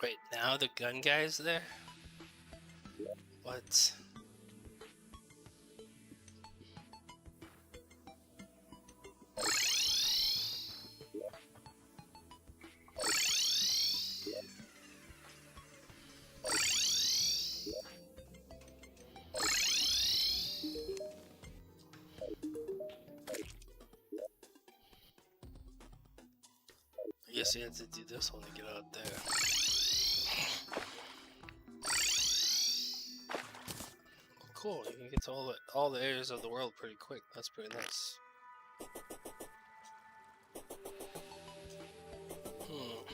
Wait, now the gun guy's there? What? I guess you have to do this one to get out there. Cool, you can get to all the areas of the world pretty quick. That's pretty nice. Hmm.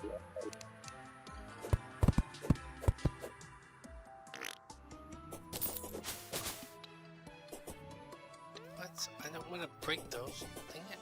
What? I don't want to break those. Dang it.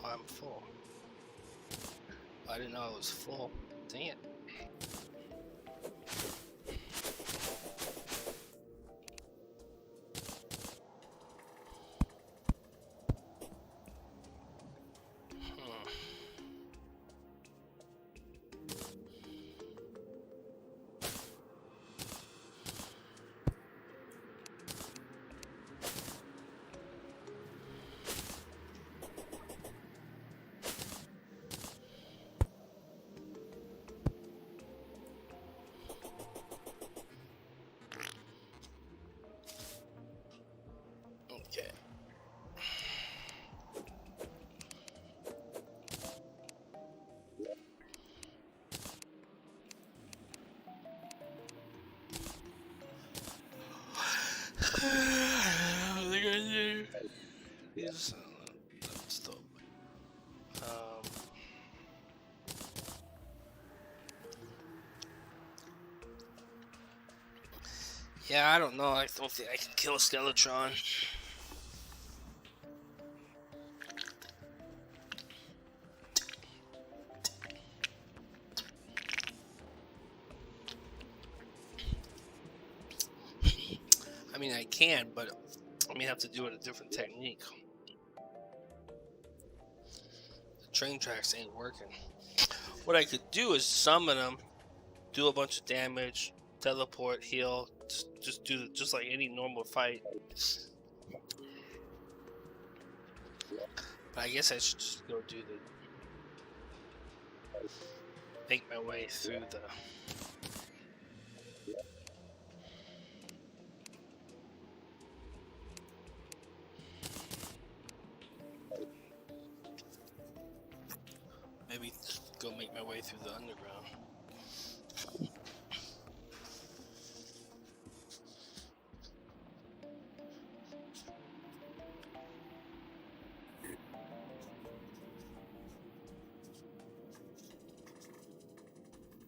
I'm full. I didn't know I was full. Dang it. He's still. Yeah, I don't know. I don't think I can kill a Skeletron. I mean, I can, but I may have to do it a different technique. The train tracks ain't working. What I could do is summon them, do a bunch of damage, teleport, heal, just do just like any normal fight. But I guess I should just go do make my way through the. Maybe go make my way through the underground.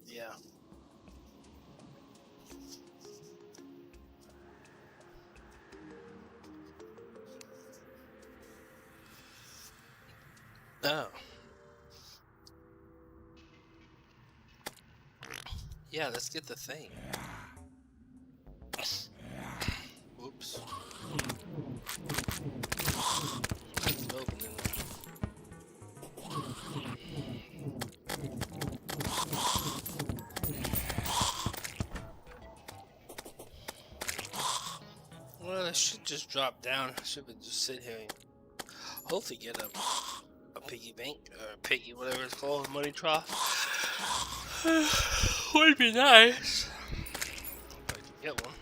Yeah. Oh. Yeah, let's get the thing. Whoops. Well, I should just drop down. I should just sit here and hopefully get a piggy bank or a piggy, whatever it's called, money trough. Would be nice. If I could get one.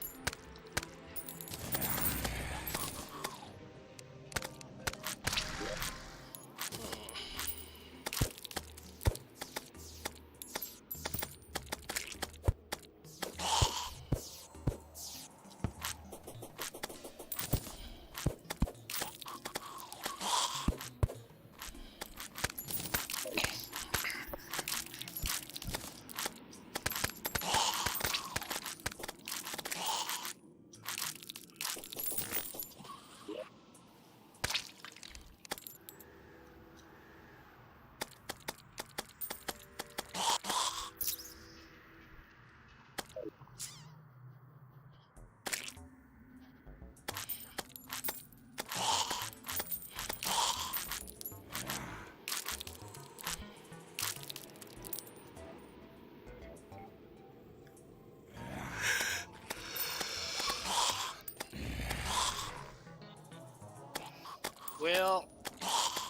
Well,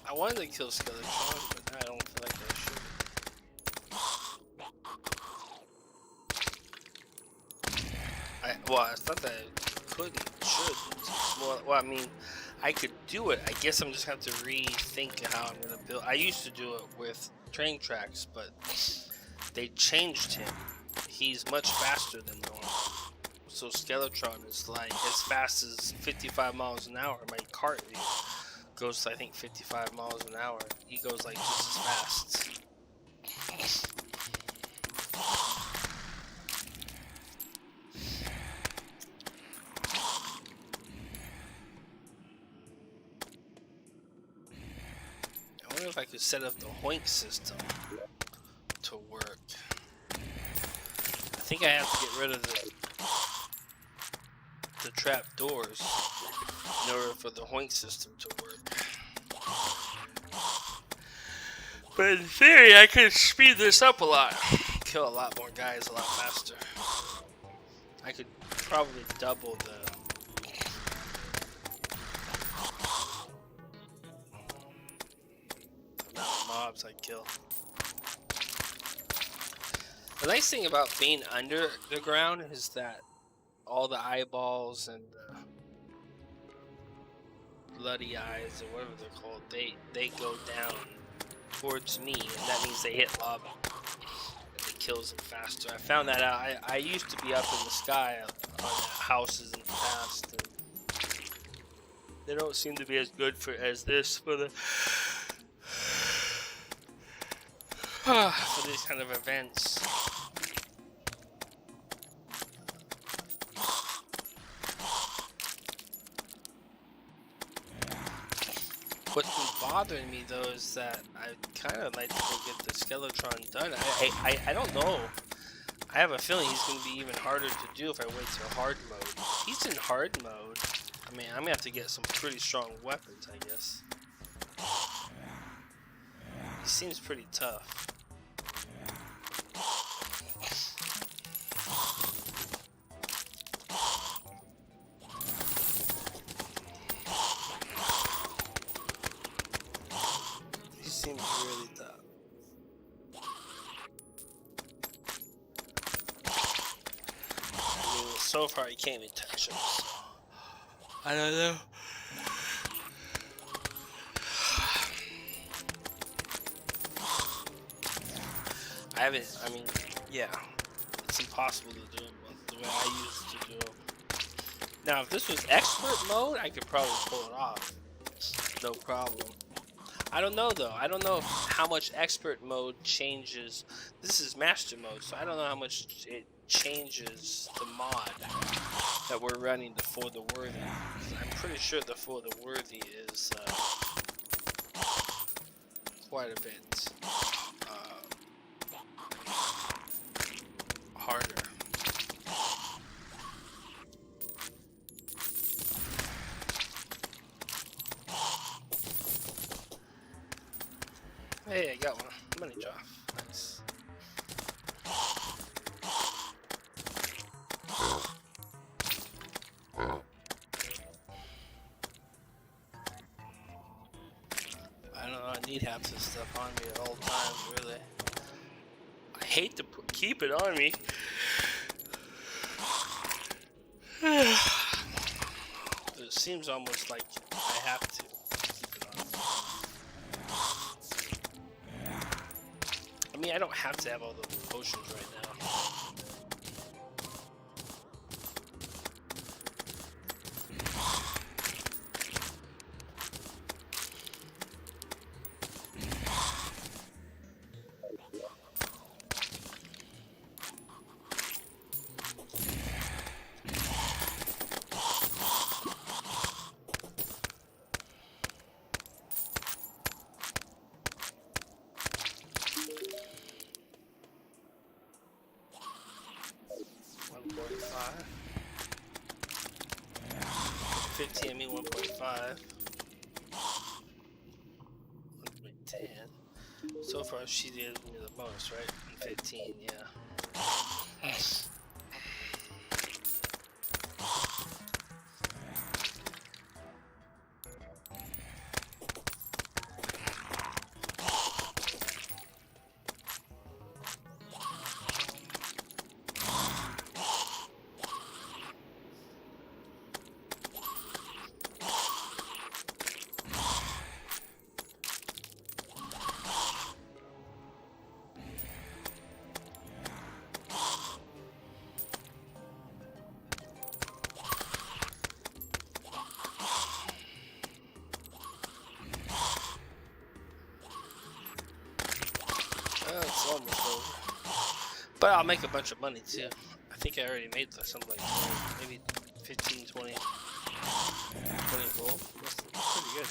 I wanted to kill Skeletron, but I don't feel like I should. Well, it's not that I couldn't, should. Well, I mean, I could do it. I guess I'm just going to have to rethink how I'm going to build. I used to do it with train tracks, but they changed him. He's much faster than normal. So Skeletron is like as fast as 55 miles an hour. My cart goes to, I think, 55 miles an hour. He goes like just as fast. I wonder if I could set up the Hoink system to work. I think I have to get rid of the trap doors in order for the Hoink system to work. But in theory, I could speed this up a lot. Kill a lot more guys a lot faster. I could probably double the amount of mobs I kill. The nice thing about being under the ground is that all the eyeballs and the bloody eyes or whatever they're called, they go down towards me, and that means they hit lava. It kills them faster. I found that out. I used to be up in the sky on houses in the past. And They don't seem to be as good for as this for the for these kind of events. What's been bothering me though is that I kind of like to go get the Skeletron done. I don't know. I have a feeling he's going to be even harder to do if I wait till hard mode. If he's in hard mode, I mean, I'm going to have to get some pretty strong weapons, I guess. He seems pretty tough. He seems really tough. So far, he can't even touch him, so I don't know. I mean, yeah, it's impossible to do it the way I used to do it. Now, if this was expert mode, I could probably pull it off. No problem. I don't know, though. I don't know how much expert mode changes. This is master mode, so I don't know how much it changes the mod that we're running the For the Worthy. I'm pretty sure the For the Worthy is quite a bit harder. Hey, I got one. Money drop. Nice. I don't know, I need half this stuff on me at all times, really. I hate to keep it on me. It seems almost like I have to keep it on me. I mean, I don't have to have all the potions right now. I mean 1.5. 1.10. So far, she did me the most, right? 15, yeah. It's almost over. But I'll make a bunch of money too. I think I already made something like 20, maybe 15, 20 gold. That's pretty good.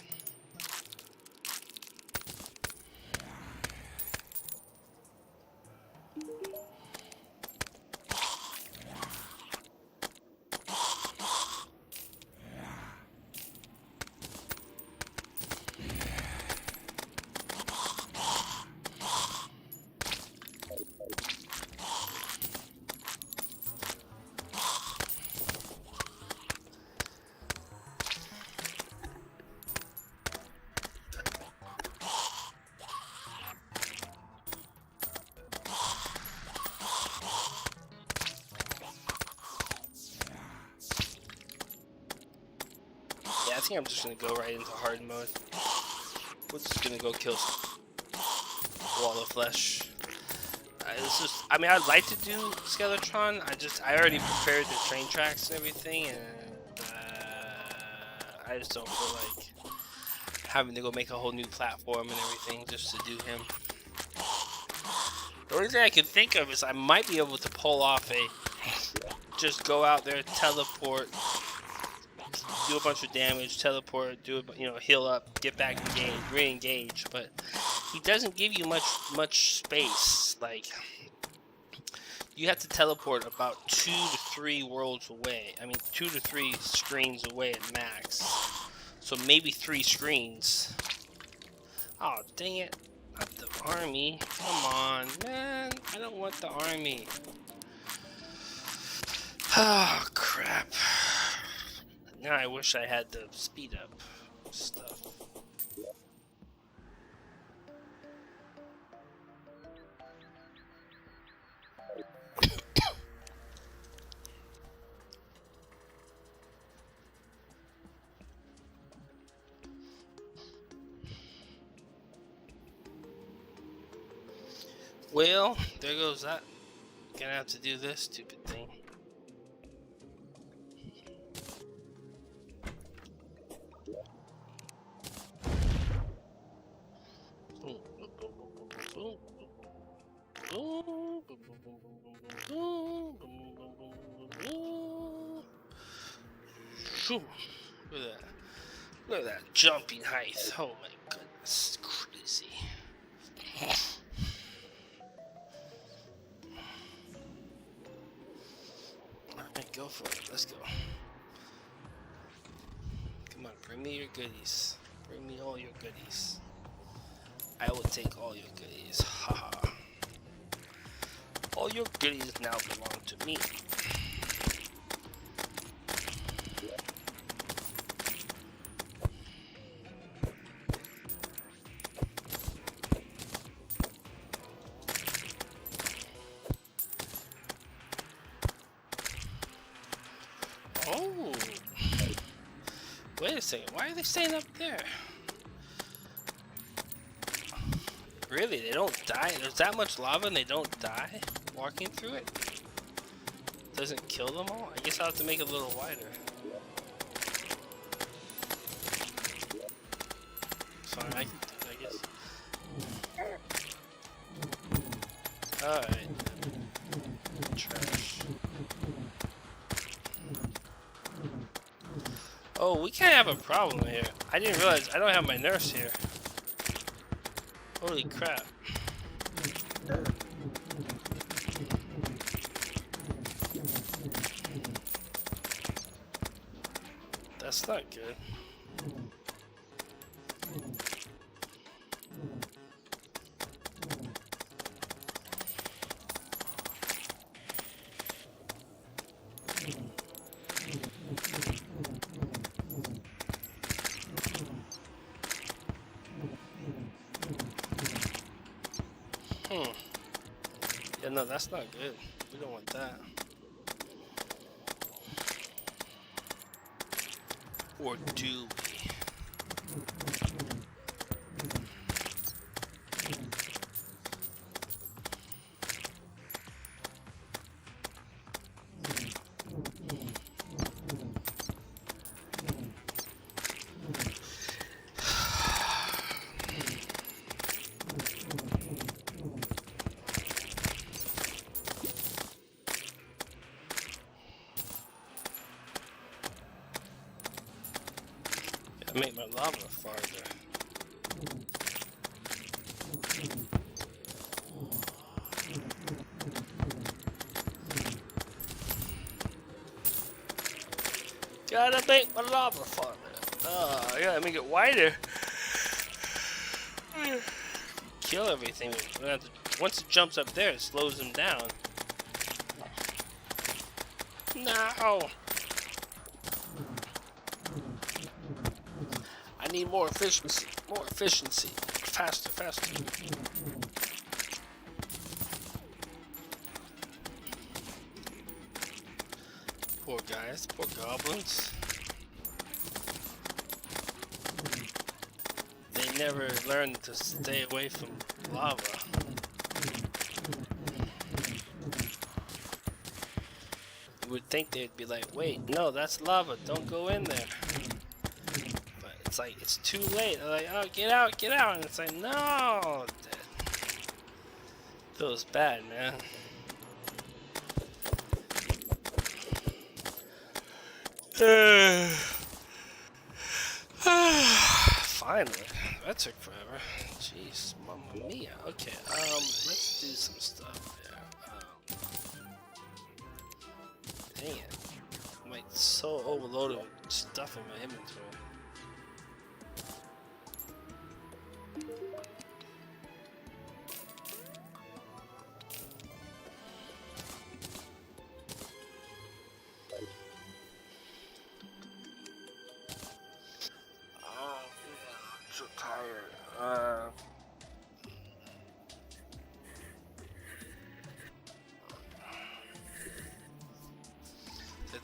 I think I'm just gonna go right into hard mode. We're just gonna go kill Wall of Flesh. It's just, I mean, I'd like to do Skeletron. I already prepared the train tracks and everything, and I just don't feel like having to go make a whole new platform and everything just to do him. The only thing I can think of is I might be able to pull off a just go out there, teleport, do a bunch of damage, teleport, do a, heal up, get back in game, re-engage. But he doesn't give you much space. Like, you have to teleport about 2 to 3 worlds away. I mean, 2 to 3 screens away at max. So maybe 3 screens. Oh, dang it. Not the army. Come on, man. I don't want the army. Oh, crap. Now I wish I had the speed up stuff. Well, there goes that. Gonna have to do this stupid thing. Look at that. Look at that jumping height. Oh my goodness. Crazy. Alright, go for it. Let's go. Come on, bring me your goodies. Bring me all your goodies. I will take all your goodies. Haha. All your goodies now belong to me. Oh. Wait a second. Why are they staying up there? Really? They don't die? There's that much lava and they don't die? Walking through it? Doesn't kill them all? I guess I'll have to make it a little wider. Sorry, I guess. Alright. Trash. Oh, we can't have a problem here. I didn't realize I don't have my nurse here. Holy crap. That's not good. Yeah, no, that's not good. We don't want that. Or do we? Make my lava farther. Gotta make my lava farther. I gotta make it wider. Kill everything. Once it jumps up there, it slows them down. No! I need more efficiency. More efficiency. Faster, faster. Poor guys. Poor goblins. They never learned to stay away from lava. You would think they'd be like, wait, no, that's lava. Don't go in there. it's like it's too late. They're like, oh, get out, and it's like, no. Feels bad, man. Finally, that took forever. Jeez, mamma mia. Okay, let's do some stuff there. Dang it, I'm like so overloaded with stuff in my inventory.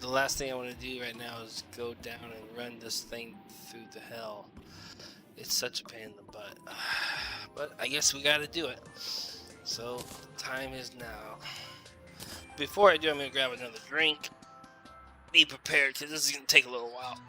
The last thing I want to do right now is go down and run this thing through the hell. It's such a pain in the butt. But I guess we gotta do it. So, time is now. Before I do, I'm gonna grab another drink. Be prepared, because this is gonna take a little while.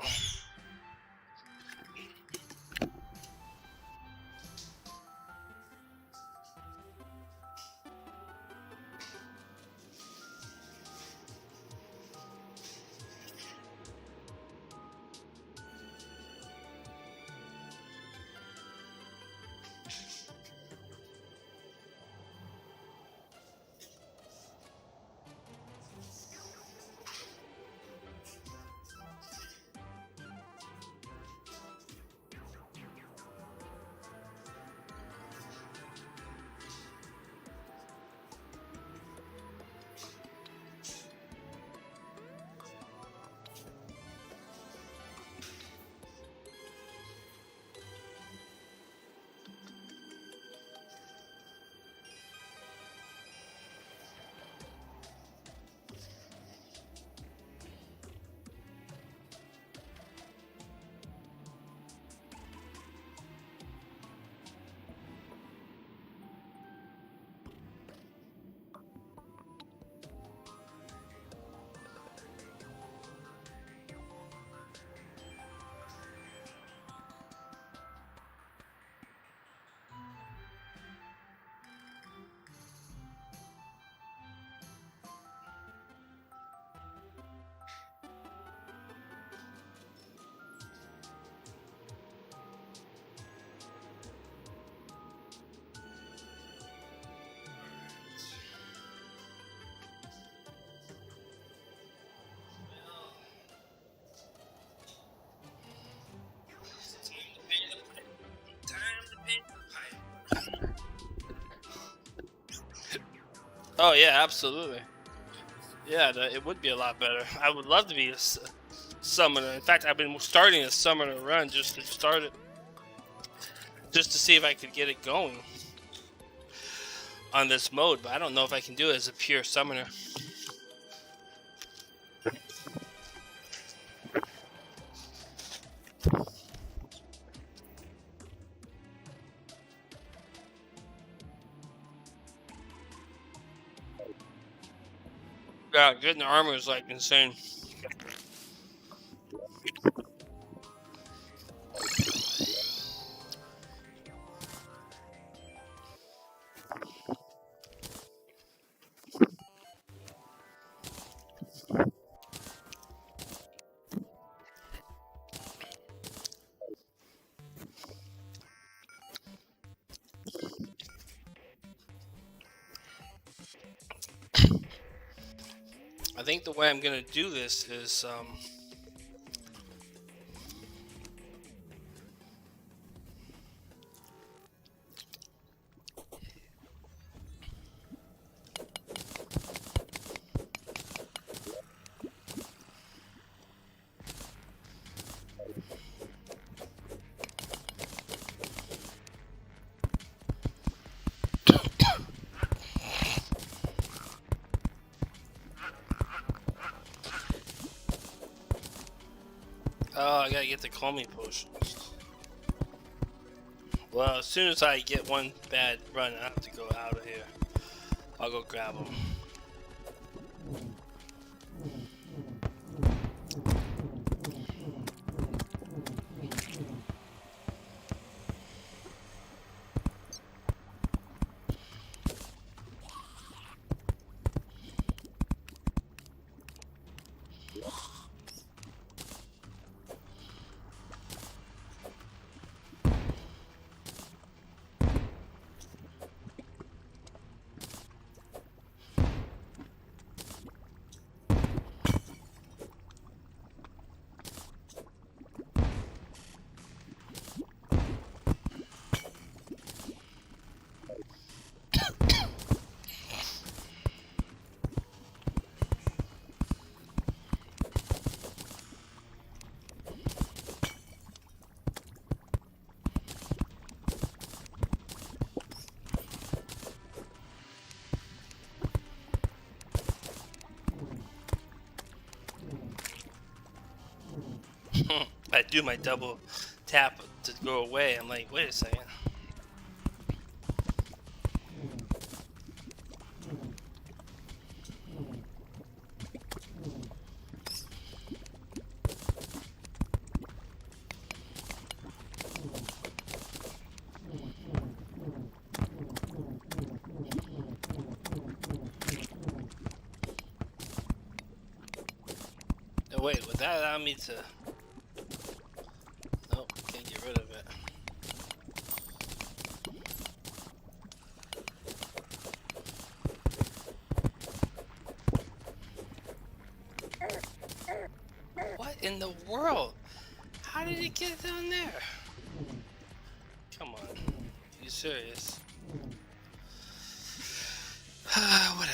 Oh yeah, absolutely. Yeah, it would be a lot better. I would love to be a summoner. In fact, I've been starting a summoner run just to start it, just to see if I could get it going on this mode. But I don't know if I can do it as a pure summoner. Yeah, getting the armor is like insane. I think the way I'm gonna do this is oh, I gotta get the Comey potions. Well, as soon as I get one bad run, I have to go out of here. I'll go grab them. I do my double tap to go away. I'm like, wait a second. Oh, wait, would that allow me to... Nope, can't get rid of it. What in the world? How did it get down there? Come on. You serious? Whatever.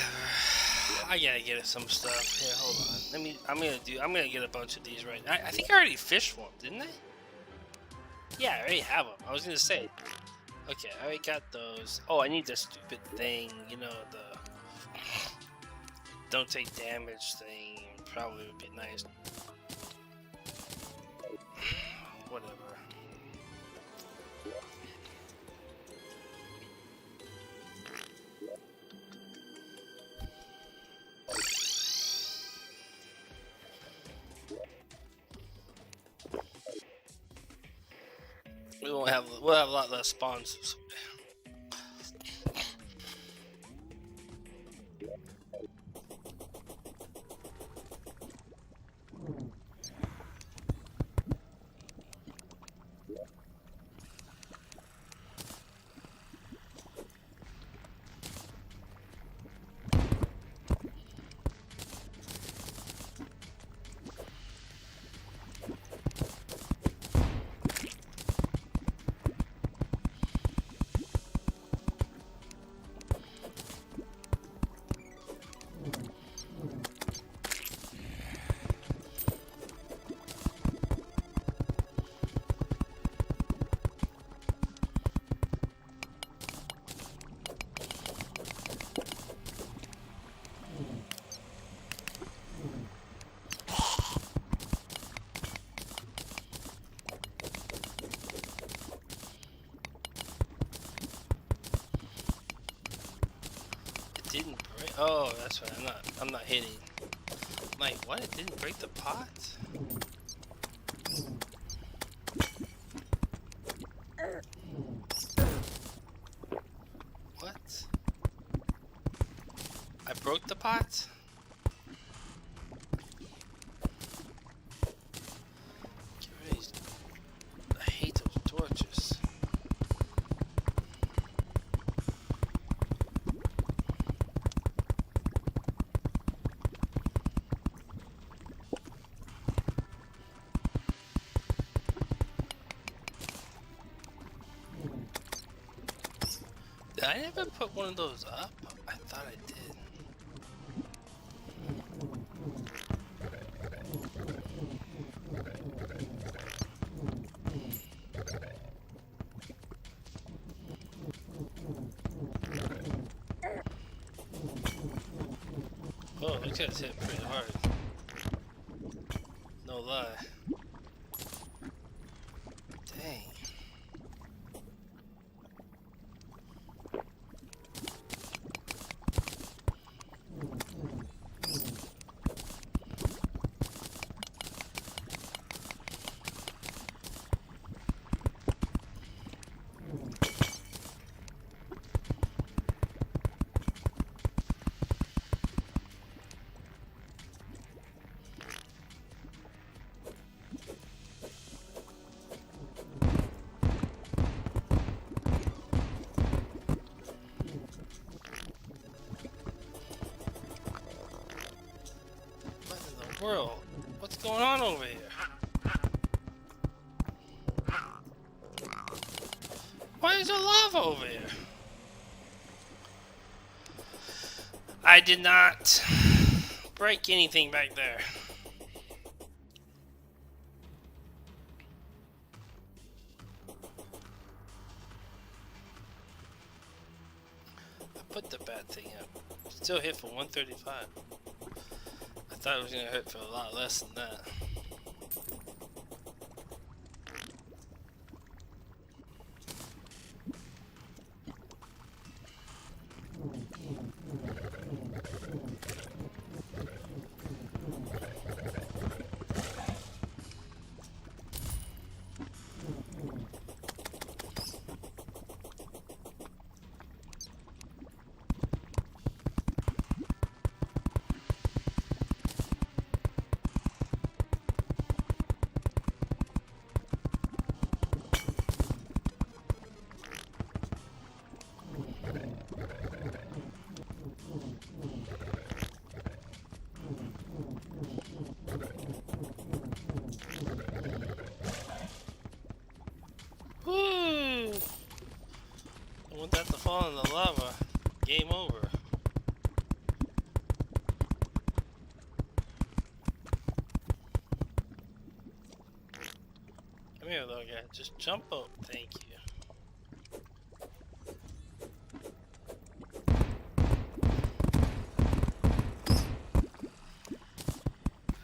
I gotta get some stuff. Here, hold on. I'm gonna get a bunch of these right now. I think I already fished one, didn't I? Yeah, I already have them. I was gonna say. Okay, I already got those. Oh, I need the stupid thing. You know, the don't take damage thing. Probably would be nice. Whatever. We'll have a lot less spawns. Didn't break. Oh, that's right. I'm not hitting. I'm like, what? It didn't break the pot? What? I broke the pot? I hate those torches. Did I ever put one of those up? I thought I did. Oh, those guys hit pretty hard. No lie. Dang. World, what's going on over here? Why is there lava over here? I did not break anything back there. I put the bad thing up. Still hit for 135. I thought it was gonna hurt for a lot less than that. fall in the lava, game over. Come here, little guy. Just jump up. Thank you.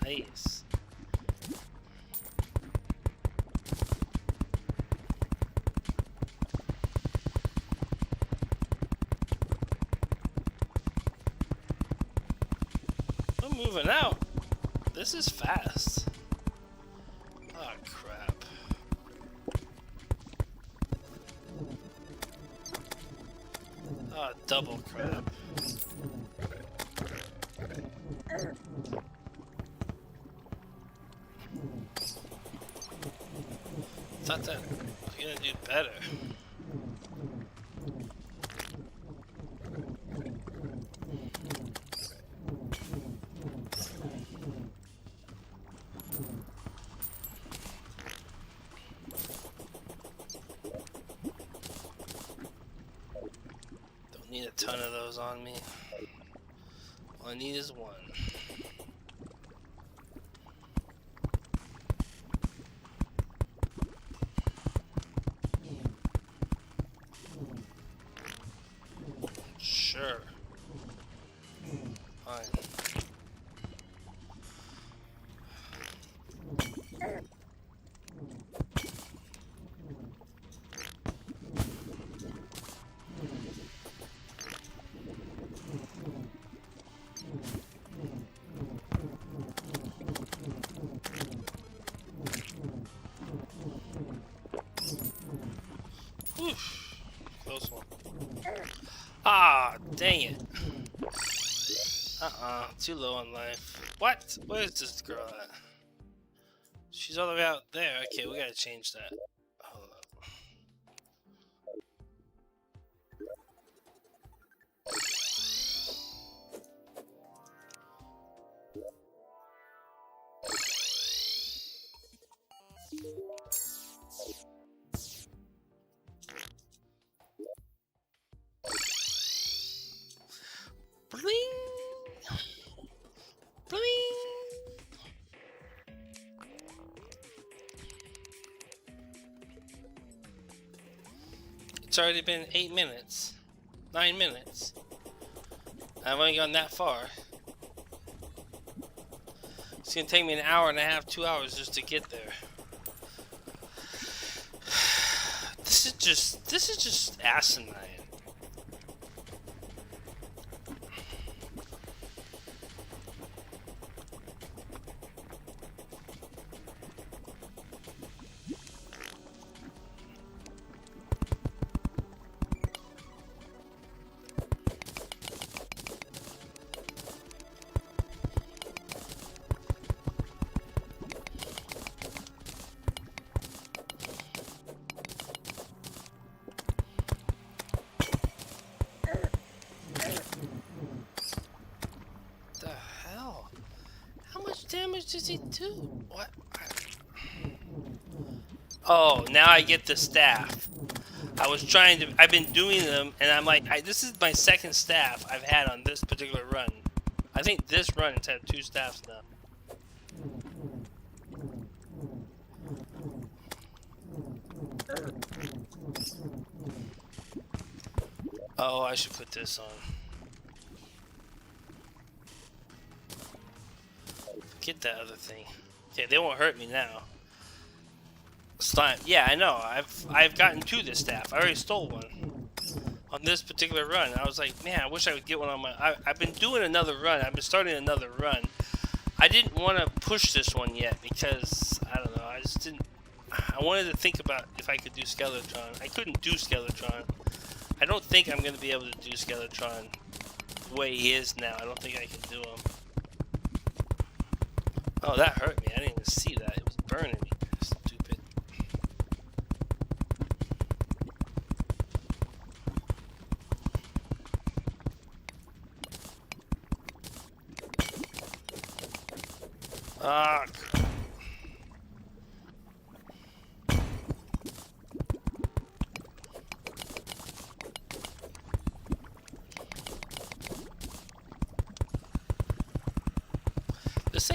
Nice. I'm moving out. This is fast. Oh crap. Oh, double crap. Thought that was gonna do better. Don't need a ton of those on me. All I need is one. Sure. Fine. Oof. Close one. Ah, dang it. Too low on life. What? Where is this girl at? She's all the way out there. Okay, we gotta change that. Hold up. Bling! Bling! It's already been 8 minutes. 9 minutes. I've only gone that far. It's gonna take me an hour and a half, 2 hours just to get there. This is just asinine. Damage does he do? What? Oh, now I get the staff. I've been doing them, and I'm like, this is my second staff I've had on this particular run. I think this run has had 2 staffs now. Oh, I should put this on. Get that other thing. Okay, they won't hurt me now. Slime. Yeah, I know. I've gotten 2 this staff. I already stole one on this particular run. I was like, man, I wish I would get one on my. I've been doing another run. I've been starting another run. I didn't want to push this one yet because I don't know. I just didn't. I wanted to think about if I could do Skeletron. I couldn't do Skeletron. I don't think I'm gonna be able to do Skeletron the way he is now. I don't think I can do him. Oh, that hurt me. I didn't even see that. It was burning me. Stupid. Ah, crap.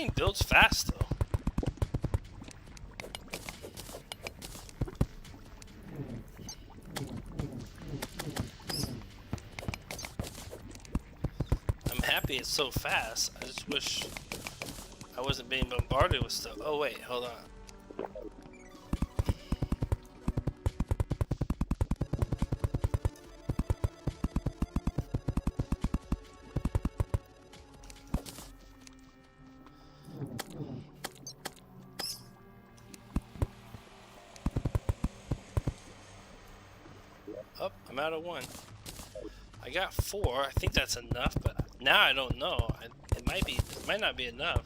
thing builds fast though. I'm happy it's so fast. I just wish I wasn't being bombarded with stuff. Oh wait, hold on. Oh, I'm out of 1. I got 4. I think that's enough, but now I don't know. It might not be enough.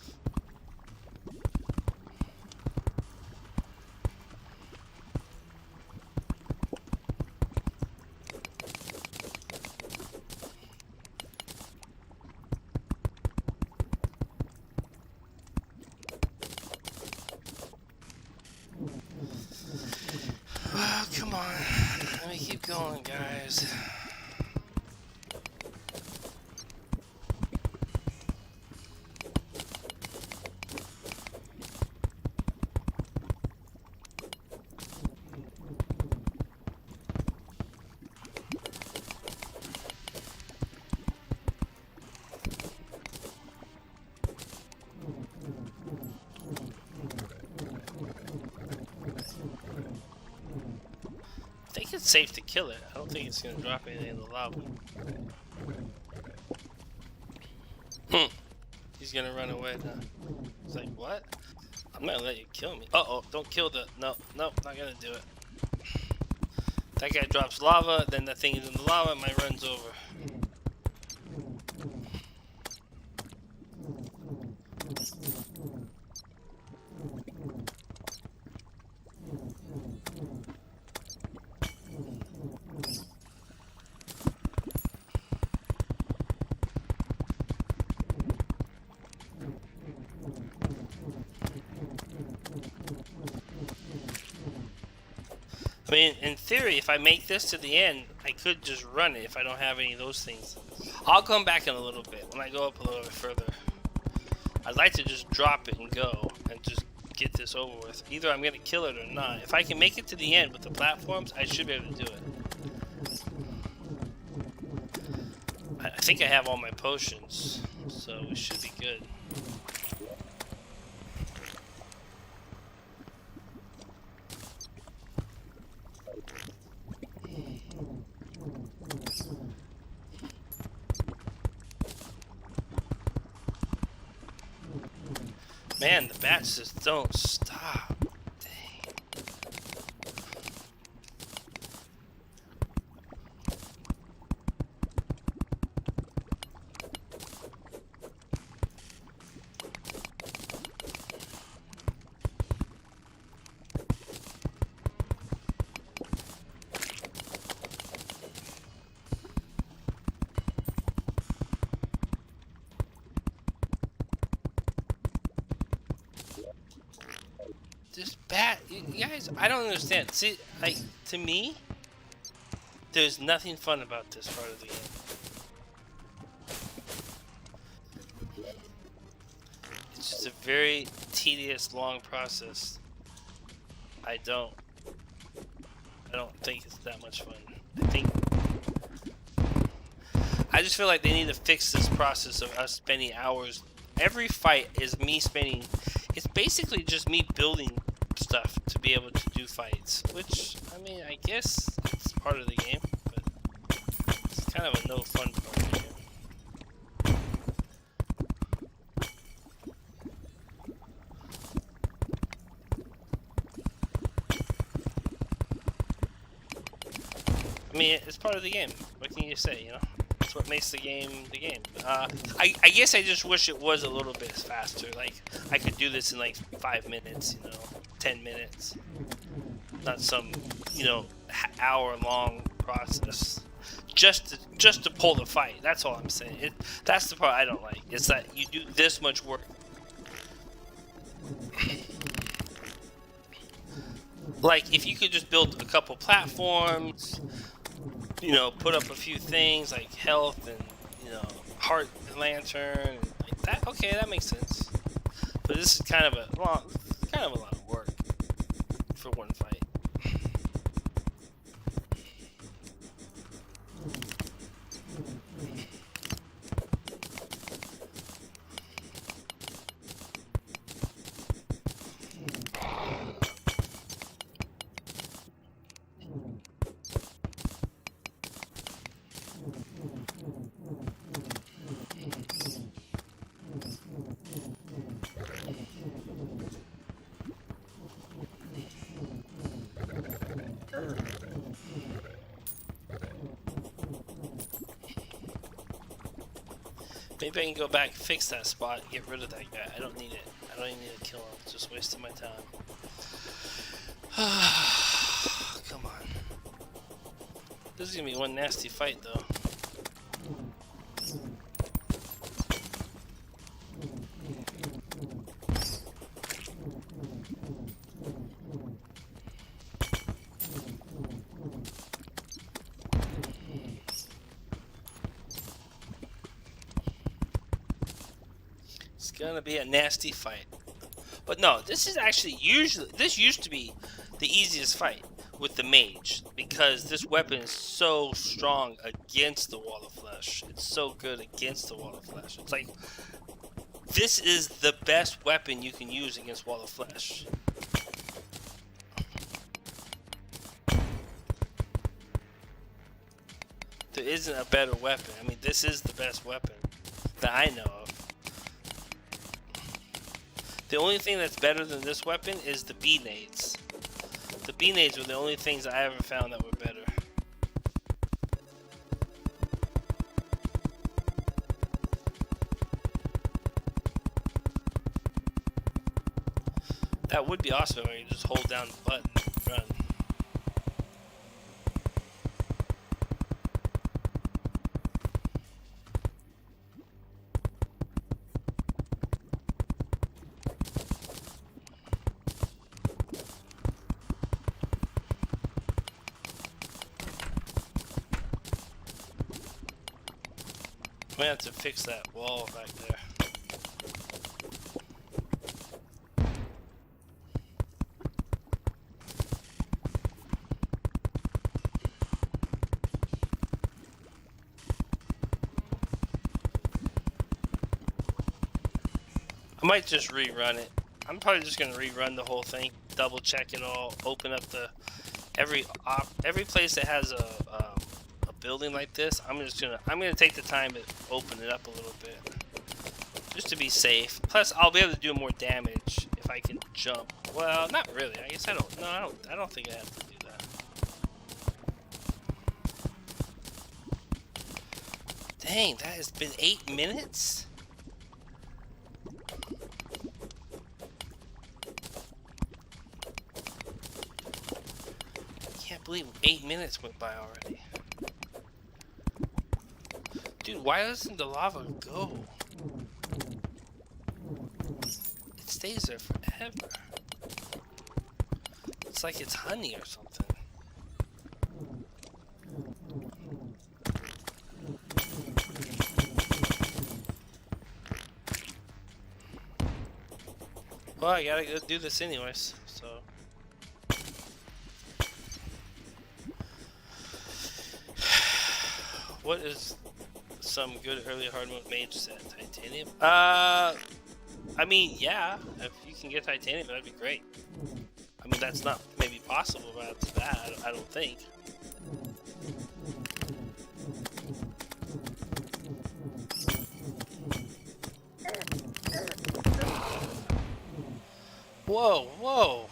Oh, come on. Let me keep going, guys. I think it's safe to kill it. I don't think it's gonna drop anything in the lava. He's gonna run away now. It's like, what? I'm gonna let you kill me. Uh-oh, don't kill the... No, not gonna do it. That guy drops lava, then that thing is in the lava, and mine runs over. I mean, in theory, if I make this to the end, I could just run it if I don't have any of those things. I'll come back in a little bit when I go up a little bit further. I'd like to just drop it and go and just get this over with. Either I'm going to kill it or not. If I can make it to the end with the platforms, I should be able to do it. I think I have all my potions, so we should be good. Man, the bats just don't stop. Dang. This bat, you guys, I don't understand. See, like, to me, there's nothing fun about this part of the game. It's just a very tedious, long process. I don't think it's that much fun. I just feel like they need to fix this process of us spending hours. Every fight is me spending. It's basically just me building stuff to be able to do fights, which, I mean, I guess it's part of the game, but it's kind of a no fun part of the game. I mean, it's part of the game. What can you say, you know? That's what makes the game the game. I guess I just wish it was a little bit faster. Like, I could do this in like 5 minutes, you know, 10 minutes. Not some, you know, hour-long process. Just to pull the fight. That's all I'm saying. That's the part I don't like. It's that you do this much work. Like, if you could just build a couple platforms, you know, put up a few things like health and, you know, heart lantern, and like that. Okay, that makes sense. But this is kind of a lot of work for one fight. Maybe I can go back, fix that spot, and get rid of that guy. I don't need it. I don't even need to kill him. It's just wasting my time. Come on. This is gonna be one nasty fight, though. It's gonna be a nasty fight. But no, this is actually this used to be the easiest fight with the mage, because this weapon is so strong against the wall of flesh. It's so good against the wall of flesh. It's like, this is the best weapon you can use against wall of flesh. There isn't a better weapon. I mean, this is the best weapon that I know of. The only thing that's better than this weapon is the B-nades. The B-nades were the only things I ever found that were better. That would be awesome if I could just hold down the button and run. I'm gonna have to fix that wall back there. I might just rerun it. I'm probably just gonna rerun the whole thing, double check it all, open up the every place that has a building like this. I'm gonna take the time to open it up a little bit, just to be safe. Plus, I'll be able to do more damage if I can jump. Well, not really. I guess I don't. No, I don't think I have to do that. Dang, that has been 8 minutes. I can't believe 8 minutes went by already. Dude, why doesn't the lava go? It stays there forever. It's like it's honey or something. Well, I gotta go do this anyways, so. What is some good early hard mode mage set? Titanium? I mean, yeah, if you can get titanium, that'd be great. I mean, that's not maybe possible right after that, I don't think. Whoa, whoa.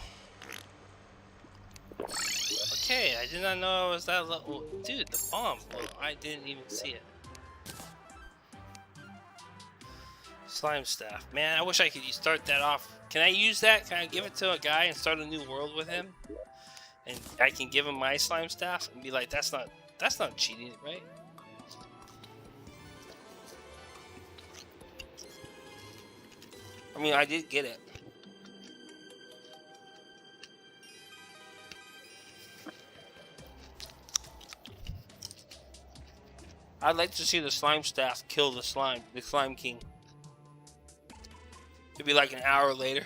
Okay, I did not know I was that level. Dude, the bomb. Well, I didn't even see it. Slime staff. Man, I wish I could start that off. Can I use that? Can I give it to a guy and start a new world with him? And I can give him my slime staff and be like, that's not cheating, right? I mean, I did get it. I'd like to see the slime staff kill the slime king. It'd It'd be like an hour later.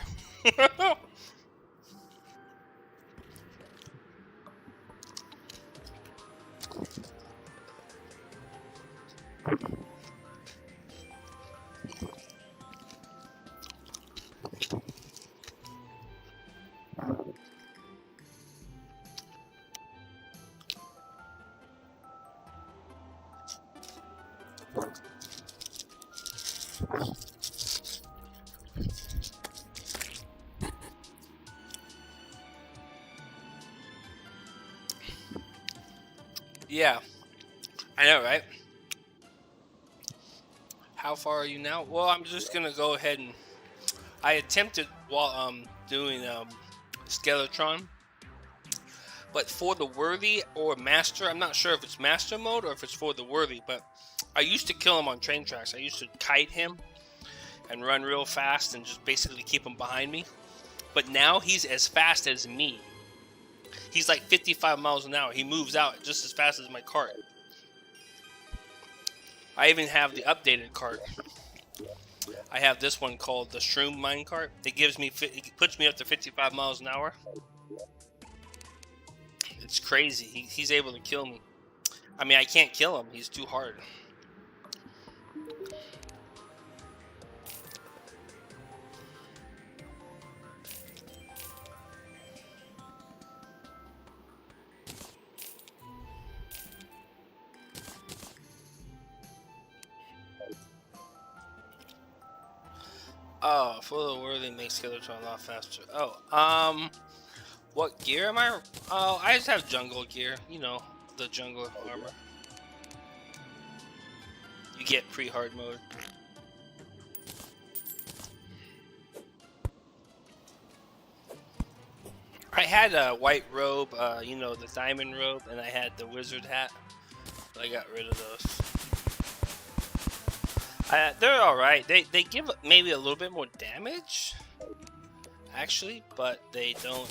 Yeah, I know, right? How far are you now? Well, I'm just gonna go ahead and I attempted while doing Skeletron, but for the worthy or master, I'm not sure if it's master mode or if it's for the worthy. But I used to kill him on train tracks. I used to kite him and run real fast and just basically keep him behind me. But now he's as fast as me. He's like 55 miles an hour. He moves out just as fast as my cart. I even have the updated cart. I have this one called the Shroom Minecart. It puts me up to 55 miles an hour. It's crazy. He's able to kill me. I mean, I can't kill him. He's too hard. Oh, for the worthy makes Skeletron a lot faster. Oh, what gear am I? Oh, I just have jungle gear. You know, the jungle armor. You get pre-hard mode. I had a white robe, you know, the diamond robe, and I had the wizard hat. But I got rid of those. They're alright. They give maybe a little bit more damage, actually, but they don't.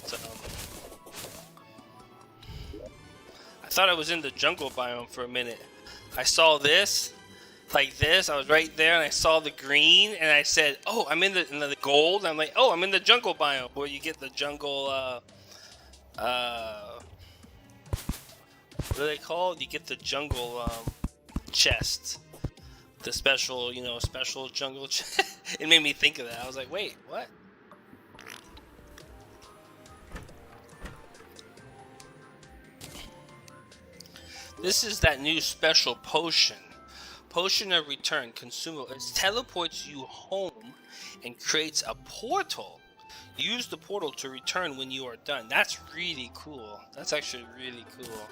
I thought I was in the jungle biome for a minute. I saw this, like this. I was right there, and I saw the green, and I said, "Oh, I'm in the gold." I'm like, "Oh, I'm in the jungle biome, where you get the jungle." What are they called? You get the jungle chest. The special, you know, special jungle chest. It made me think of that. I was like, wait, what? This is that new special potion. Potion of Return. Consumable. It teleports you home and creates a portal. Use the portal to return when you are done. That's really cool. That's actually really cool.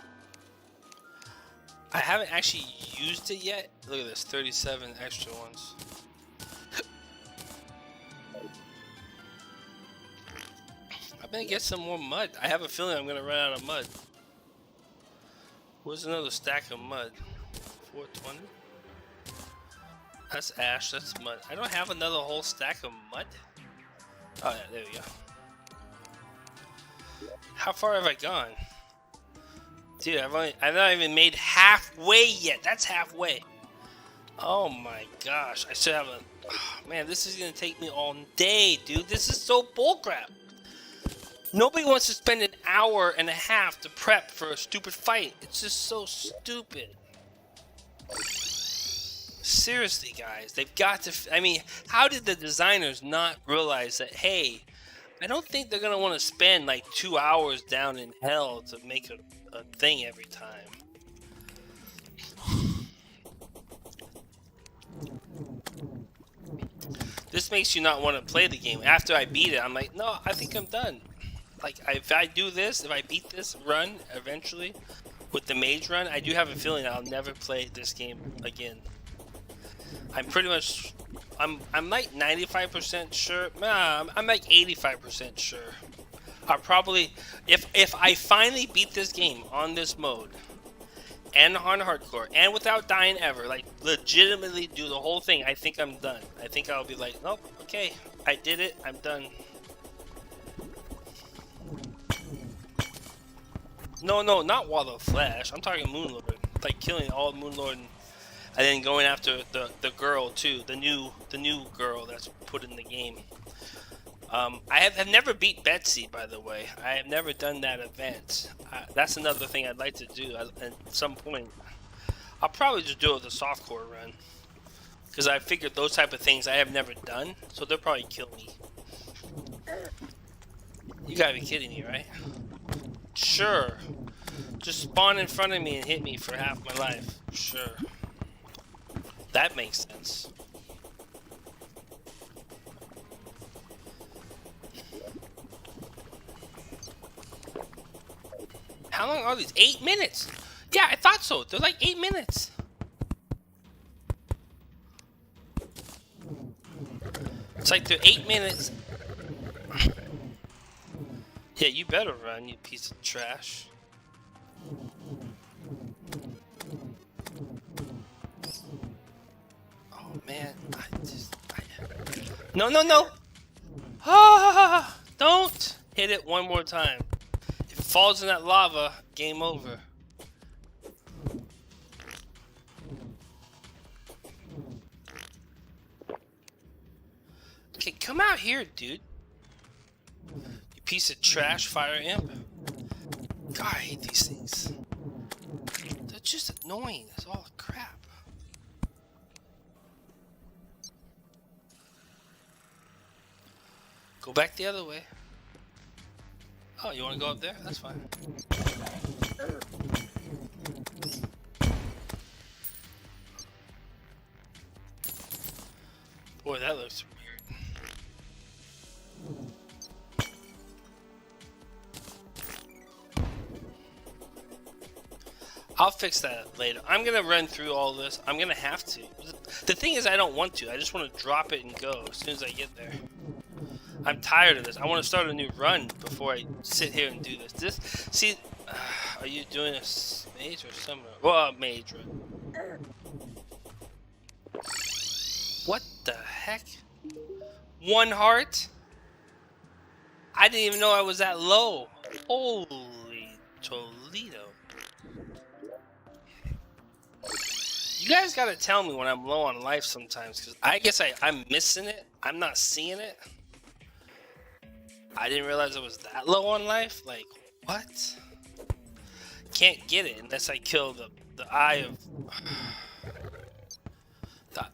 I haven't actually used it yet. Look at this, 37 extra ones. I'm gonna get some more mud. I have a feeling I'm gonna run out of mud. Where's another stack of mud? 420? That's ash, that's mud. I don't have another whole stack of mud? Oh yeah, there we go. How far have I gone? Dude, I've not even made halfway yet. That's halfway. Oh my gosh. I should have a... Oh, man, this is going to take me all day, dude. This is so bullcrap. Nobody wants to spend an hour and a half to prep for a stupid fight. It's just so stupid. Seriously, guys. They've got to... I mean, how did the designers not realize that, hey, I don't think they're going to want to spend like 2 hours down in hell to make a thing every time. This makes you not want to play the game. After I beat it, I'm like, no, I think I'm done. Like, if I do this, if I beat this run eventually with the mage run, I do have a feeling I'll never play this game again. I'm pretty much, I'm like 95% sure. Nah, I'm like 85% sure. I'll probably, if I finally beat this game on this mode, and on hardcore, and without dying ever, like legitimately do the whole thing, I think I'm done. I think I'll be like, nope, okay, I did it, I'm done. No, not Wall of Flash. I'm talking Moonlord. Like killing all Moonlord and then going after the girl too, the new girl that's put in the game. I have never beat Betsy, by the way. I have never done that event. That's another thing I'd like to do at some point. I'll probably just do it with a softcore run. Because I figured those type of things I have never done, so they'll probably kill me. You gotta be kidding me, right? Sure. Just spawn in front of me and hit me for half my life. Sure. That makes sense. How long are these? 8 minutes? Yeah, I thought so. They're like 8 minutes. It's like they're 8 minutes. Yeah, you better run, you piece of trash. Oh man, no, no, no! Ah, don't hit it one more time. If it falls in that lava, game over. Okay, come out here, dude. You piece of trash, fire imp. God, I hate these things. They're just annoying. That's all crap. Go back the other way. Oh, you want to go up there? That's fine. Boy, that looks weird. I'll fix that later. I'm gonna run through all this. I'm gonna have to. The thing is, I don't want to. I just want to drop it and go as soon as I get there. I'm tired of this. I want to start a new run before I sit here and do this. See, are you doing a mage or summoner? Well, mage run. What the heck? 1 heart? I didn't even know I was that low. Holy Toledo. You guys gotta tell me when I'm low on life sometimes, because I guess I'm missing it. I'm not seeing it. I didn't realize I was that low on life. Like, what? Can't get it unless I kill the eye of...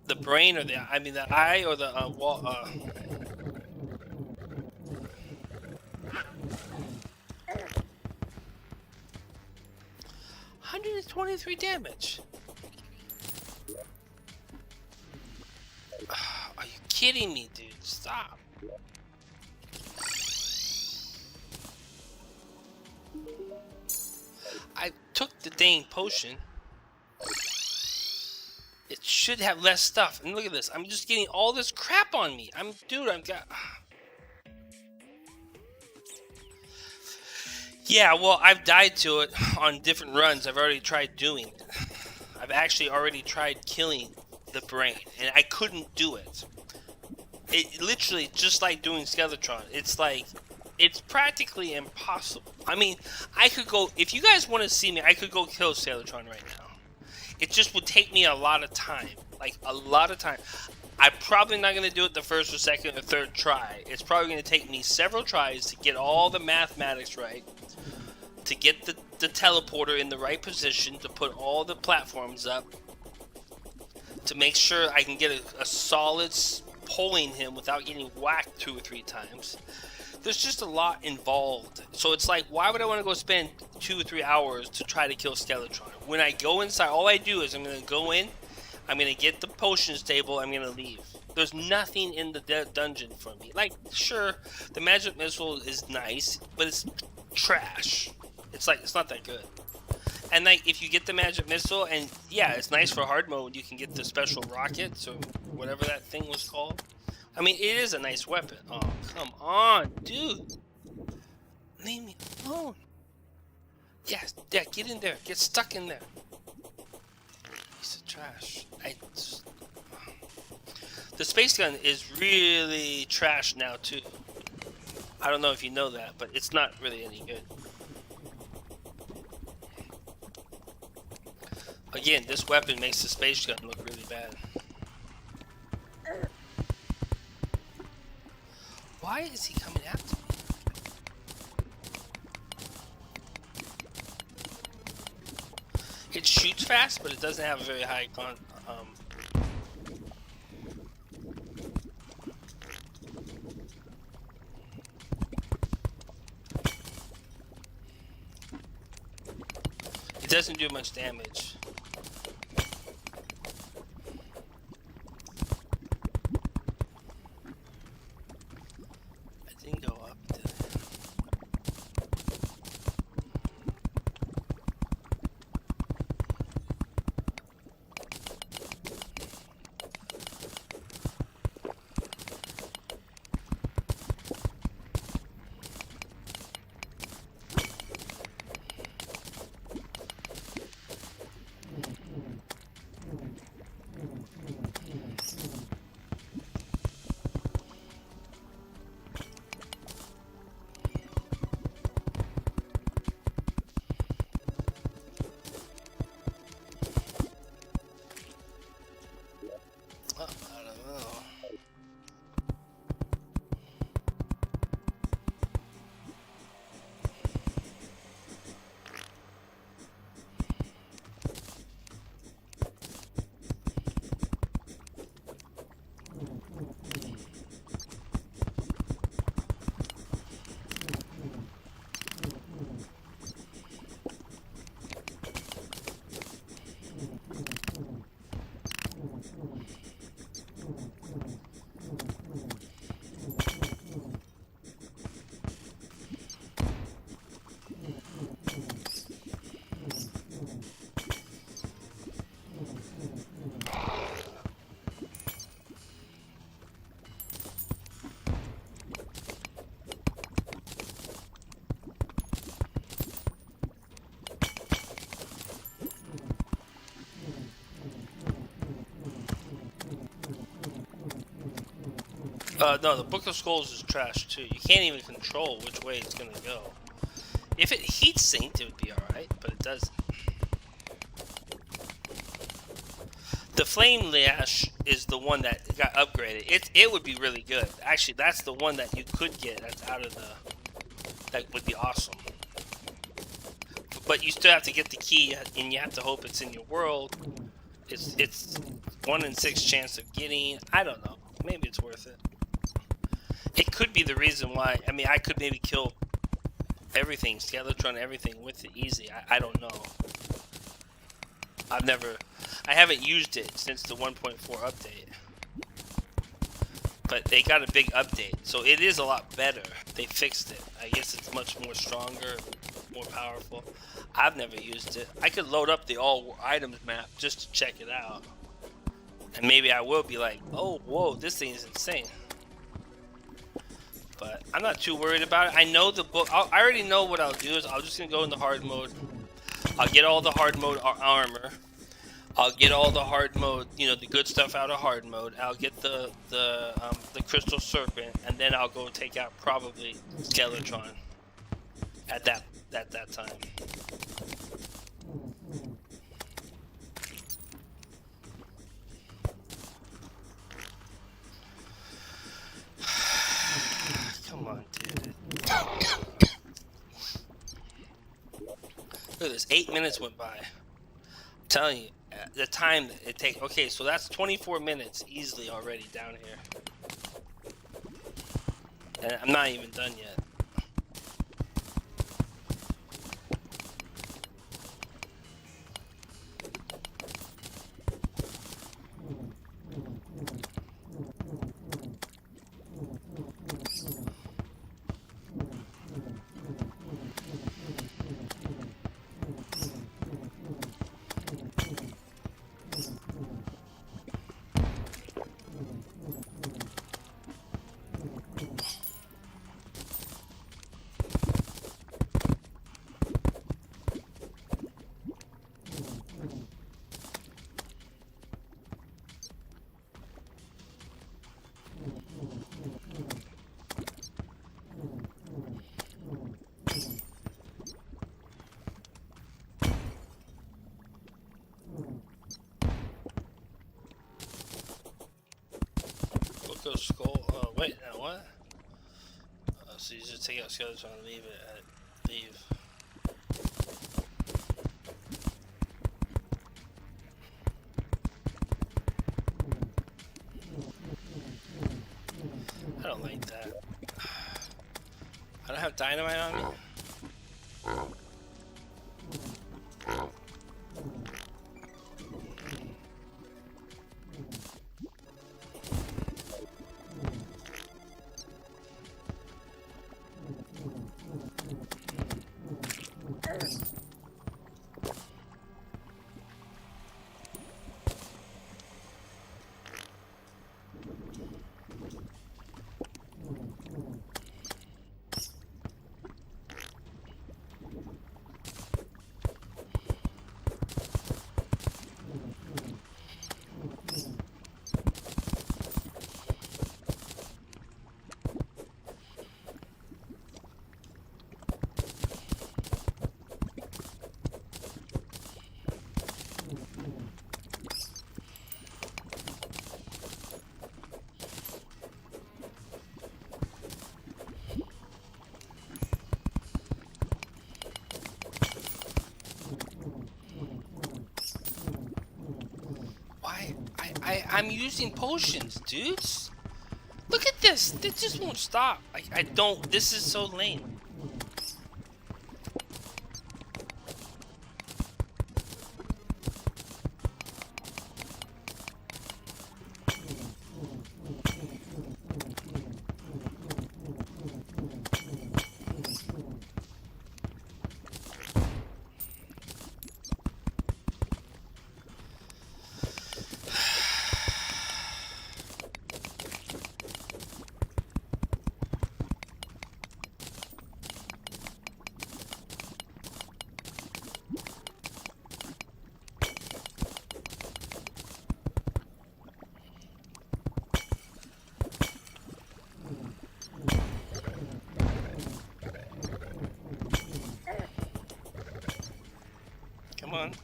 the brain or the eye or the wall. 123 damage. Are you kidding me, dude? Stop. I took the dang potion. It should have less stuff. And look at this. I'm just getting all this crap on me. I've got... Yeah, well, I've died to it on different runs. I've already tried doing it. I've actually already tried killing the brain, and I couldn't do it. It literally, just like doing Skeletron, it's like, it's practically impossible. I mean, I could go, if you guys want to see me, I could go kill Skeletron right now. It just would take me a lot of time, like a lot of time. I'm probably not going to do it the first or second or third try. It's probably going to take me several tries to get all the mathematics right, to get the teleporter in the right position, to put all the platforms up, to make sure I can get a solid pulling him without getting whacked 2 or 3 times. There's just a lot involved. So it's like, why would I want to go spend 2 or 3 hours to try to kill Skeletron? When I go inside, all I do is I'm going to go in, I'm going to get the potions table, I'm going to leave. There's nothing in the dungeon for me. Like, sure, the magic missile is nice, but it's trash. It's like, it's not that good. And like, if you get the magic missile, and yeah, it's nice for hard mode, you can get the special rockets, or whatever that thing was called. I mean, it is a nice weapon. Oh, come on, dude. Leave me alone. Yeah, get in there. Get stuck in there. Piece of trash. The space gun is really trash now, too. I don't know if you know that, but it's not really any good. Again, this weapon makes the space gun look really bad. Why is he coming after me? It shoots fast, but it doesn't have a very high it doesn't do much damage. I didn't go up, did I? Oh, I don't know. No, the Book of Skulls is trash too. You can't even control which way it's gonna go. If it heat synced, it would be alright, but it doesn't. The Flame Lash is the one that got upgraded. It would be really good. Actually, that's the one that you could get that's out of the... That would be awesome. But you still have to get the key, and you have to hope it's in your world. It's 1 in 6 chance of getting... I don't know. Maybe it's worth it. It could be the reason why. I mean, I could maybe kill everything, Skeletron, everything with it easy. I don't know. I haven't used it since the 1.4 update. But they got a big update, so it is a lot better. They fixed it. I guess it's much more stronger, more powerful. I've never used it. I could load up the all items map just to check it out. And maybe I will be like, oh, whoa, this thing is insane. But I'm not too worried about it. I know the book. I already know what I'll do is I'm just going to go into hard mode. I'll get all the hard mode armor. I'll get all the hard mode, you know, the good stuff out of hard mode. I'll get the Crystal Serpent, and then I'll go take out probably Skeletron at that time. Come on, dude. Look at this. 8 minutes went by. I'm telling you, the time that it takes. Okay, so that's 24 minutes easily already down here. And I'm not even done yet. Skull. Oh wait, now what? So you just take out skeleton and leave it at leave. I don't like that. I don't have dynamite on me. I'm using potions, dudes. Look at this. It just won't stop. I don't. This is so lame.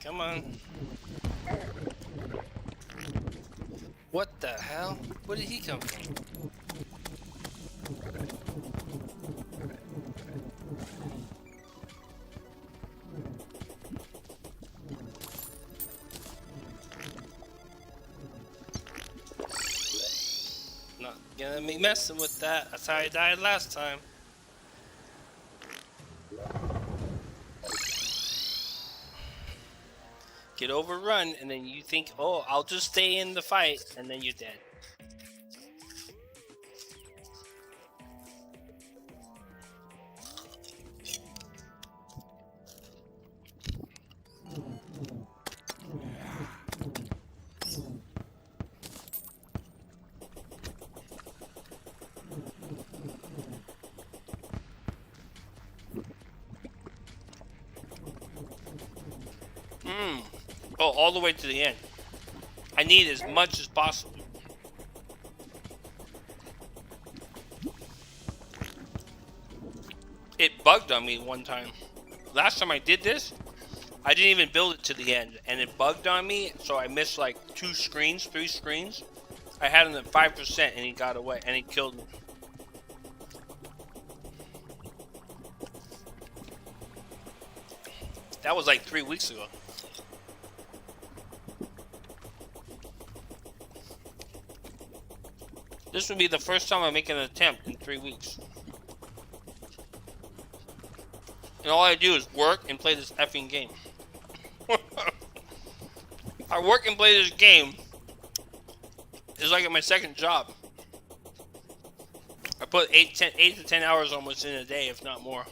Come on. What the hell? Where did he come from? Not gonna be messing with that. That's how I died last time. Get overrun, and then you think, oh, I'll just stay in the fight, and then you're dead. Oh, all the way to the end. I need as much as possible. It bugged on me one time. Last time I did this, I didn't even build it to the end, and it bugged on me, so I missed like 3 screens. I had him at 5%, and he got away, and he killed me. That was like 3 weeks ago. This would be the first time I make an attempt in 3 weeks. And all I do is work and play this effing game. I work and play this game. It's like my second job. I put 8 to 10 hours almost in a day, if not more.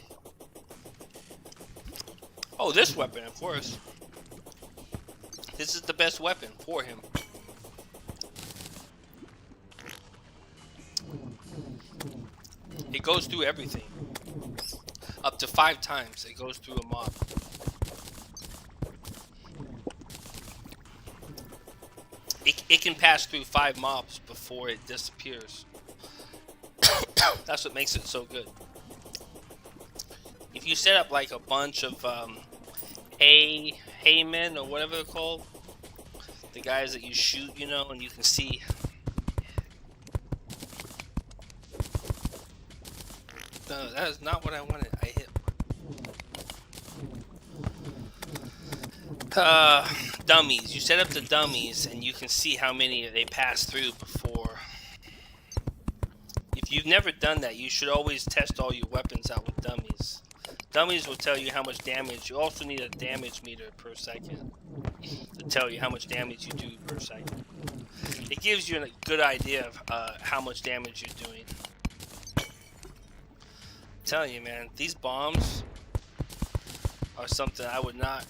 Oh, this weapon, of course. This is the best weapon for him. It goes through everything. Up to 5 times it goes through a mob. It can pass through 5 mobs before it disappears. That's what makes it so good. If you set up like a bunch of haymen or whatever they're called, the guys that you shoot, you know, and you can see. No, that is not what I wanted. I hit. Dummies. You set up the dummies, and you can see how many they pass through before. If you've never done that, you should always test all your weapons out with dummies. Dummies will tell you how much damage. You also need a damage meter per second to tell you how much damage you do per second. It gives you a good idea of how much damage you're doing. I'm telling you, man, these bombs are something I would not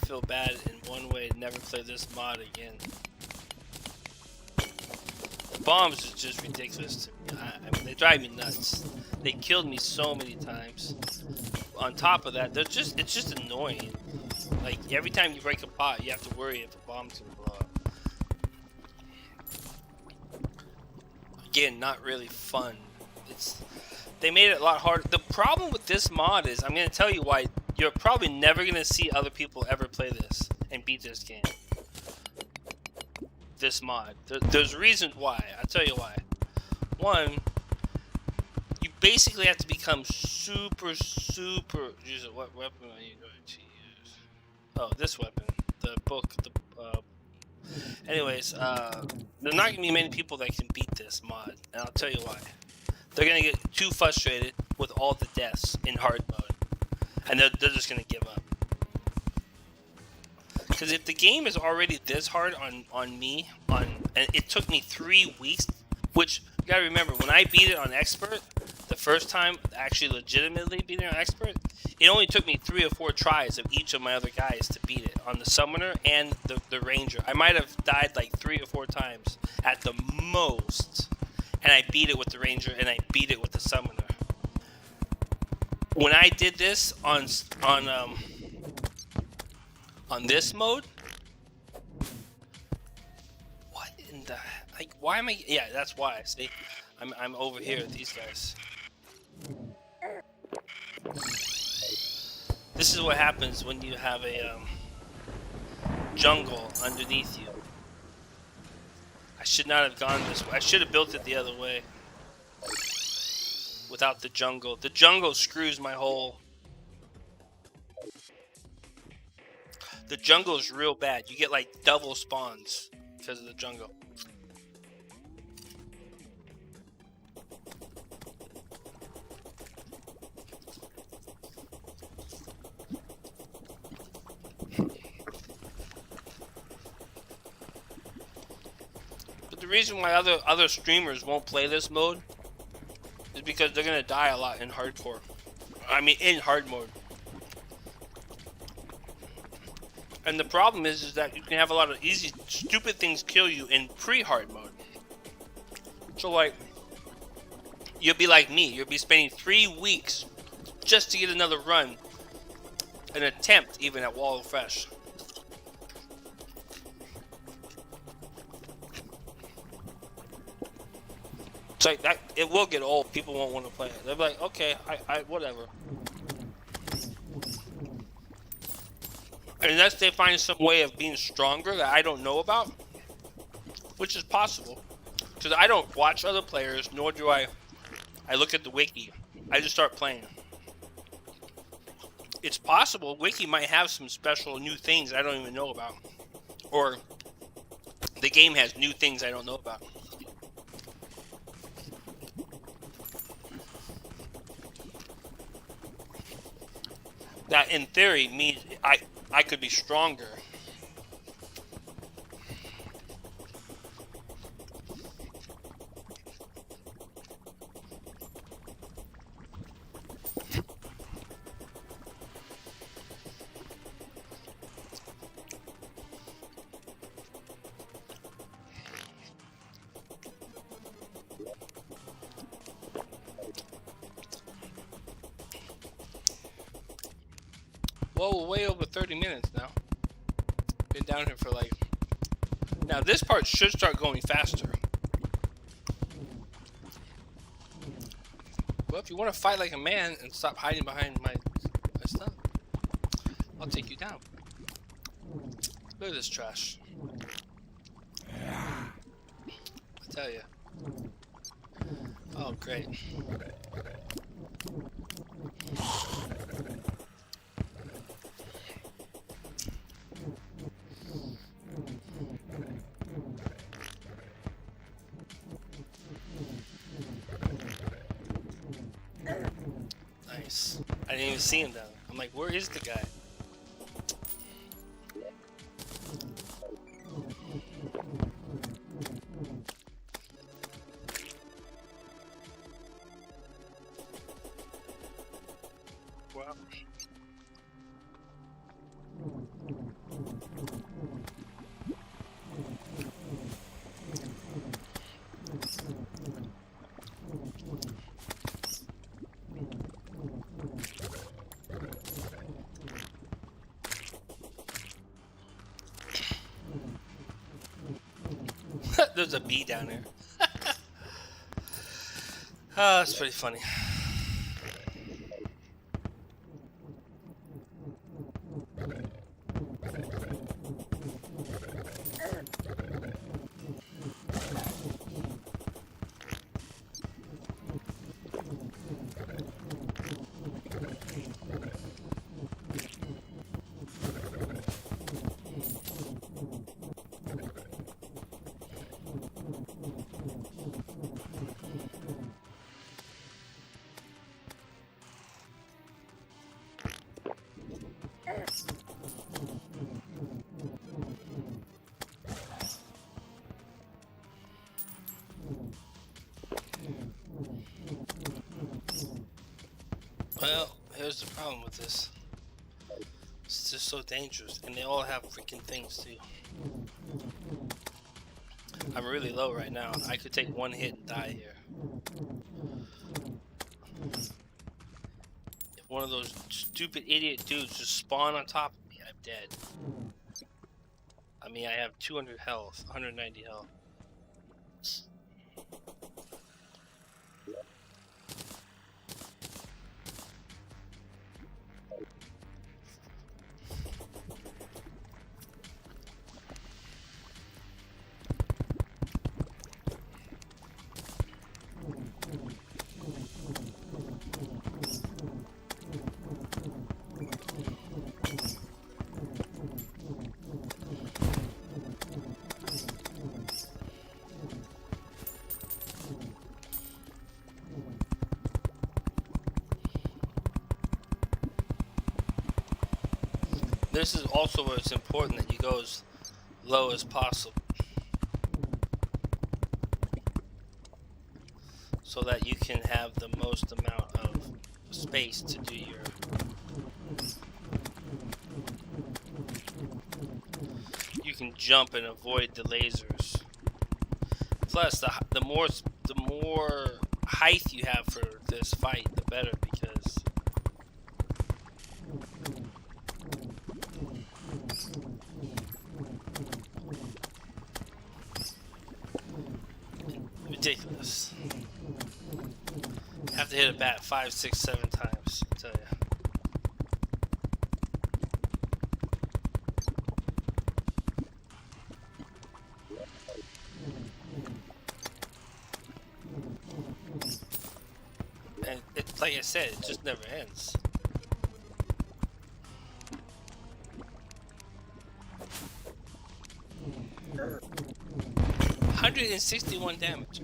feel bad in one way to never play this mod again. The bombs is just ridiculous to me. I mean, they drive me nuts. They killed me so many times. On top of that, it's just annoying. Like, every time you break a pot, you have to worry if a bomb's gonna blow up. Again, not really fun. They made it a lot harder. The problem with this mod is, I'm gonna tell you why. You're probably never gonna see other people ever play this and beat this game. This mod. There's reasons why. I'll tell you why. One, you basically have to become super. Use it. What weapon are you going to use? Oh, this weapon. The book. Anyways, there's not gonna be many people that can beat this mod, and I'll tell you why. They're gonna get too frustrated with all the deaths in hard mode, and they're just gonna give up. Because if the game is already this hard on me, and it took me 3 weeks, which you gotta remember, when I beat it on expert, the first time, actually legitimately beating it on expert, it only took me 3 or 4 tries of each of my other guys to beat it, on the summoner and the ranger. I might have died like 3 or 4 times at the most, and I beat it with the ranger and I beat it with the summoner. When I did this on this mode, what in the, like, why am I? Yeah, that's why. See, I'm over here with these guys. This is what happens when you have a jungle underneath you. I should not have gone this way. I should have built it the other way. Without the jungle. The jungle screws my whole... The jungle is real bad. You get like double spawns because of the jungle. But the reason why other streamers won't play this mode is because they're gonna die a lot in hardcore. I mean, in hard mode. And the problem is that you can have a lot of easy, stupid things kill you in pre-hard mode. So like, you'll be like me. You'll be spending 3 weeks just to get another run, an attempt even at Wall of Fresh. It's like that. It will get old. People won't want to play it. They'll be like, okay, I whatever. Unless they find some way of being stronger that I don't know about, which is possible. Because I don't watch other players, nor do I look at the wiki. I just start playing. It's possible wiki might have some special new things I don't even know about. Or the game has new things I don't know about. That in theory means I could be stronger. Whoa, way over 30 minutes now. Been down here for like... Now this part should start going faster. Well, if you want to fight like a man and stop hiding behind my stuff, I'll take you down. Look at this trash. I tell you. Oh, great. Nice. I didn't even see him down there. I'm like, where is the guy? Wow. There's a bee down there. Oh, that's pretty funny. Well, here's the problem with this. It's just so dangerous, and they all have freaking things too. I'm really low right now. I could take one hit and die here. If one of those stupid idiot dudes just spawn on top of me, I'm dead. I mean, I have 200 health, 190 health. This is also where it's important that you go as low as possible, so that you can have the most amount of space to do your... You can jump and avoid the lasers. Plus, the more height you have for this fight, the better, because ridiculous. You have to hit a bat 5, 6, 7 times, I tell you. And it's like I said, it just never ends. $161 damage.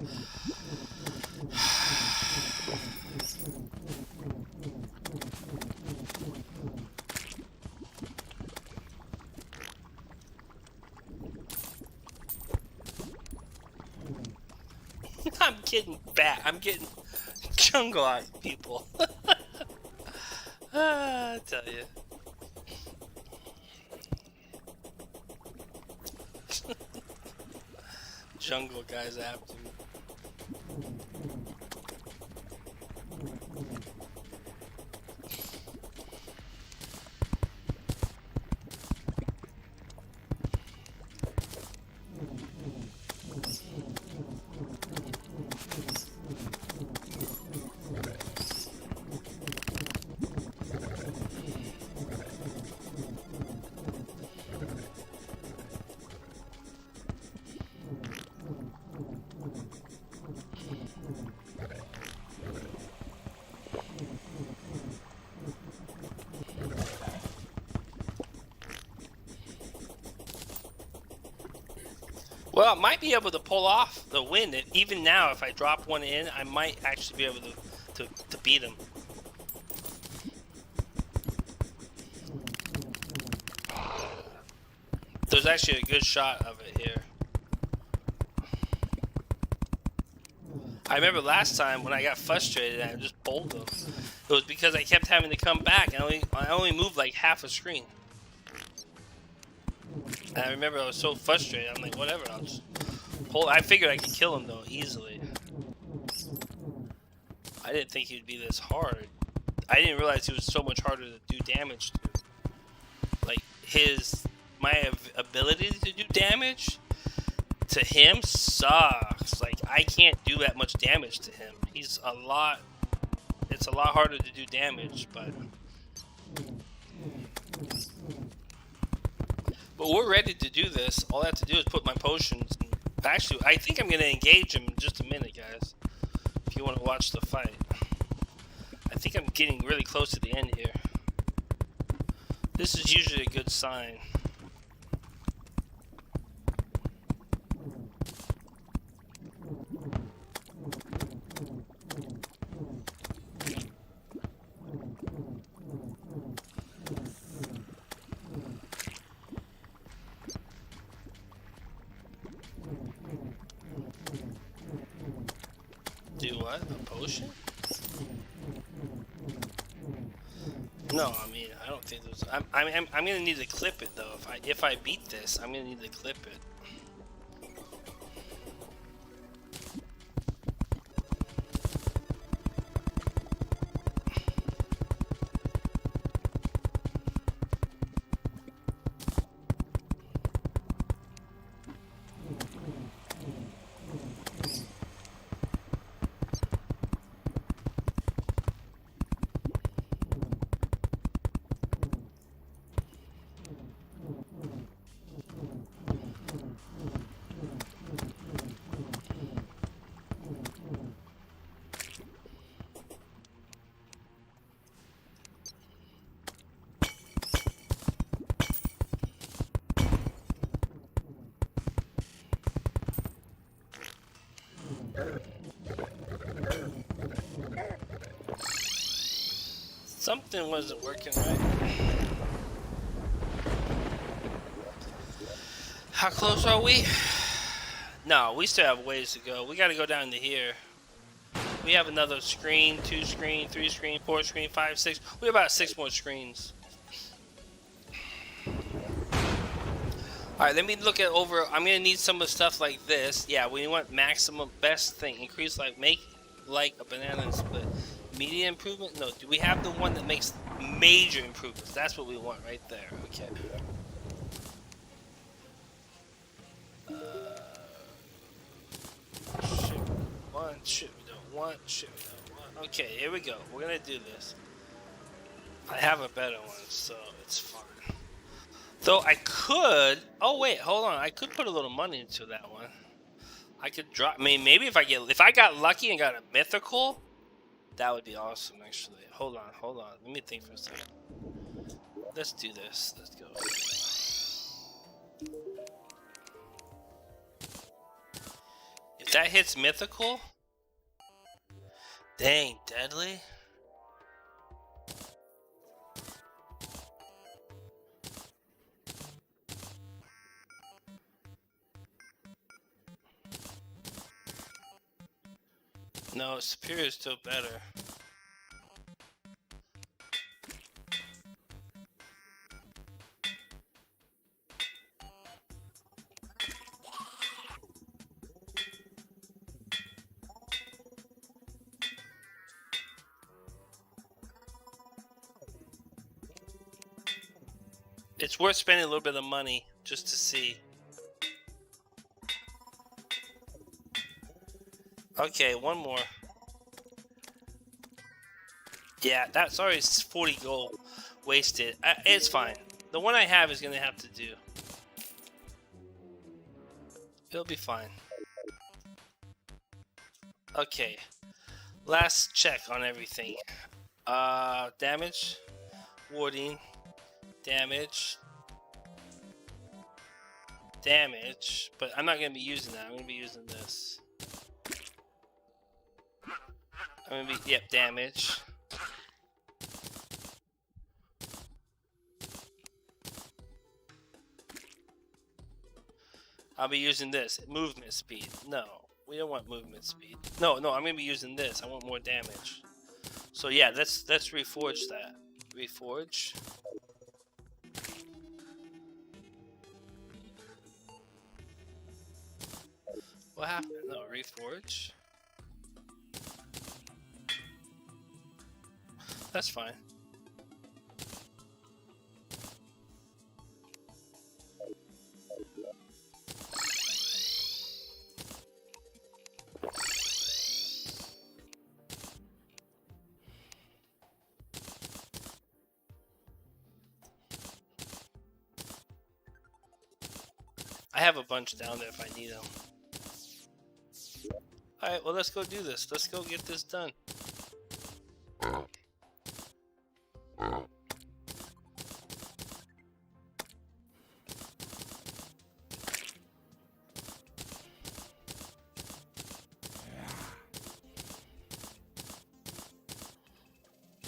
I'm getting bat. I'm getting jungle eye people. I tell you. Jungle guys after me. Well, I might be able to pull off the win. Even now, if I drop one in, I might actually be able to beat him. There's actually a good shot of it here. I remember last time when I got frustrated and I just bowled them. It was because I kept having to come back and I only moved like half a screen. And I remember I was so frustrated. I'm like, whatever, I'll just hold. I figured I could kill him though easily. I didn't think he'd be this hard. I didn't realize he was so much harder to do damage to. Like my ability to do damage to him sucks. Like I can't do that much damage to him. It's a lot harder to do damage, but we're ready to do this. All I have to do is put my potions. Actually, I think I'm gonna engage him in just a minute, guys. If you want to watch the fight, I think I'm getting really close to the end here. This is usually a good sign. Do what? A potion? No, I mean I don't think there's. I'm gonna need to clip it though. If I beat this, I'm gonna need to clip it. Something wasn't working right. How close are we? No, we still have ways to go. We gotta go down to here. We have another screen, 2 screen, 3 screen, 4 screen, 5, 6. We have about 6 more screens. Alright, let me look at over. I'm gonna need some of the stuff like this. Yeah, we want maximum best thing. Increase like make like a banana and split. Media improvement? No, do we have the one that makes major improvements? That's what we want right there. Okay. Shit we want, shit we don't want, shit we don't want. Okay, here we go. We're gonna do this. I have a better one, so it's fine. Though I could. Oh wait, hold on. I could put a little money into that one. I could drop. I mean, maybe if I got lucky and got a mythical, that would be awesome. Actually, hold on. Let me think for a second. Let's do this. Let's go. If that hits mythical, dang, deadly. No, superior is still better. It's worth spending a little bit of money just to see. Okay, one more. Yeah, that's already 40 gold wasted. It's fine. The one I have is gonna have to do. It'll be fine. Okay. Last check on everything. Damage, warding, damage, but I'm not gonna be using that. I'm gonna be using this. I'm gonna be, yep, damage. I'll be using this. Movement speed. No, we don't want movement speed. No, I'm gonna be using this. I want more damage. So yeah, let's reforge that. Reforge. What happened? No, reforge. That's fine. I have a bunch down there if I need them. Alright, well, let's go do this. Let's go get this done.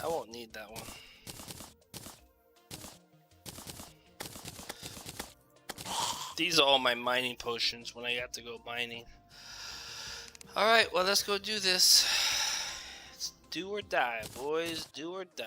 I won't need that one. These are all my mining potions when I have to go mining. Alright, well, let's go do this. It's do or die, boys. Do or die.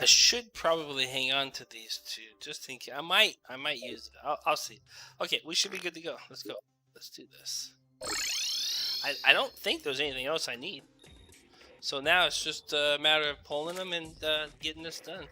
I should probably hang on to these two, just in case. I might use it. I'll see. Okay, we should be good to go. Let's go. Let's do this. I don't think there's anything else I need. So now it's just a matter of pulling them and getting this done.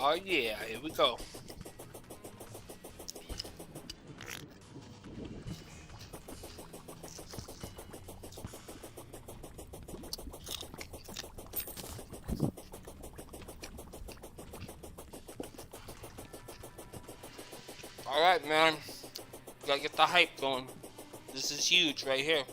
Oh yeah, here we go. Alright, man. Gotta get the hype going. This is huge right here.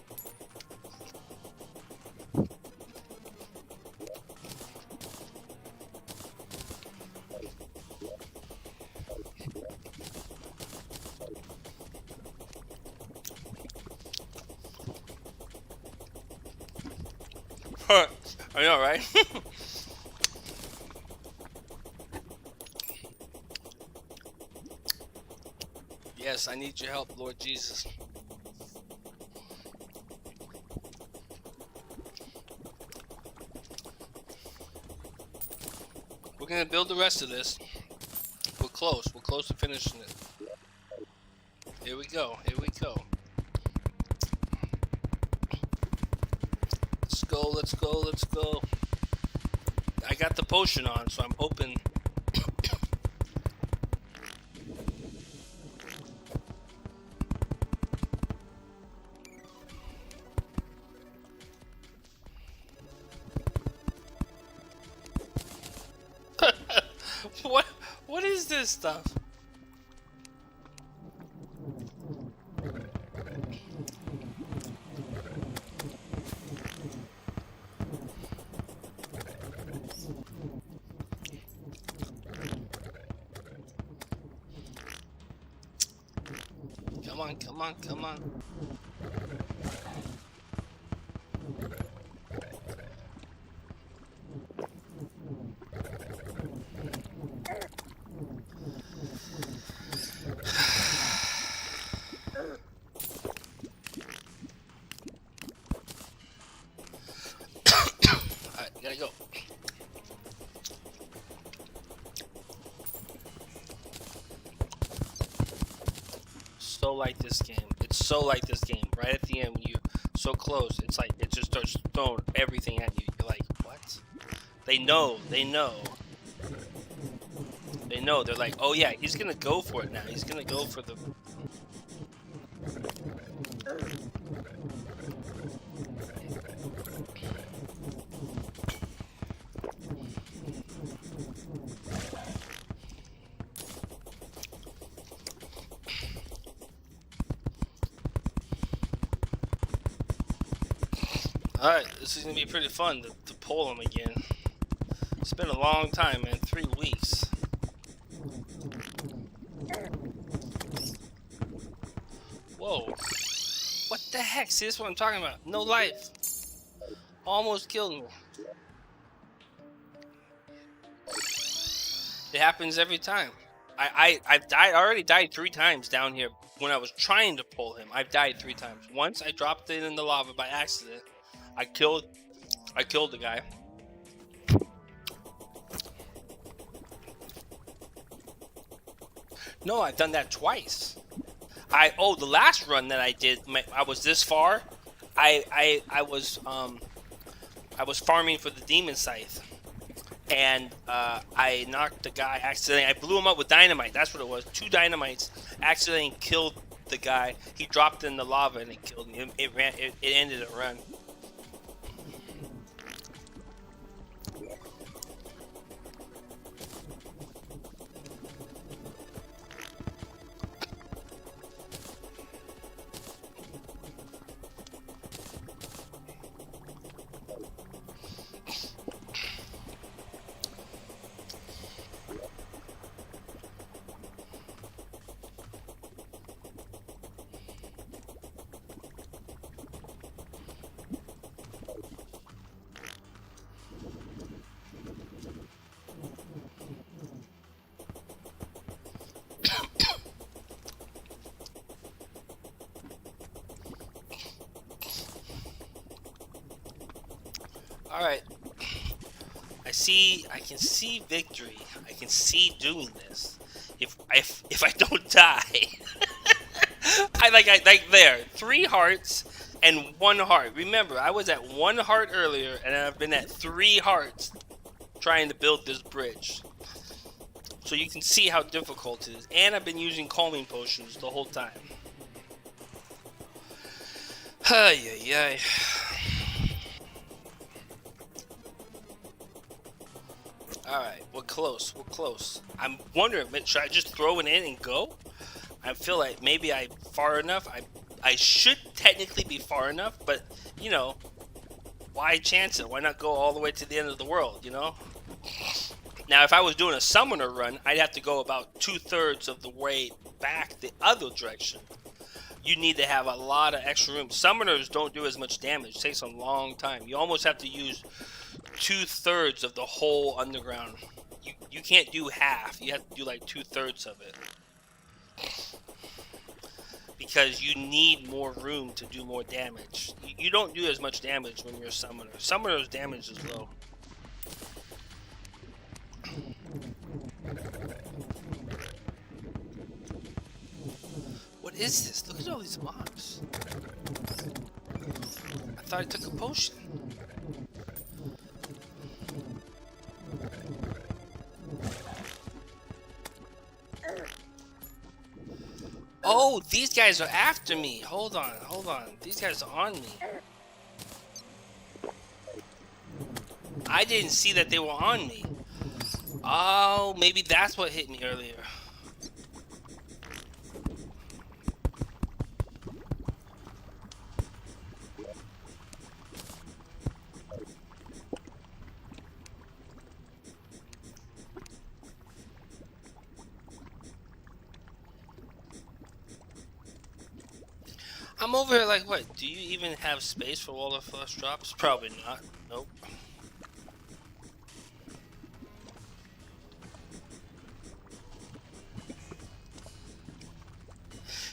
I know, right? Yes, I need your help, Lord Jesus. We're gonna build the rest of this. We're close. We're close to finishing it. Here we go. Here we go. Let's go. Let's go. Let's go. I got the potion on, so I'm hoping. What is this stuff? on, come on, come on. Alright, gotta go. So like this game. It's so like this game. Right at the end when you're so close, it's like it just starts throwing everything at you. You're like, what? They know. They know. They know. They're like, oh yeah, he's gonna go for it now. He's gonna go for the... Alright, this is gonna be pretty fun to pull him again. It's been a long time, man. 3 weeks. Whoa. What the heck? See, this is what I'm talking about. No life. Almost killed me. It happens every time. I've died. I already died 3 times down here when I was trying to pull him. I've died 3 times. Once I dropped it in the lava by accident. I killed the guy. No, I've done that twice. The last run that I did, I was this far. I was farming for the demon scythe, and I knocked the guy accidentally. I blew him up with dynamite. That's what it was. 2 dynamites accidentally killed the guy. He dropped in the lava and it killed me. It ended a run. Alright. I can see victory. I can see doing this. If I don't die. I like there. 3 hearts and 1 heart. Remember, I was at 1 heart earlier and I've been at 3 hearts trying to build this bridge. So you can see how difficult it is. And I've been using calming potions the whole time. Ay ay ay. Alright, we're close. We're close. I'm wondering, should I just throw it in and go? I feel like maybe I'm far enough. I should technically be far enough, but, you know, why chance it? Why not go all the way to the end of the world, you know? Now, if I was doing a summoner run, I'd have to go about 2/3 of the way back the other direction. You need to have a lot of extra room. Summoners don't do as much damage. It takes a long time. You almost have to use 2/3 of the whole underground. You can't do half. You have to do like 2/3 of it. Because you need more room to do more damage. You don't do as much damage when you're a summoner. Summoner's damage is low. What is this? Look at all these mobs. I thought I took a potion. Oh, these guys are after me. Hold on, hold on. These guys are on me. I didn't see that they were on me. Oh, maybe that's what hit me earlier. I'm over here like, what? Do you even have space for all the flush drops? Probably not. Nope.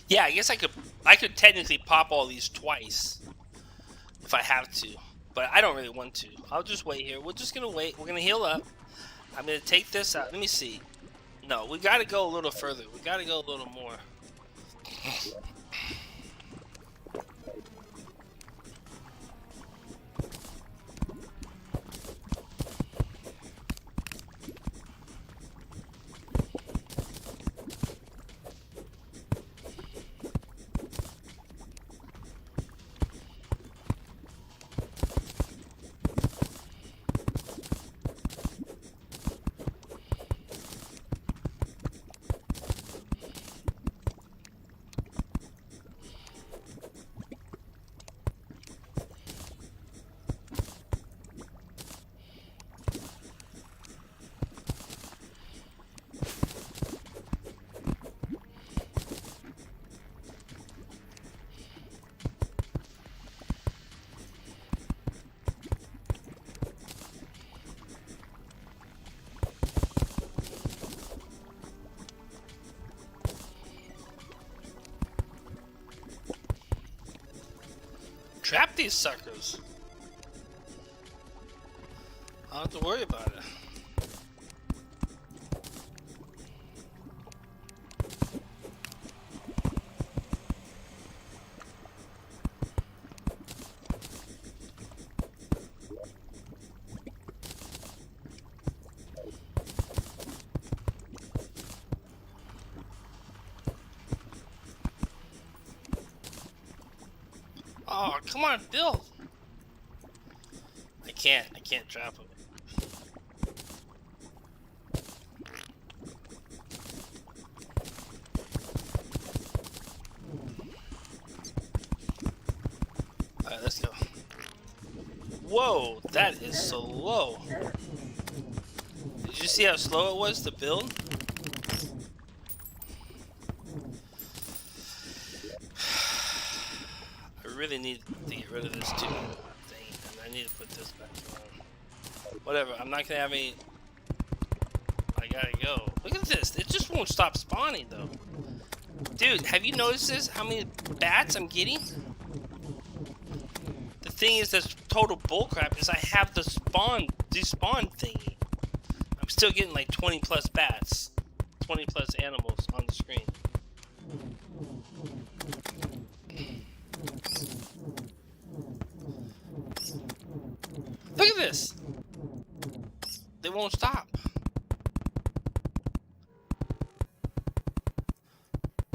Yeah, I guess I could technically pop all these twice if I have to, but I don't really want to. I'll just wait here. We're just gonna wait. We're gonna heal up. I'm gonna take this out. Let me see. No, we gotta go a little further. We gotta go a little more. Trap these suckers. I don't have to worry about it. Oh, come on, Bill. I can't trap him. Alright, let's go. Whoa, that is so low. Did you see how slow it was to build? I really need to get rid of this too. Thing, and I need to put this back on. Whatever, I'm not gonna have any. I gotta go. Look at this, it just won't stop spawning though. Dude, have you noticed this? How many bats I'm getting? The thing is that's total bullcrap is I have the despawn thingy. I'm still getting like 20 plus bats. 20 plus animals on the screen. Look at this! They won't stop.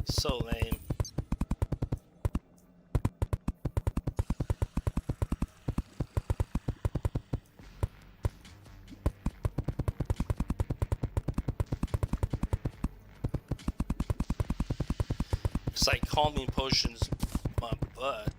So lame. It's like calming potions my butt.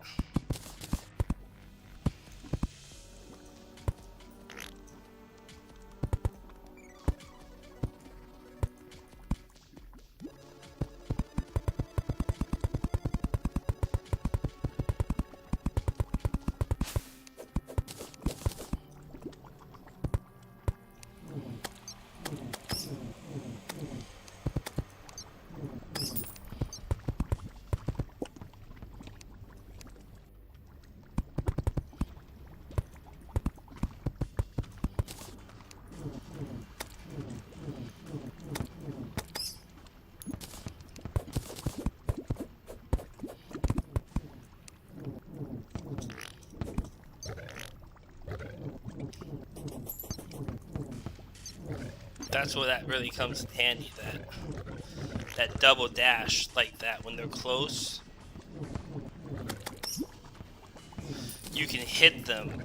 That's where that really comes in handy, that double dash like that when they're close. You can hit them.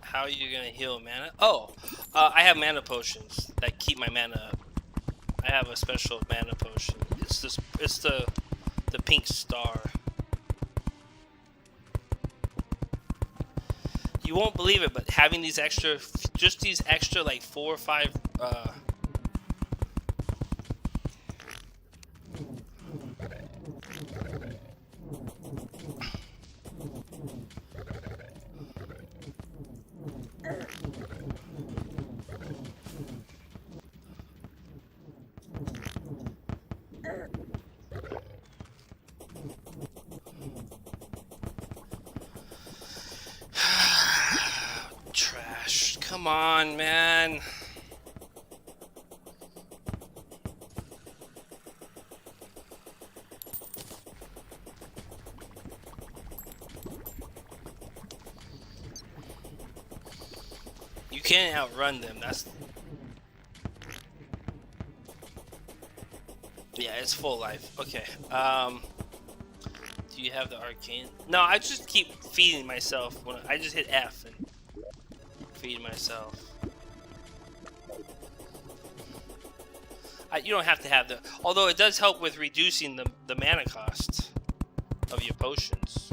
How are you gonna heal mana? Oh, I have mana potions that keep my mana up. I have a special mana potion. It's the pink star. You won't believe it, but having these extra, just these extra like 4 or 5 on, man. You can't outrun them. That's... Yeah, it's full life. Okay. Do you have the arcane? No, I just keep feeding myself. When I just hit F and feed myself. You don't have to have the... Although it does help with reducing the mana cost of your potions.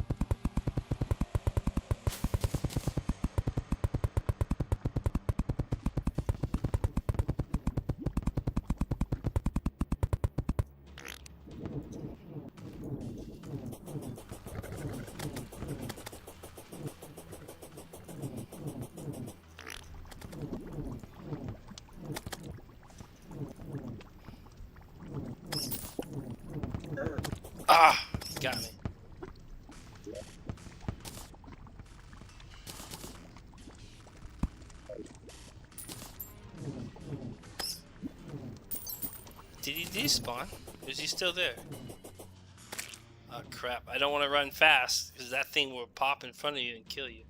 Ah, got me. Did he despawn? Or is he still there? Oh crap, I don't want to run fast because that thing will pop in front of you and kill you.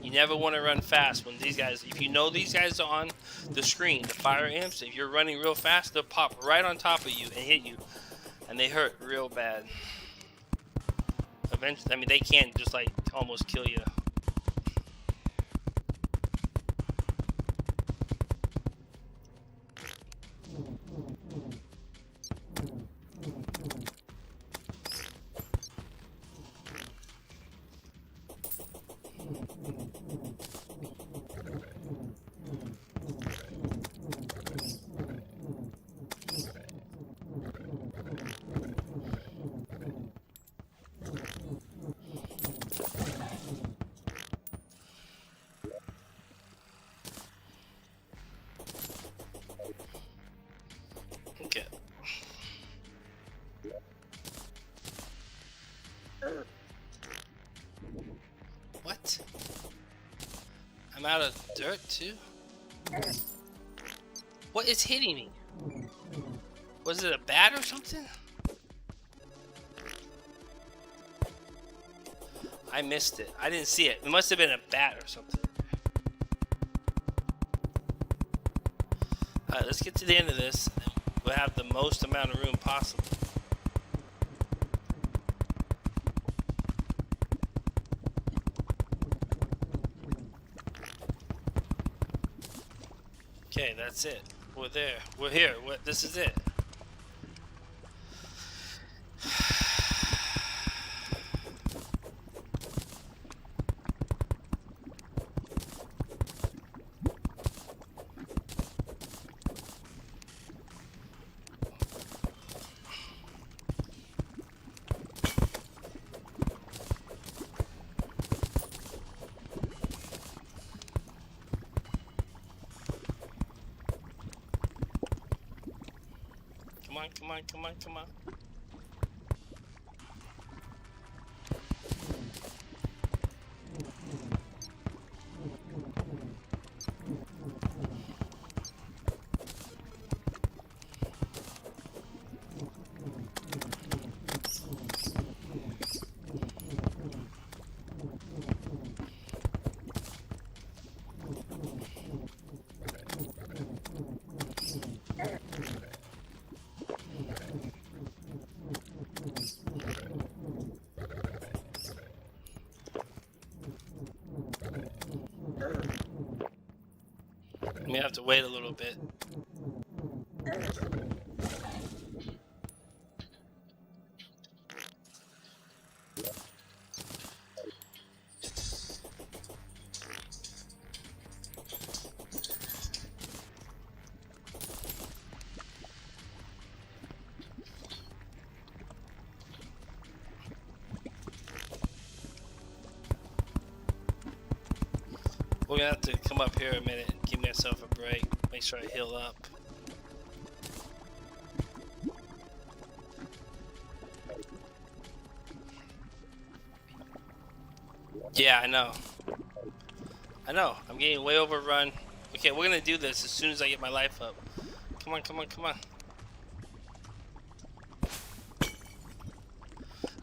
You never want to run fast when these guys, if you know these guys are on the screen, the fire imps, if you're running real fast, they'll pop right on top of you and hit you. And they hurt real bad. Eventually, I mean, they can't just like almost kill you. Okay. What? I'm out of dirt too? What is hitting me? Was it a bat or something? I missed it. I didn't see it. It must have been a bat or something. Alright, let's get to the end of this. We'll have the most amount of room possible. Okay, that's it. We're there. We're here. This is it. Come on, come on, come on, come on. We have to wait a little bit. We're gonna have to come up here a minute and give myself a break. Make sure I heal up. Yeah, I know. I know. I'm getting way overrun. Okay, we're gonna do this as soon as I get my life up. Come on, come on, come on.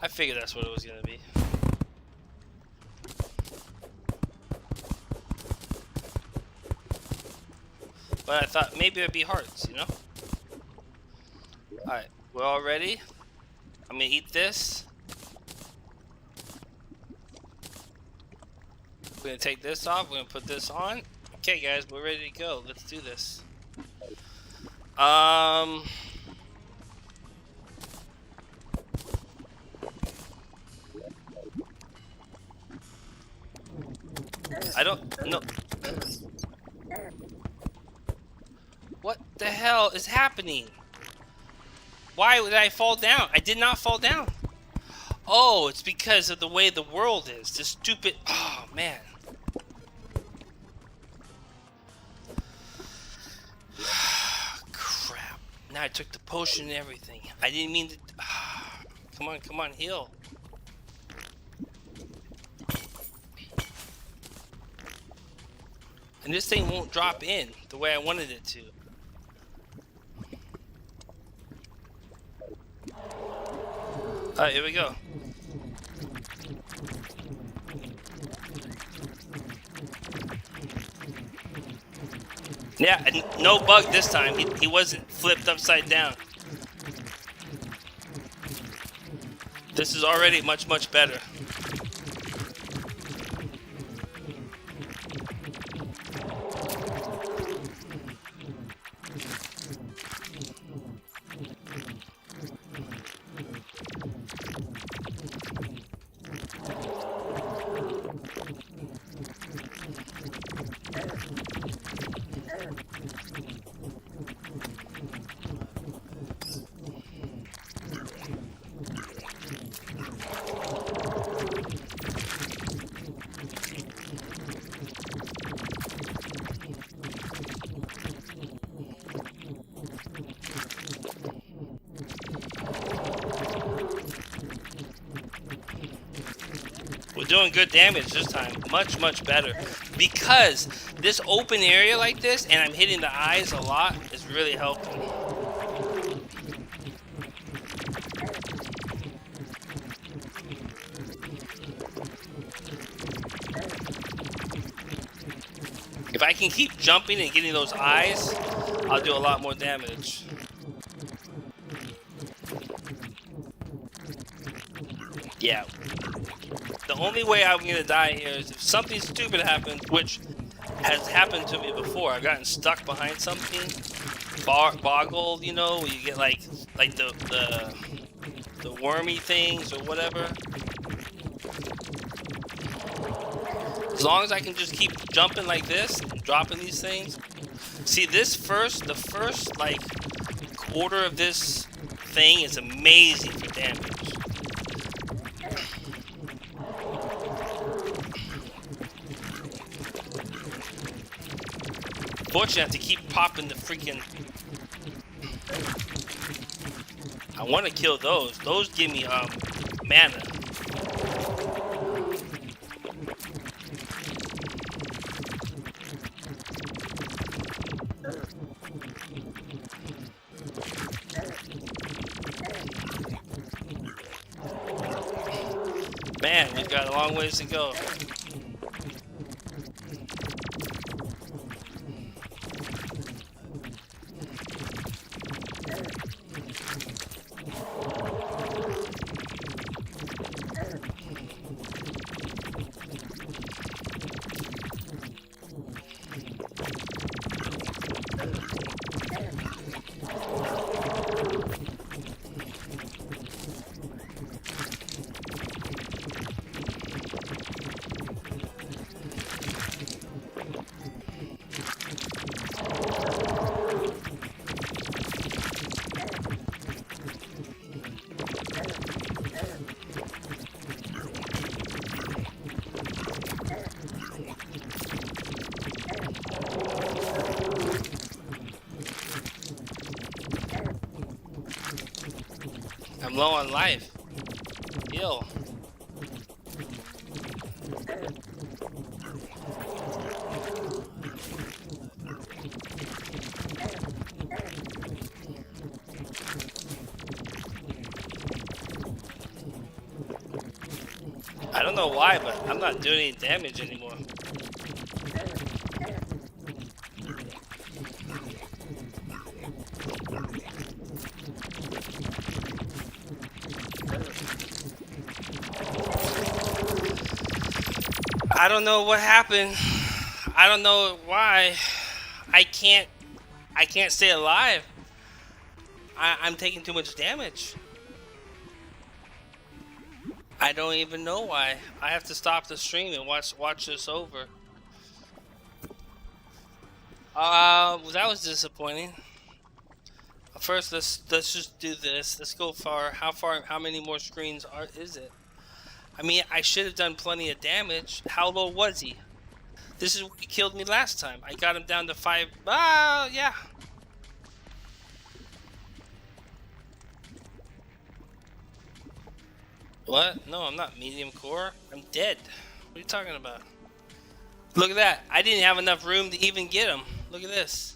I figured that's what it was gonna be. But I thought maybe it'd be hearts, you know? Alright, we're all ready. I'm gonna eat this. We're gonna take this off. We're gonna put this on. Okay, guys, we're ready to go. Let's do this. I don't know. What the hell is happening? Why did I fall down? I did not fall down. Oh, it's because of the way the world is. This stupid... Oh, man. Crap. Now I took the potion and everything. I didn't mean to... Come on, heal. And this thing won't drop in the way I wanted it to. Alright, here we go. Yeah, no bug this time. He wasn't flipped upside down. This is already much, much better. We're doing good damage this time. Much, much better. Because this open area like this, and I'm hitting the eyes a lot, is really helping. If I can keep jumping and getting those eyes, I'll do a lot more damage. Yeah. The only way I'm gonna die here is if something stupid happens, which has happened to me before. I've gotten stuck behind something, boggled, you know, where you get like the wormy things or whatever. As long as I can just keep jumping like this, dropping these things. See, the first like quarter of this thing is amazing for damage. Fortunately, I have to keep popping the freaking... I want to kill those. Those give me mana. Man, we've got a long ways to go. I'm low on life. Heal. I don't know why, but I'm not doing any damage anymore. I don't know what happened. I don't know why. I can't stay alive. I'm taking too much damage. I don't even know why. I have to stop the stream and watch this over. That was disappointing. First, let's just do this. Let's go far. How many more screens is it? I mean, I should have done plenty of damage. How low was he? This is what killed me last time. I got him down to 5. Yeah. What? No, I'm not medium core. I'm dead. What are you talking about? Look at that. I didn't have enough room to even get him. Look at this.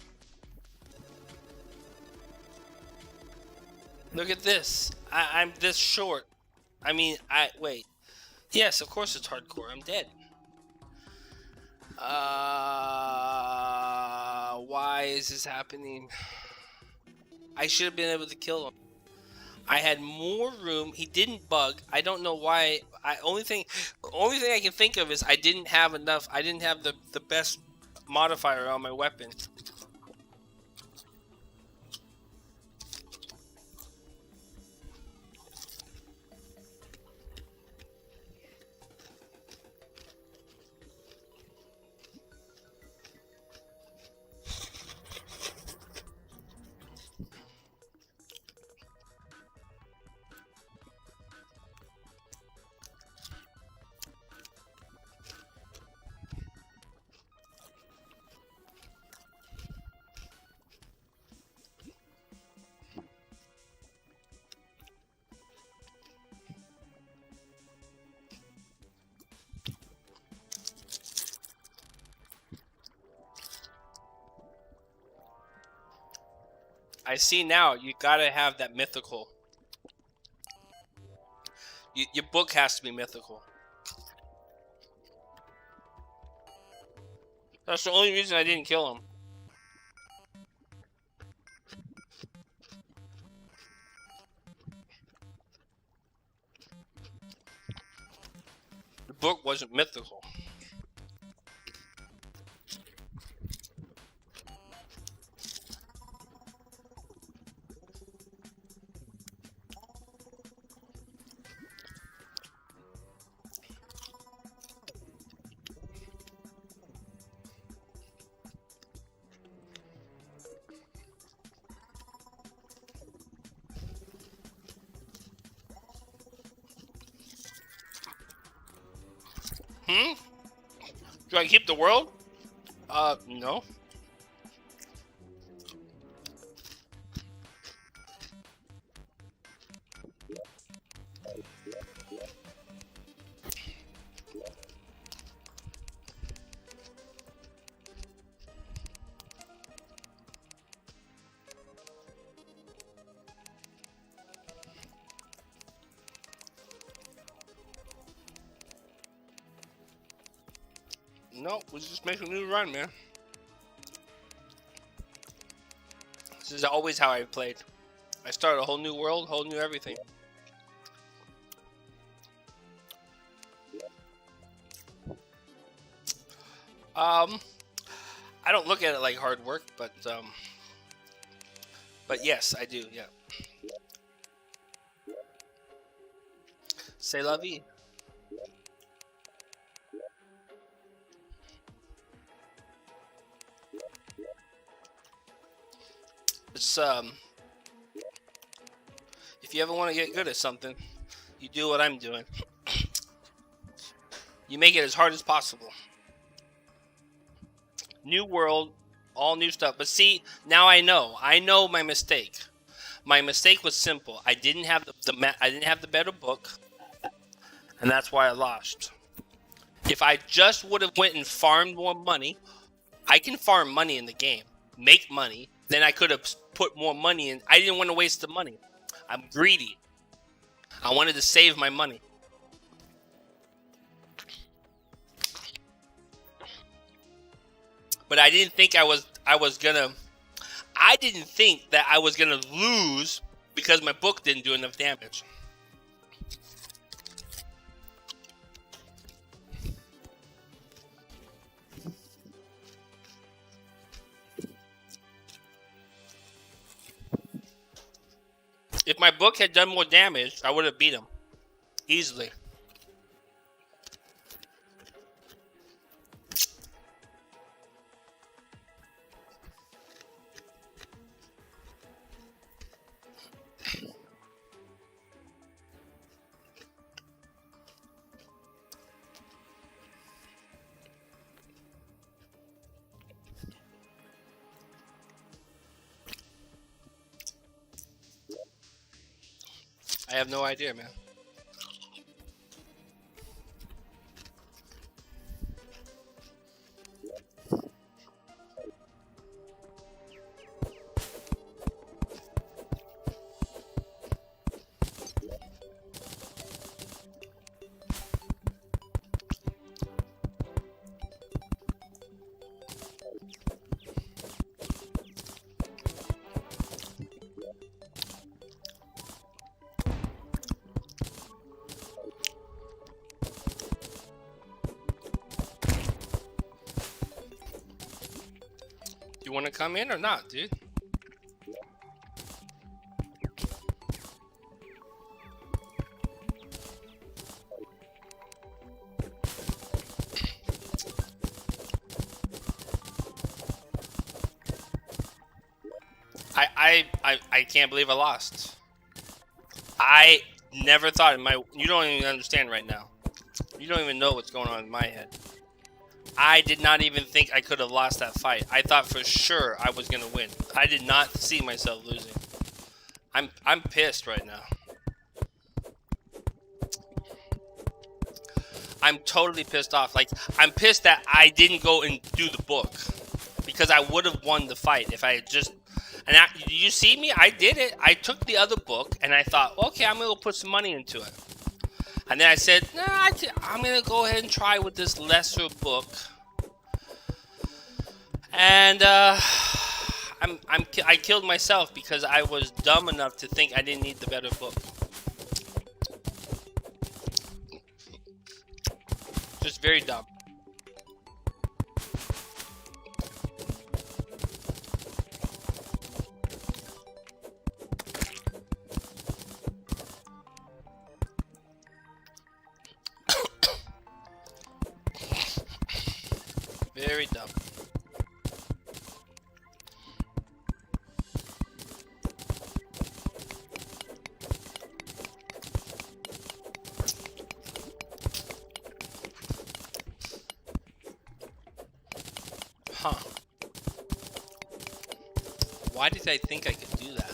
Look at this. I'm this short. I mean, wait. Yes, of course it's hardcore. I'm dead. Why is this happening? I should have been able to kill him. I had more room. He didn't bug. I don't know why. Only thing I can think of is I didn't have enough. I didn't have the best modifier on my weapon. I see now. You gotta have that mythical. Your book has to be mythical. That's the only reason I didn't kill him. The book wasn't mythical. Do I keep the world? No. No, we just make a new run, man. This is always how I played. I started a whole new world, whole new everything. I don't look at it like hard work, but yes, I do. Yeah. C'est la vie. It's if you ever want to get good at something, you do what I'm doing. You make it as hard as possible. New world, all new stuff. But see, now I know my mistake. My mistake was simple. I didn't have the better book, and that's why I lost. If I just would have went and farmed more money, I can farm money in the game, make money. Then I could have put more money in. I didn't want to waste the money. I'm greedy. I wanted to save my money. but I didn't think I was gonna. I didn't think that I was gonna lose because my book didn't do enough damage. If my book had done more damage, I would have beat him easily. I have no idea, man. You want to come in or not, dude? I can't believe I lost. I never thought in my. You don't even understand right now. You don't even know what's going on in my head. I did not even think I could have lost that fight. I thought for sure I was gonna win. I did not see myself losing. I'm pissed right now. I'm totally pissed off. Like, I'm pissed that I didn't go and do the book because I would have won the fight if I had just. And you see me? I did it. I took the other book and I thought, okay, I'm gonna put some money into it. And then I said, nah, I'm gonna go ahead and try with this lesser book. And I killed myself because I was dumb enough to think I didn't need the better book. Just very dumb. Very dumb. Huh. Why did I think I could do that?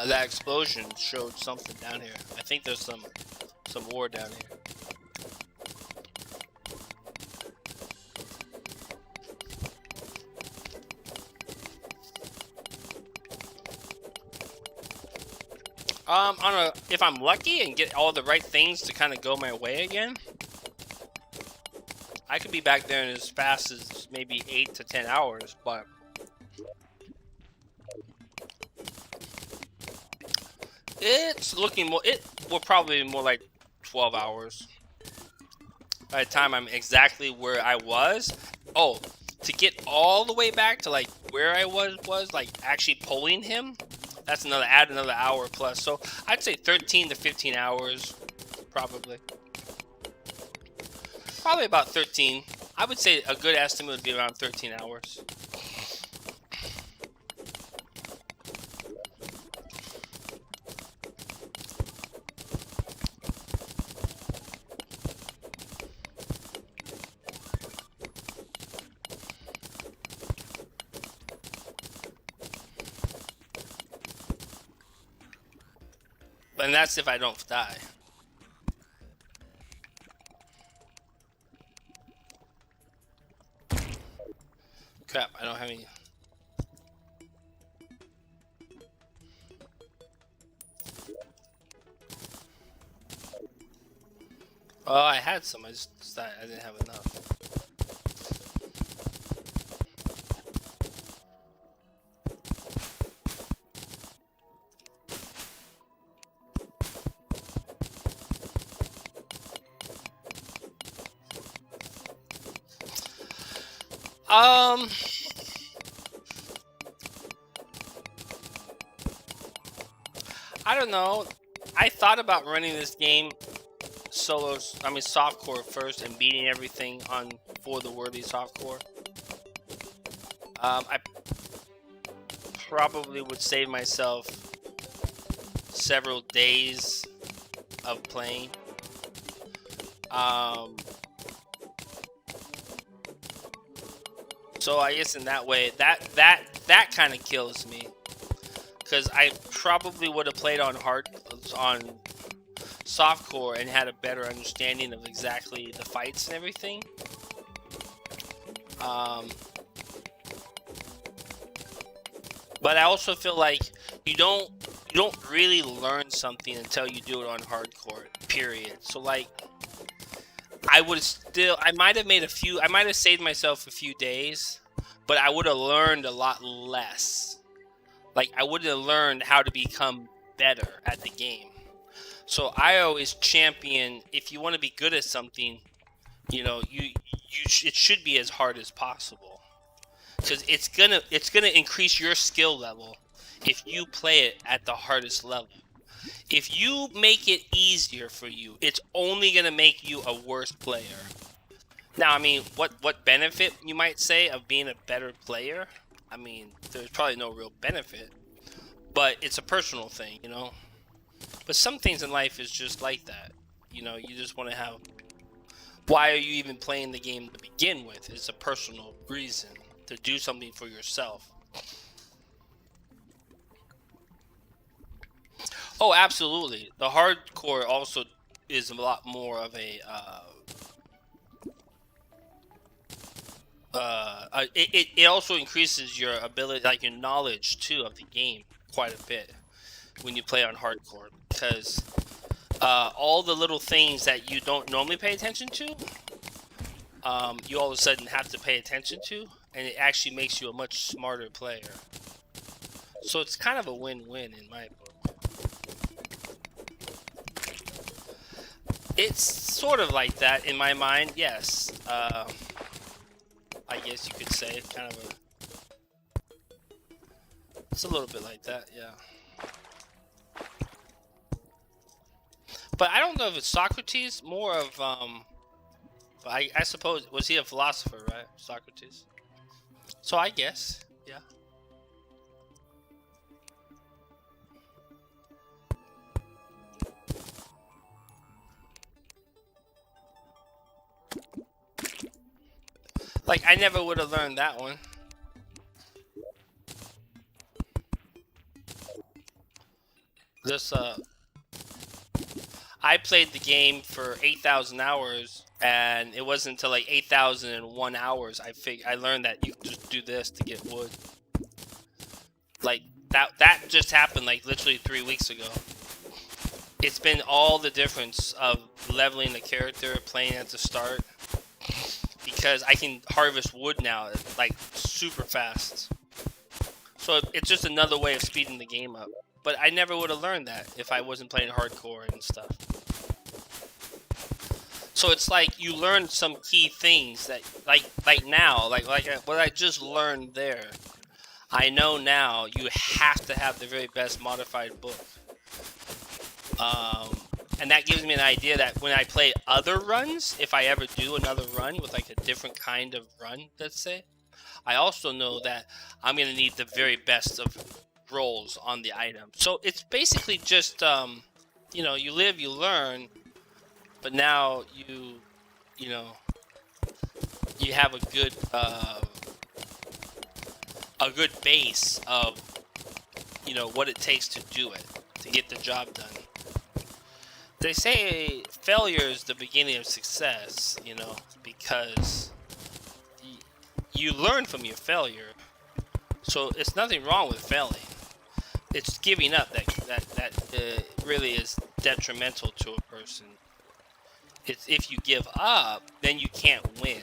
That explosion showed something down here. I think there's some ore down here. If I'm lucky and get all the right things to kind of go my way again, I could be back there in as fast as maybe 8 to 10 hours, but it's looking more. It will probably be more like 12 hours by the time I'm exactly where I was. Oh, to get all the way back to like where I was like actually pulling him. That's add another hour plus. So I'd say 13 to 15 hours, probably. Probably about 13. I would say a good estimate would be around 13 hours. And that's if I don't die. Crap, I don't have any. Oh, I had some. I didn't have enough. I don't know. I thought about running this game softcore first and beating everything on For the Worthy softcore. I probably would save myself several days of playing. So I guess in that way, that kind of kills me, because I probably would have played on softcore and had a better understanding of exactly the fights and everything. But I also feel like you don't really learn something until you do it on hardcore. Period. So like, I might have saved myself a few days, but I would have learned a lot less. Like, I would have learned how to become better at the game. So I always champion, if you want to be good at something, you know, it should be as hard as possible, because it's gonna increase your skill level if you play it at the hardest level. If you make it easier for you, it's only gonna make you a worse player. Now, I mean, what benefit you might say of being a better player? I mean, there's probably no real benefit, but it's a personal thing, you know. But some things in life is just like that. You know, you just want to have... Why are you even playing the game to begin with? It's a personal reason to do something for yourself. Oh, absolutely. The hardcore also is a lot more of a... it also increases your ability, like your knowledge too, of the game quite a bit when you play on hardcore, because all the little things that you don't normally pay attention to, you all of a sudden have to pay attention to, and it actually makes you a much smarter player. So it's kind of a win-win in my book. It's sort of like that in my mind, yes. I guess you could say kind of it's a little bit like that, yeah. But I don't know if it's Socrates, more of I suppose, was he a philosopher, right? Socrates. So I guess, yeah. Like, I never would have learned that one. This, I played the game for 8,000 hours, and it wasn't until like 8,001 hours I learned that you just do this to get wood. Like, that just happened like literally 3 weeks ago. It's been all the difference of leveling the character, playing at the start, because I can harvest wood now, like, super fast. So it's just another way of speeding the game up. But I never would have learned that if I wasn't playing hardcore and stuff. So it's like you learn some key things that, like now, like what I just learned there. I know now you have to have the very best modified book. And that gives me an idea that when I play other runs, if I ever do another run with like a different kind of run, let's say, I also know that I'm going to need the very best of rolls on the item. So it's basically just, you know, you live, you learn, but now you know, you have a good base of, you know, what it takes to do it, to get the job done. They say failure is the beginning of success, you know, because you learn from your failure. So it's nothing wrong with failing. It's giving up that really is detrimental to a person. It's if you give up, then you can't win.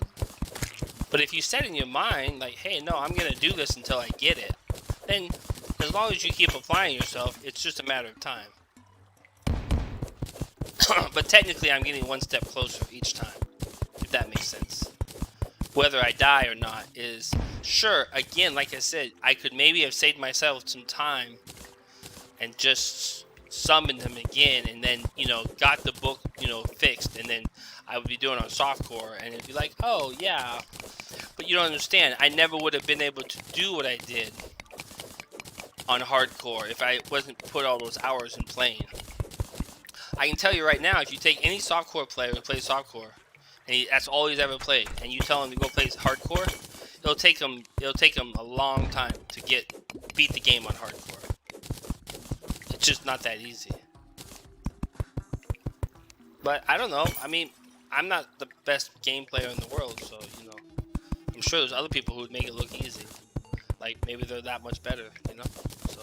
But if you set in your mind, like, hey, no, I'm going to do this until I get it, then as long as you keep applying yourself, it's just a matter of time. But technically, I'm getting one step closer each time, if that makes sense. Whether I die or not is, sure, again, like I said, I could maybe have saved myself some time and just summoned him again and then, you know, got the book, you know, fixed, and then I would be doing it on softcore, and it'd be like, oh, yeah. But you don't understand, I never would have been able to do what I did on hardcore if I wasn't put all those hours in playing. I can tell you right now, if you take any softcore player who plays softcore, and that's all he's ever played, and you tell him to go play hardcore, it'll take him a long time to beat the game on hardcore. It's just not that easy. But I don't know. I mean, I'm not the best game player in the world, so, you know, I'm sure there's other people who would make it look easy. Like, maybe they're that much better, you know? So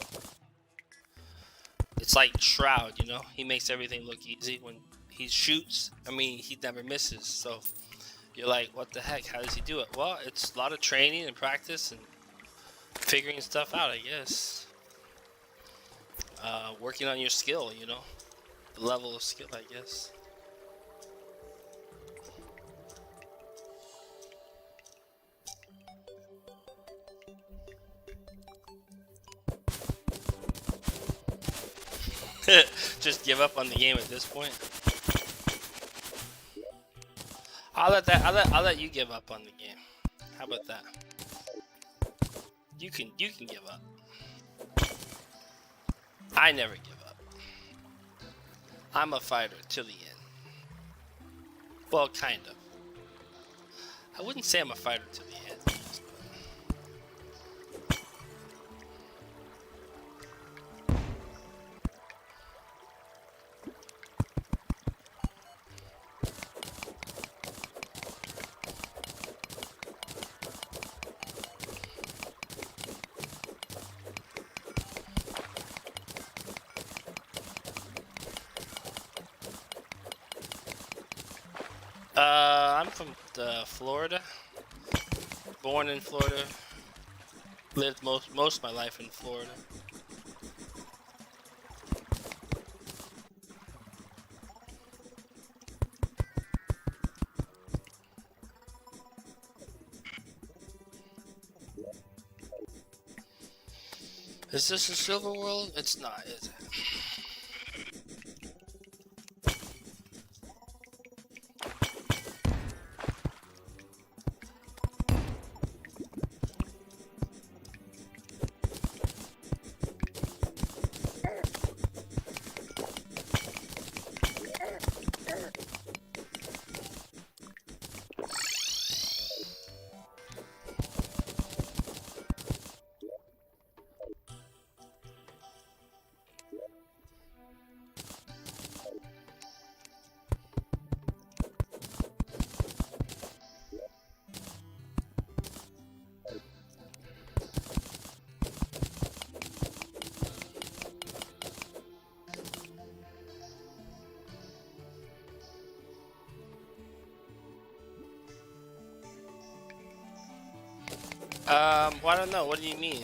it's like Shroud, you know? He makes everything look easy. When he shoots, I mean, he never misses. So you're like, what the heck? How does he do it? Well, it's a lot of training and practice and figuring stuff out, I guess. Working on your skill, you know? The level of skill, I guess. Just give up on the game at this point. I'll let you give up on the game. How about that? You can give up. I never give up. I'm a fighter till the end. Well, kind of. I wouldn't say I'm a fighter till the end. I'm from Florida. Born in Florida. Lived most of my life in Florida. Is this a silver world? It's not, is it? Well, I don't know. What do you mean?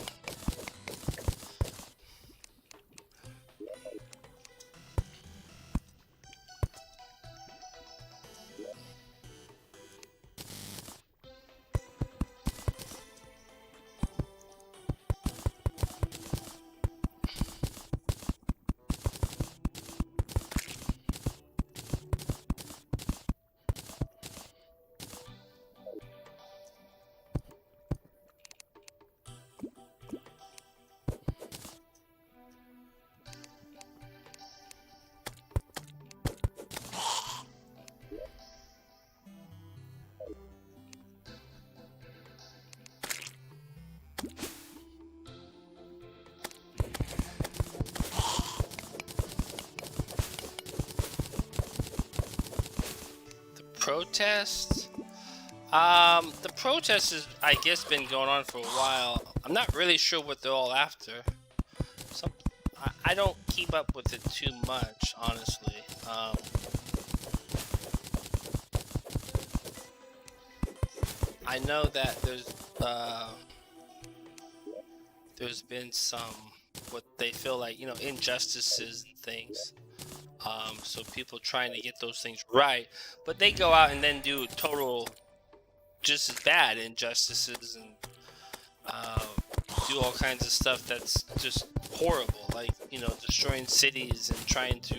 protests. The protest has, I guess, been going on for a while. I'm not really sure what they're all after. Some, I don't keep up with it too much, honestly. I know that there's been some what they feel like, injustices and things. So people trying to get those things right, but they go out and then do total just as bad injustices and do all kinds of stuff that's just horrible, like destroying cities and trying to.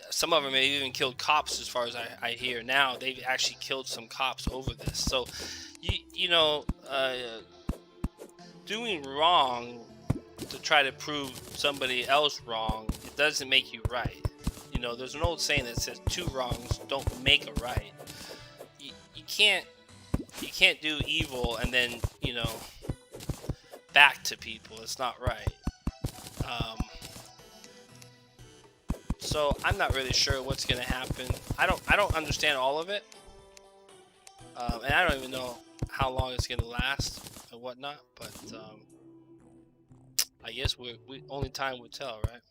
Some of them have even killed cops, as far as I hear now. They've actually killed some cops over this. So, doing wrong to try to prove somebody else wrong, it doesn't make you right. There's an old saying that says two wrongs don't make a right. You can't do evil and then back to people. It's not right. So I'm not really sure what's gonna happen. I don't understand all of it, and I don't even know how long it's gonna last and whatnot. But I guess we only time will tell, right?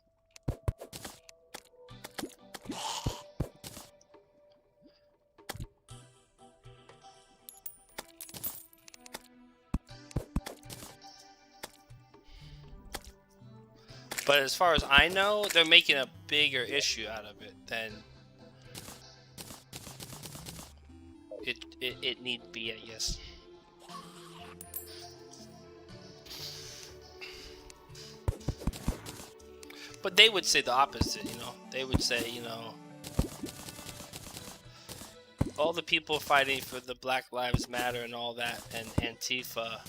But as far as I know, they're making a bigger issue out of it than it need be, I guess. But they would say the opposite, They would say, all the people fighting for the Black Lives Matter and all that, and Antifa,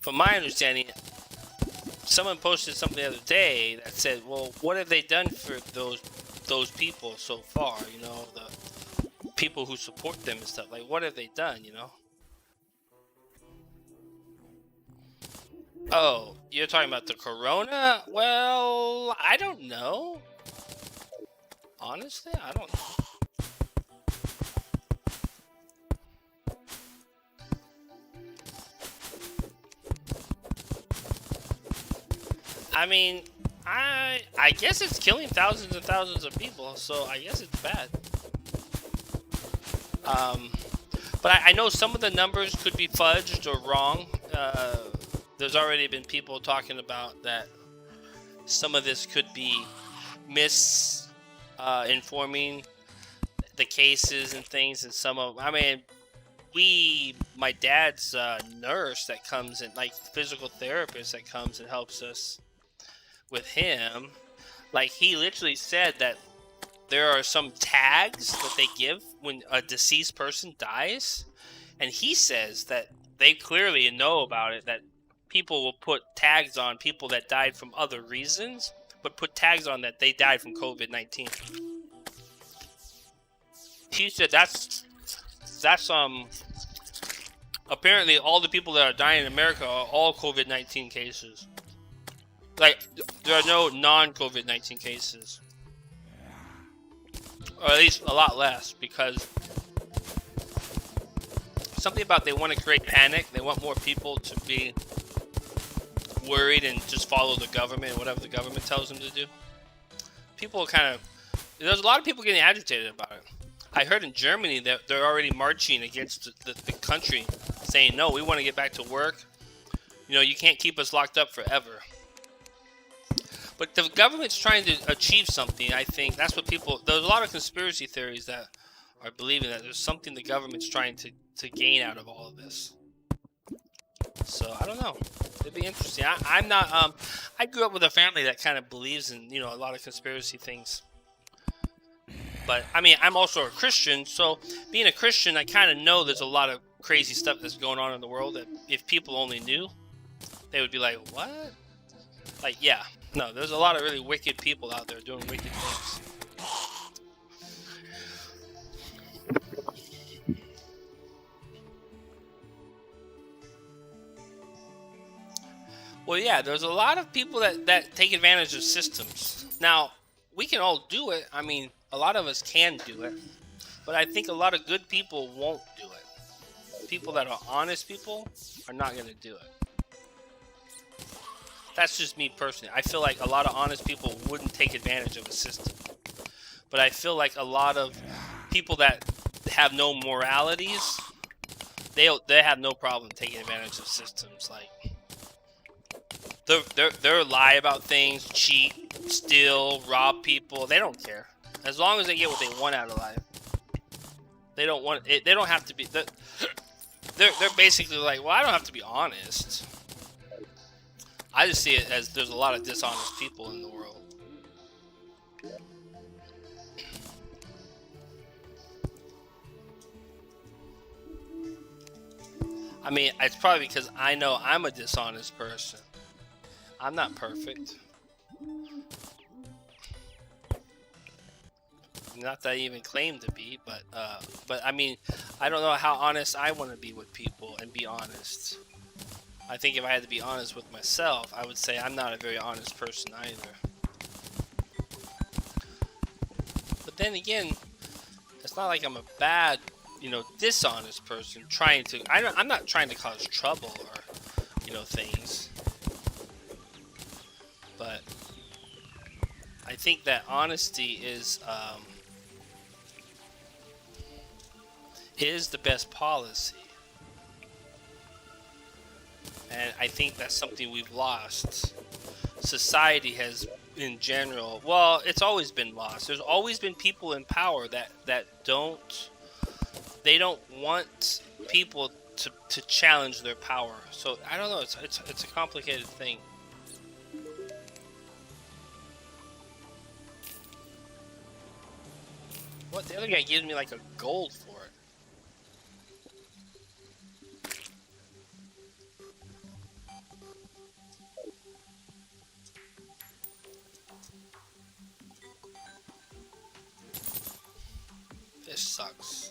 from my understanding, someone posted something the other day that said, well, what have they done for those people so far, the people who support them and stuff? Like, what have they done, Oh, you're talking about the corona? Well, I don't know. Honestly, I don't know. I mean, I guess it's killing thousands and thousands of people, so I guess it's bad. But I know some of the numbers could be fudged or wrong. There's already been people talking about that some of this could be informing the cases and things, and my dad's nurse that comes in, like physical therapist that comes and helps us with him, like he literally said that there are some tags that they give when a deceased person dies, and he says that they clearly know about it, that people will put tags on people that died from other reasons, but put tags on that they died from COVID-19. He said that's apparently all the people that are dying in America are all COVID-19 cases. Like, there are no non-COVID-19 cases. Or at least a lot less, because something about they want to create panic. They want more people to be worried and just follow the government, whatever the government tells them to do. People there's a lot of people getting agitated about it. I heard in Germany that they're already marching against the country, saying, no, we want to get back to work. You can't keep us locked up forever. But the government's trying to achieve something, I think. That's what there's a lot of conspiracy theories that are believing that there's something the government's trying to gain out of all of this. So, I don't know. It'd be interesting. I'm not, I grew up with a family that kind of believes in, a lot of conspiracy things. But, I mean, I'm also a Christian, so being a Christian, I kind of know there's a lot of crazy stuff that's going on in the world that if people only knew, they would be like, what? Like, yeah. No, there's a lot of really wicked people out there doing wicked things. Well, yeah, there's a lot of people that take advantage of systems. Now, we can all do it. I mean, a lot of us can do it. But I think a lot of good people won't do it. People that are honest people are not going to do it. That's just me personally. I feel like a lot of honest people wouldn't take advantage of a system. But I feel like a lot of people that have no moralities, they have no problem taking advantage of systems. Like they'll lie about things, cheat, steal, rob people. They don't care as long as they get what they want out of life. They don't want it. They don't have to be. They're basically like, well, I don't have to be honest. I just see it as there's a lot of dishonest people in the world. I mean, it's probably because I know I'm a dishonest person. I'm not perfect. Not that I even claim to be, but I mean, I don't know how honest I want to be with people and be honest. I think if I had to be honest with myself, I would say I'm not a very honest person either. But then again, it's not like I'm a bad, dishonest person trying to. I'm not trying to cause trouble or, things. But I think that honesty is the best policy. And I think that's something we've lost. Society has, in general, well, it's always been lost. There's always been people in power that don't want people to challenge their power. So I don't know. It's a complicated thing. What, the other guy gives me like a gold for it. This sucks.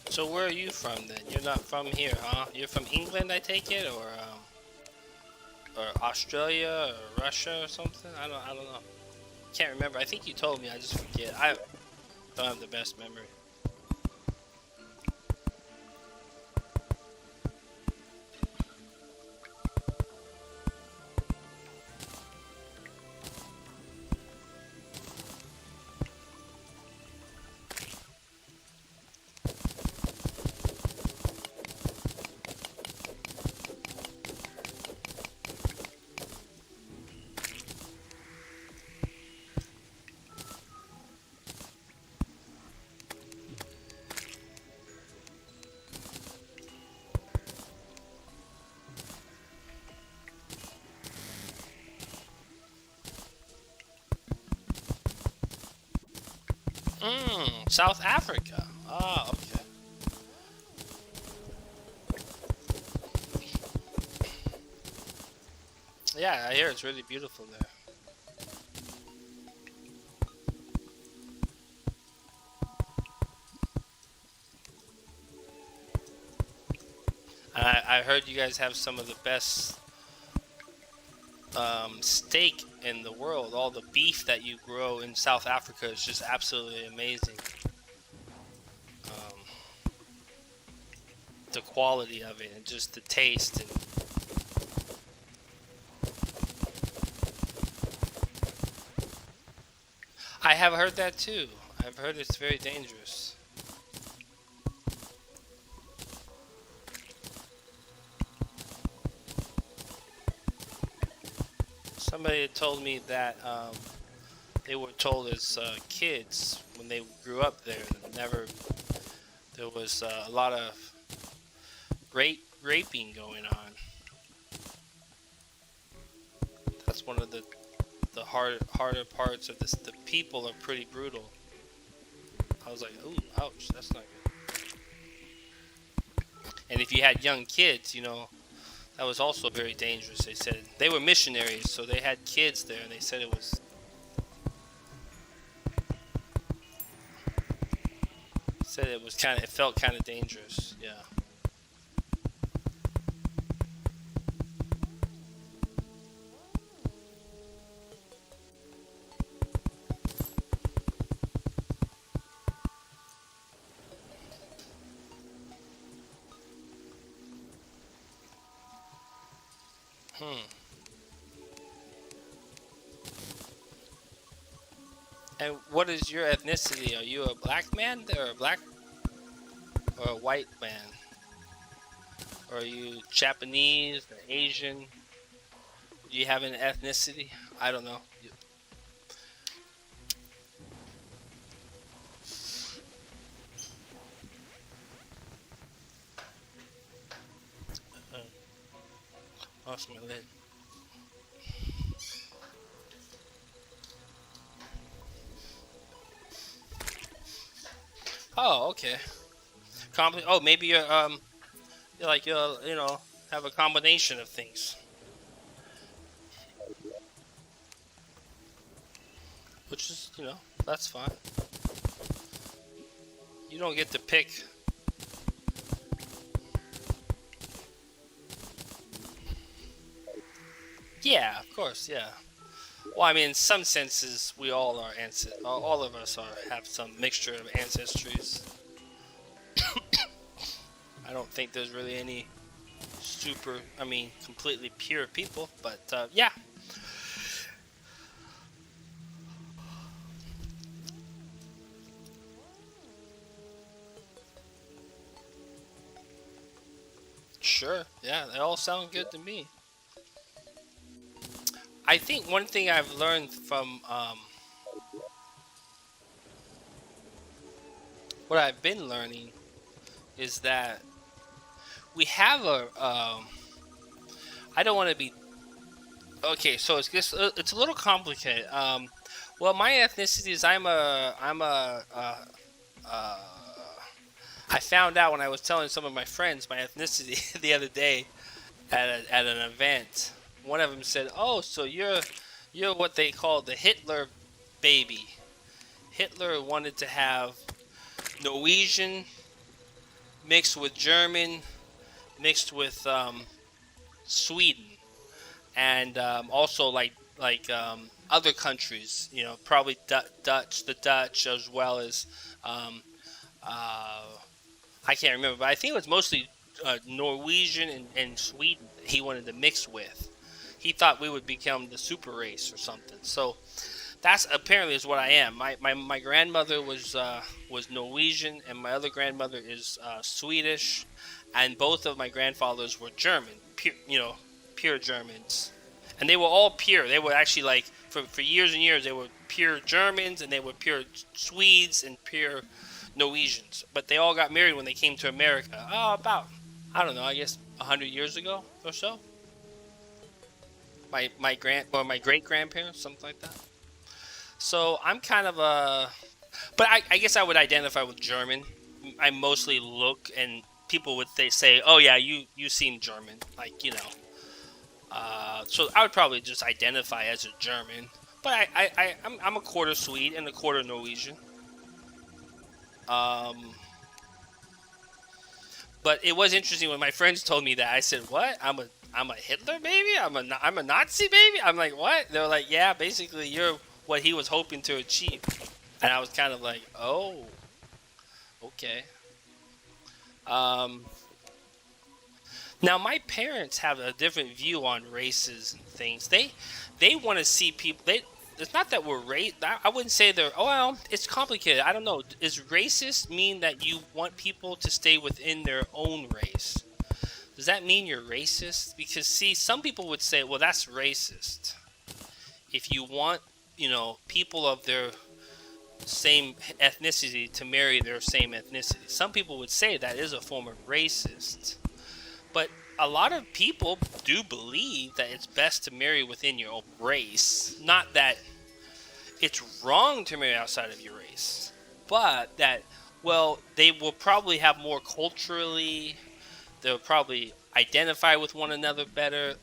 So where are you from then? You're not from here, huh? You're from England, I take it, or Australia or Russia or something? I don't know. Can't remember. I think you told me. I just forget. I don't have the best memory. South Africa. Oh, okay. Yeah, I hear it's really beautiful there. I heard you guys have some of the best steak in the world. All the beef that you grow in South Africa is just absolutely amazing. Um, the quality of it and just the taste. And I have heard that too. I've heard it's very dangerous. Somebody had told me that they were told as kids when they grew up there that never there was a lot of raping going on. That's one of the harder parts of this. The people are pretty brutal. I was like, ooh, ouch, that's not good. And if you had young kids, you know, that was also very dangerous. They said they were missionaries, so they had kids there, and they said it was kind of, it felt kind of dangerous. Yeah. Hmm. And what is your ethnicity? Are you a black man or a black or a white man? Or are you Japanese or Asian? Do you have an ethnicity? I don't know. Uh, Lost my lid. Oh, okay. Oh, maybe you're like you know, have a combination of things, which is, you know, that's fine. You don't get to pick. Yeah, of course, yeah. Well, I mean, in some senses, we all are ancestors. All of us are have some mixture of ancestries. I don't think there's really any super, I mean, completely pure people, but yeah, sure, yeah, they all sound good to me. I think one thing I've learned from what I've been learning is that we have a. I don't want to be okay. So it's just it's a little complicated. Well, my ethnicity is uh, I found out when I was telling some of my friends my ethnicity the other day at an event. One of them said, "Oh, so you're what they call the Hitler baby." Hitler wanted to have Norwegian mixed with German mixed with Sweden and also other countries. You know, probably the Dutch as well as um, uh, I can't remember, but I think it was mostly Norwegian and Sweden that he wanted to mix with. He thought we would become the super race or something. So that's apparently is what I am. My grandmother was Norwegian, and my other grandmother is Swedish, and both of my grandfathers were German, pure, you know, pure Germans, and they were all pure. They were actually like for years and years they were pure Germans, and they were pure Swedes and pure Norwegians. But they all got married when they came to America. Oh, about I don't know, I guess 100 years ago or so. My great grandparents, something like that. So I'm kind of a, but I guess I would identify with German. I mostly look, and people would they say, "Oh yeah, you seem German," like you know. So I would probably just identify as a German, but I'm a quarter Swede and a quarter Norwegian. Um, but it was interesting when my friends told me that. I said, "What? I'm a Hitler baby? I'm a Nazi baby?" I'm like, "What?" They were like, "Yeah, basically you're what he was hoping to achieve." And I was kind of like, "Oh, okay." Um, Now, my parents have a different view on races and things. They want to see people. It's not that we're race. I wouldn't say they're. Oh well, it's complicated. I don't know. Is racist mean that you want people to stay within their own race? Does that mean you're racist? Because see, some people would say, well, that's racist. If you want, people of their same ethnicity to marry their same ethnicity, some people would say that is a form of racist. But a lot of people do believe that it's best to marry within your own race. Not that it's wrong to marry outside of your race, but that, well, they will probably have more culturally, they'll probably identify with one another better,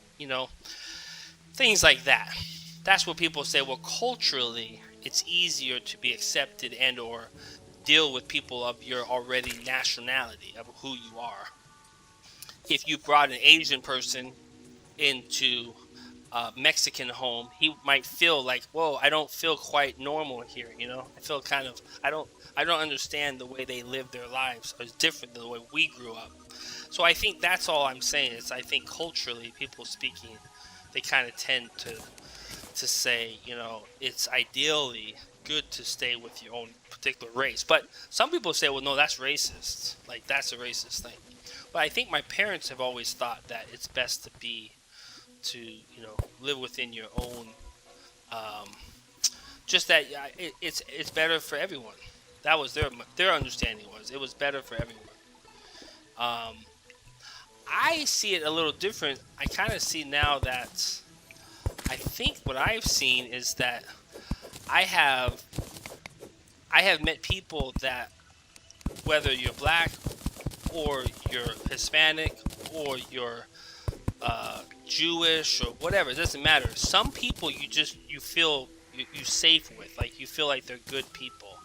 things like that. That's what people say, well, culturally, it's easier to be accepted and or deal with people of your already nationality, of who you are. If you brought an Asian person into a Mexican home, he might feel like, whoa, I don't feel quite normal here. I feel kind of, I don't understand the way they live their lives. It's different than the way we grew up. So I think that's all I'm saying is I think culturally, people speaking, they kind of tend to say, it's ideally good to stay with your own particular race. But some people say, well, no, that's racist. Like, that's a racist thing. But I think my parents have always thought that it's best to live within your own. Just that it's better for everyone. That was their understanding was it was better for everyone. Um, I see it a little different. I kind of see now that I think what I've seen is that I have I have met people that whether you're black or you're Hispanic or you're Jewish or whatever, it doesn't matter. Some people you feel you safe with, like you feel like they're good people,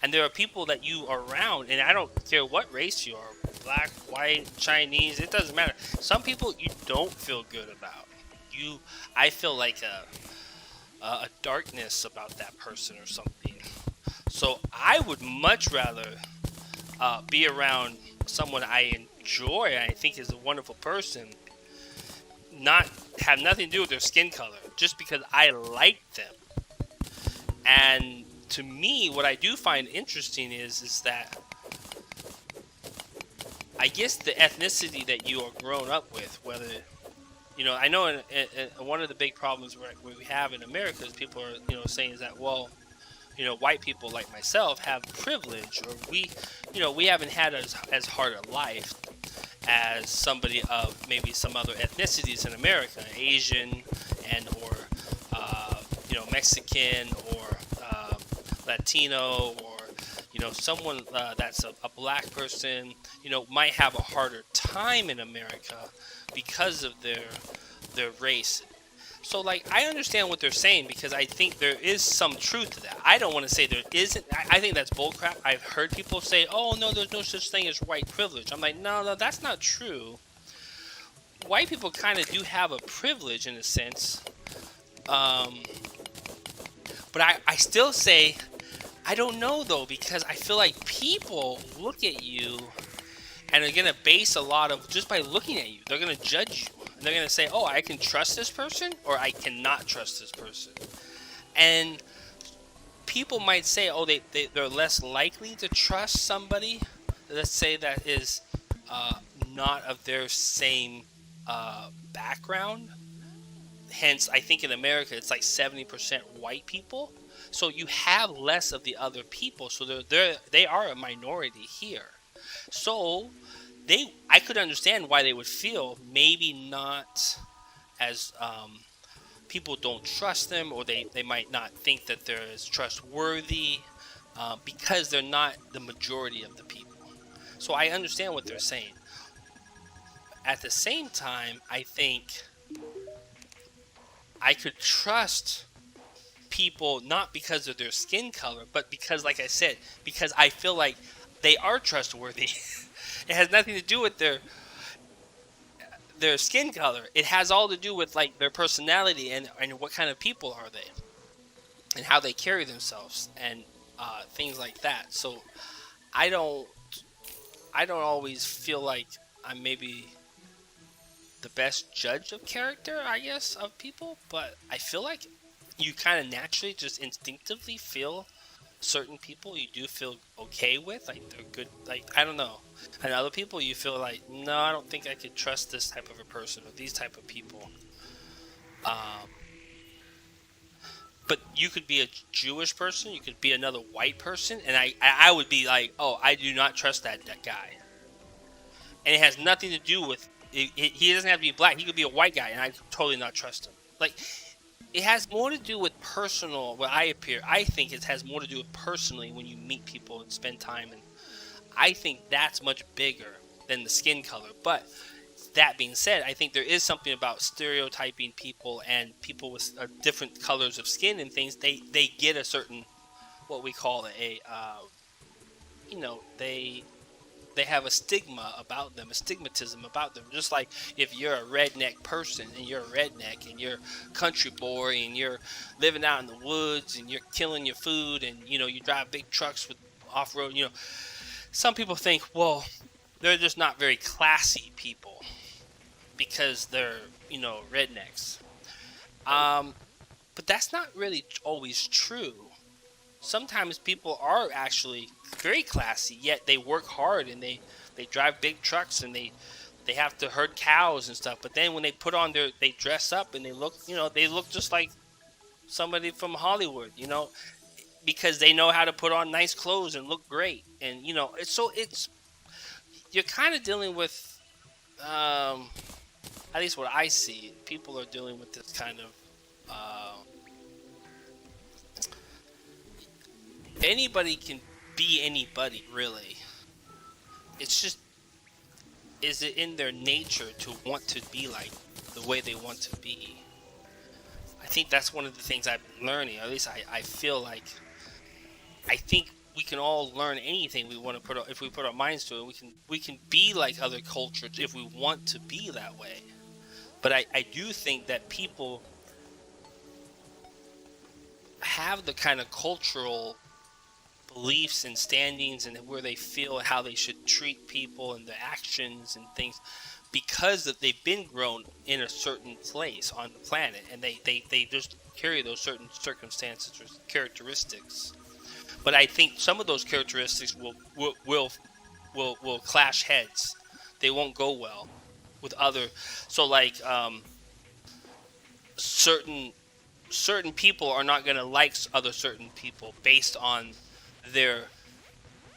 and there are people that you are around, and I don't care what race you are, black, white, Chinese, it doesn't matter. Some people you don't feel good about. I feel like a darkness about that person or something. So I would much rather be around someone I enjoy, I think is a wonderful person, not have nothing to do with their skin color, just because I like them. And to me, what I do find interesting is that I guess the ethnicity that you are grown up with, whether I know in one of the big problems we have in America is people are saying is that, well, white people like myself have privilege, or we haven't had as hard a life as somebody of maybe some other ethnicities in America, Asian and or Mexican or Latino, or someone that's a black person might have a harder time in America because of their race. So, like, I understand what they're saying because I think there is some truth to that. I don't want to say there isn't. I think that's bullcrap. I've heard people say, "Oh no, there's no such thing as white privilege." I'm like, no, that's not true. White people kind of do have a privilege in a sense, but I still say I don't know though, because I feel like people look at you and are gonna base a lot of just by looking at you. They're gonna judge you. And they're gonna say, "Oh, I can trust this person, or I cannot trust this person." And people might say, "Oh, they're less likely to trust somebody." Let's say that is not of their same background. Hence, I think in America it's like 70% white people. So you have less of the other people. So they are a minority here. So I could understand why they would feel maybe not as people don't trust them, or they might not think that they're as trustworthy because they're not the majority of the people. So I understand what they're saying. At the same time, I think I could trust people not because of their skin color, but because, like I said, because I feel like they are trustworthy. It has nothing to do with their skin color. It has all to do with like their personality and what kind of people are they, and how they carry themselves, and things like that. So I don't always feel like I'm maybe the best judge of character, I guess, of people, but I feel like you kind of naturally just instinctively feel certain people you do feel okay with, like they're good, like I don't know, and other people you feel like, no, I don't think I could trust this type of a person or these type of people. Um, but you could be a Jewish person, you could be another white person, and I would be like, oh, I do not trust that guy, and it has nothing to do with he doesn't have to be black. He could be a white guy, and I totally not trust him. Like it has more to do with personal. What I think it has more to do with personally when you meet people and spend time, and I think that's much bigger than the skin color. But that being said, I think there is something about stereotyping people and people with different colors of skin and things. They get a certain what we call a they have a stigma about them, a stigmatism about them. Just like if you're a redneck person and you're a redneck and you're country boy and you're living out in the woods and you're killing your food and you drive big trucks with off-road. Some people think, well, they're just not very classy people because they're rednecks. But that's not really always true. Sometimes people are actually very classy, yet they work hard and they drive big trucks and they have to herd cows and stuff. But then when they put on they dress up and they look just like somebody from Hollywood, because they know how to put on nice clothes and look great. And it's you're kind of dealing with, at least what I see, people are dealing with this kind of. Anybody can be anybody, really. It's just, is it in their nature to want to be like the way they want to be? I think that's one of the things I'm learning. At least I feel like, I think we can all learn anything we want to if we put our minds to it. We can be like other cultures if we want to be that way. But I do think that people have the kind of cultural beliefs and standings and where they feel how they should treat people and the actions and things because that they've been grown in a certain place on the planet, and they just carry those certain circumstances or characteristics. But I think some of those characteristics will clash heads. They won't go well with other. So like certain people are not going to like other certain people based on their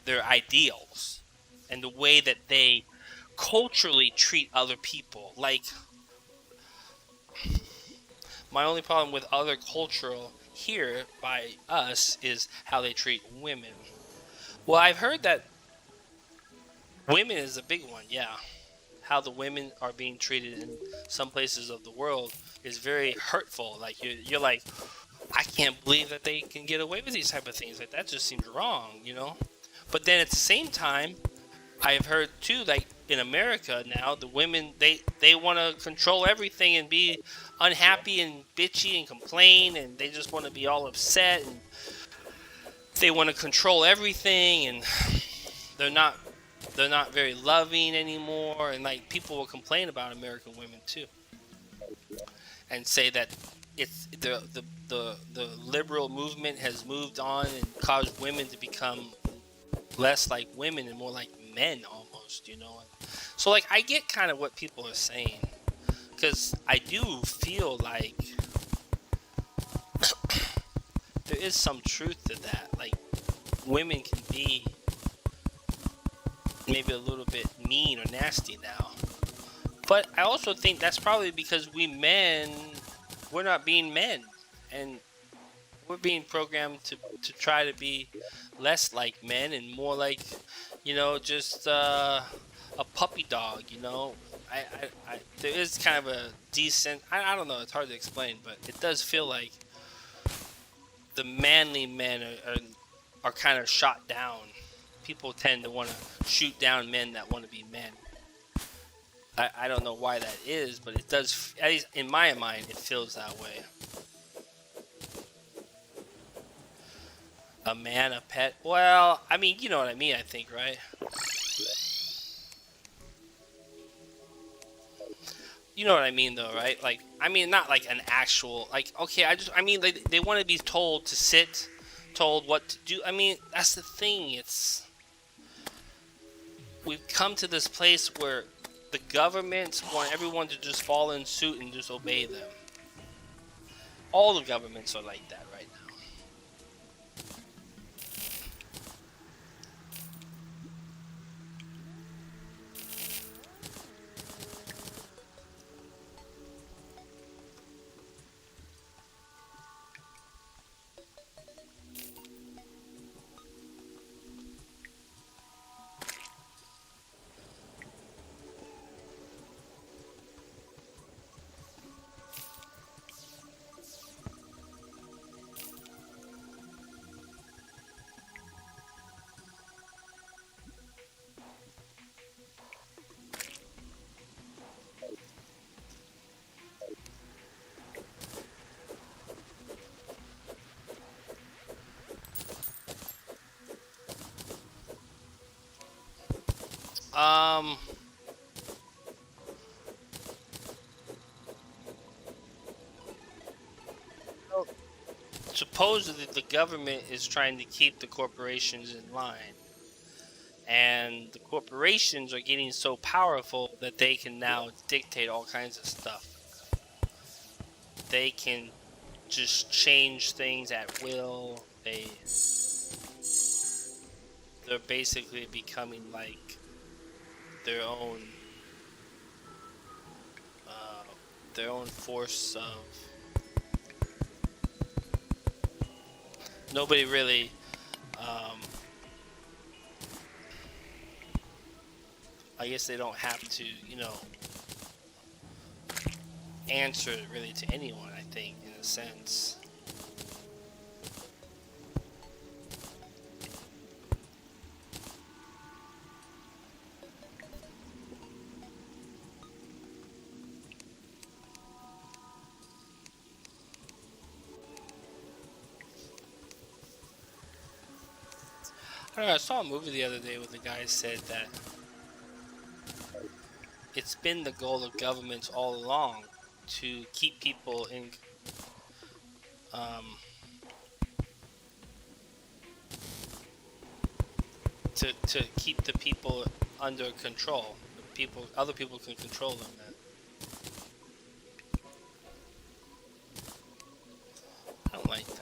ideals and the way that they culturally treat other people. Like, my only problem with other cultural here by us is how they treat women. Well, I've heard that women is a big one, yeah. How the women are being treated in some places of the world is very hurtful. Like, you're like, I can't believe that they can get away with these type of things. Like, that just seems wrong, But then at the same time, I've heard too, like in America now, the women they want to control everything and be unhappy and bitchy and complain, and they just want to be all upset and they want to control everything, and they're not very loving anymore. And like people will complain about American women too, and say that it's the liberal movement has moved on and caused women to become less like women and more like men almost, So like I get kind of what people are saying, because I do feel like there is some truth to that. Like women can be maybe a little bit mean or nasty now, but I also think that's probably because we're not being men, and we're being programmed to try to be less like men and more like, just a puppy dog. There is kind of a decent. I don't know. It's hard to explain, but it does feel like the manly men are kind of shot down. People tend to want to shoot down men that want to be men. I don't know why that is, but it does. At least in my mind, it feels that way. A man, a pet. Well, I mean, you know what I mean, I think, right? You know what I mean, though, right? Like, I mean, not like an actual, like, okay, I mean, they want to be told to sit, told what to do. I mean, that's the thing. We've come to this place where the governments want everyone to just fall in suit and just obey them. All the governments are like that right now. Um, Supposedly the government is trying to keep the corporations in line, and the corporations are getting so powerful that they can now dictate all kinds of stuff. They can just change things at will. They're basically becoming like their own uh, their own force of nobody really um, I guess they don't have to, answer really to anyone, I think, in a sense. I don't know, I saw a movie the other day where the guy said that it's been the goal of governments all along to keep people in um, to keep the people under control. Other people can control them. I don't like that.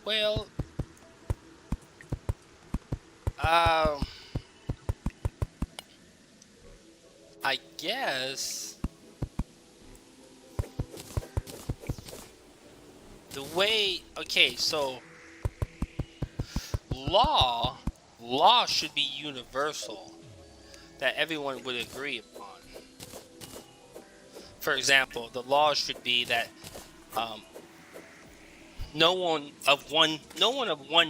Well, I guess the way, okay, so law should be universal, that everyone would agree upon. For example, the law should be that um, no one of one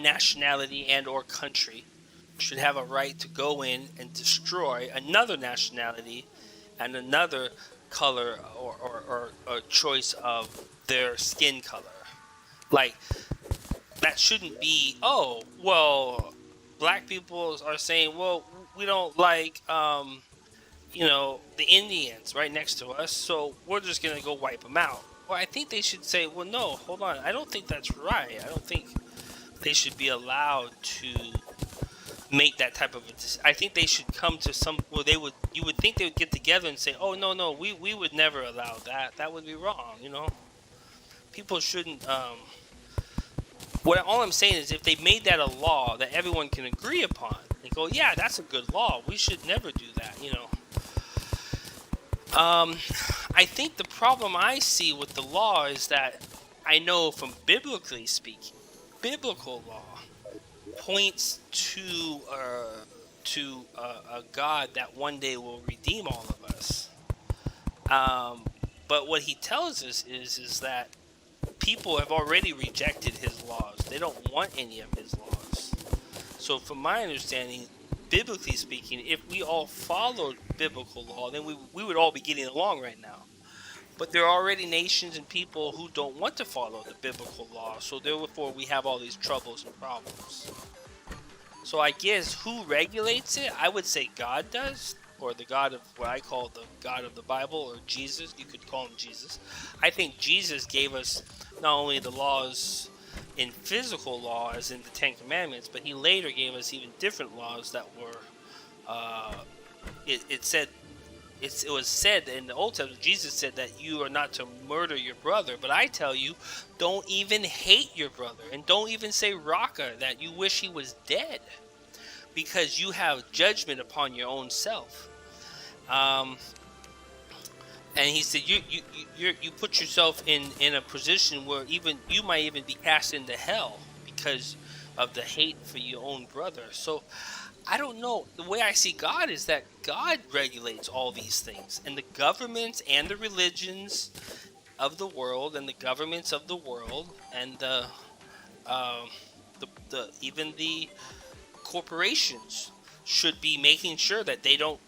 nationality and or country should have a right to go in and destroy another nationality and another color or choice of their skin color. Like, that shouldn't be, oh, well, black people are saying, well, we don't like, the Indians right next to us, so we're just going to go wipe them out. Well, I think they should say, well, no, hold on. I don't think that's right. I don't think they should be allowed to make that type of I think they should come to some, well, you would think they would get together and say, oh, no, we would never allow that. That would be wrong. People shouldn't, all I'm saying is if they made that a law that everyone can agree upon and go, yeah, that's a good law. We should never do that. I think the problem I see with the law is that I know from biblically speaking, biblical law points to a God that one day will redeem all of us. But what he tells us is that people have already rejected his laws. They don't want any of his laws. So from my understanding, biblically speaking, if we all followed biblical law, then we would all be getting along right now. But there are already nations and people who don't want to follow the biblical law, so therefore we have all these troubles and problems. So I guess who regulates it? I would say God does, or the God of what I call the God of the Bible, or Jesus. You could call him Jesus. I think Jesus gave us not only the laws in physical law, as in the Ten Commandments, but he later gave us even different laws that were. It was said in the Old Testament. Jesus said that you are not to murder your brother, but I tell you, don't even hate your brother, and don't even say raka, that you wish he was dead, because you have judgment upon your own self. And he said you put yourself in a position where even you might even be cast into hell because of the hate for your own brother. So I don't know. The way I see God is that God regulates all these things, and the governments and the religions of the world, and the governments of the world, and the even the corporations should be making sure that they don't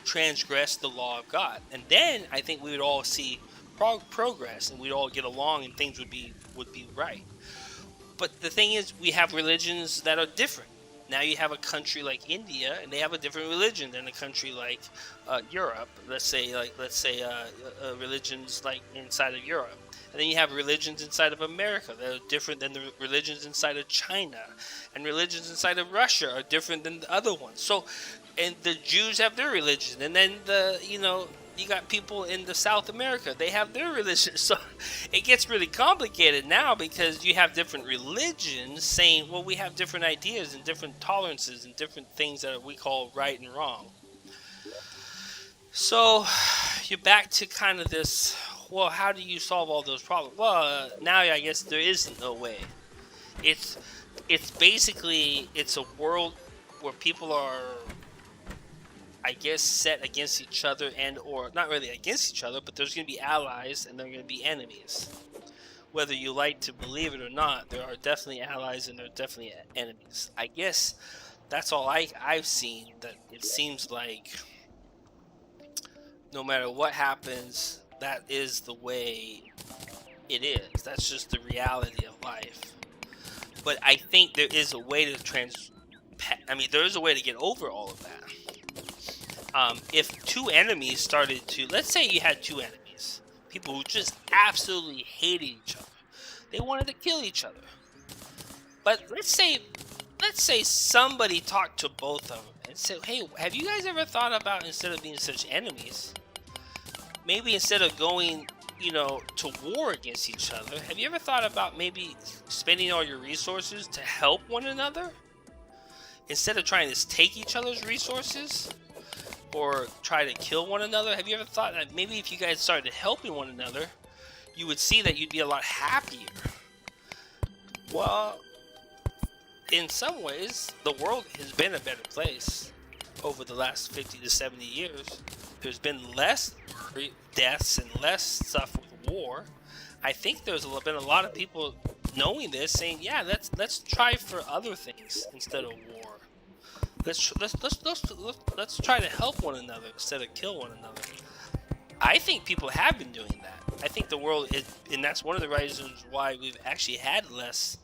transgress the law of God. And then I think we would all see progress, and we'd all get along, and things would be right. But the thing is, we have religions that are different. Now you have a country like India, and they have a different religion than a country like Europe. Let's say religions like inside of Europe, and then you have religions inside of America that are different than the religions inside of China, and religions inside of Russia are different than the other ones. So, and the Jews have their religion, and then you got people in the South America, they have their religion. So it gets really complicated now, because you have different religions saying, well, we have different ideas and different tolerances and different things that we call right and wrong. So you're back to kind of this, well, how do you solve all those problems? Well, now I guess there isn't no way. It's basically, it's a world where people are, I guess, set against each other, and or not really against each other, but there's going to be allies and there are going to be enemies. Whether you like to believe it or not, there are definitely allies and there are definitely enemies. I guess that's all I've seen, that it seems like no matter what happens, that is the way it is. That's just the reality of life. But I think there is a way to there is a way to get over all of that. If two enemies started to, let's say you had two enemies, people who just absolutely hated each other, they wanted to kill each other. But let's say somebody talked to both of them and said, hey, have you guys ever thought about, instead of being such enemies, maybe instead of going, to war against each other, have you ever thought about maybe spending all your resources to help one another? Instead of trying to take each other's resources or try to kill one another, have you ever thought that maybe if you guys started helping one another, you would see that you'd be a lot happier? Well, in some ways, the world has been a better place over the last 50 to 70 years. There's been less deaths and less stuff with war. I think there's been a lot of people knowing this, saying, yeah, let's try for other things instead of war. Let's try to help one another instead of kill one another. I think people have been doing that. I think the world is, and that's one of the reasons why we've actually had less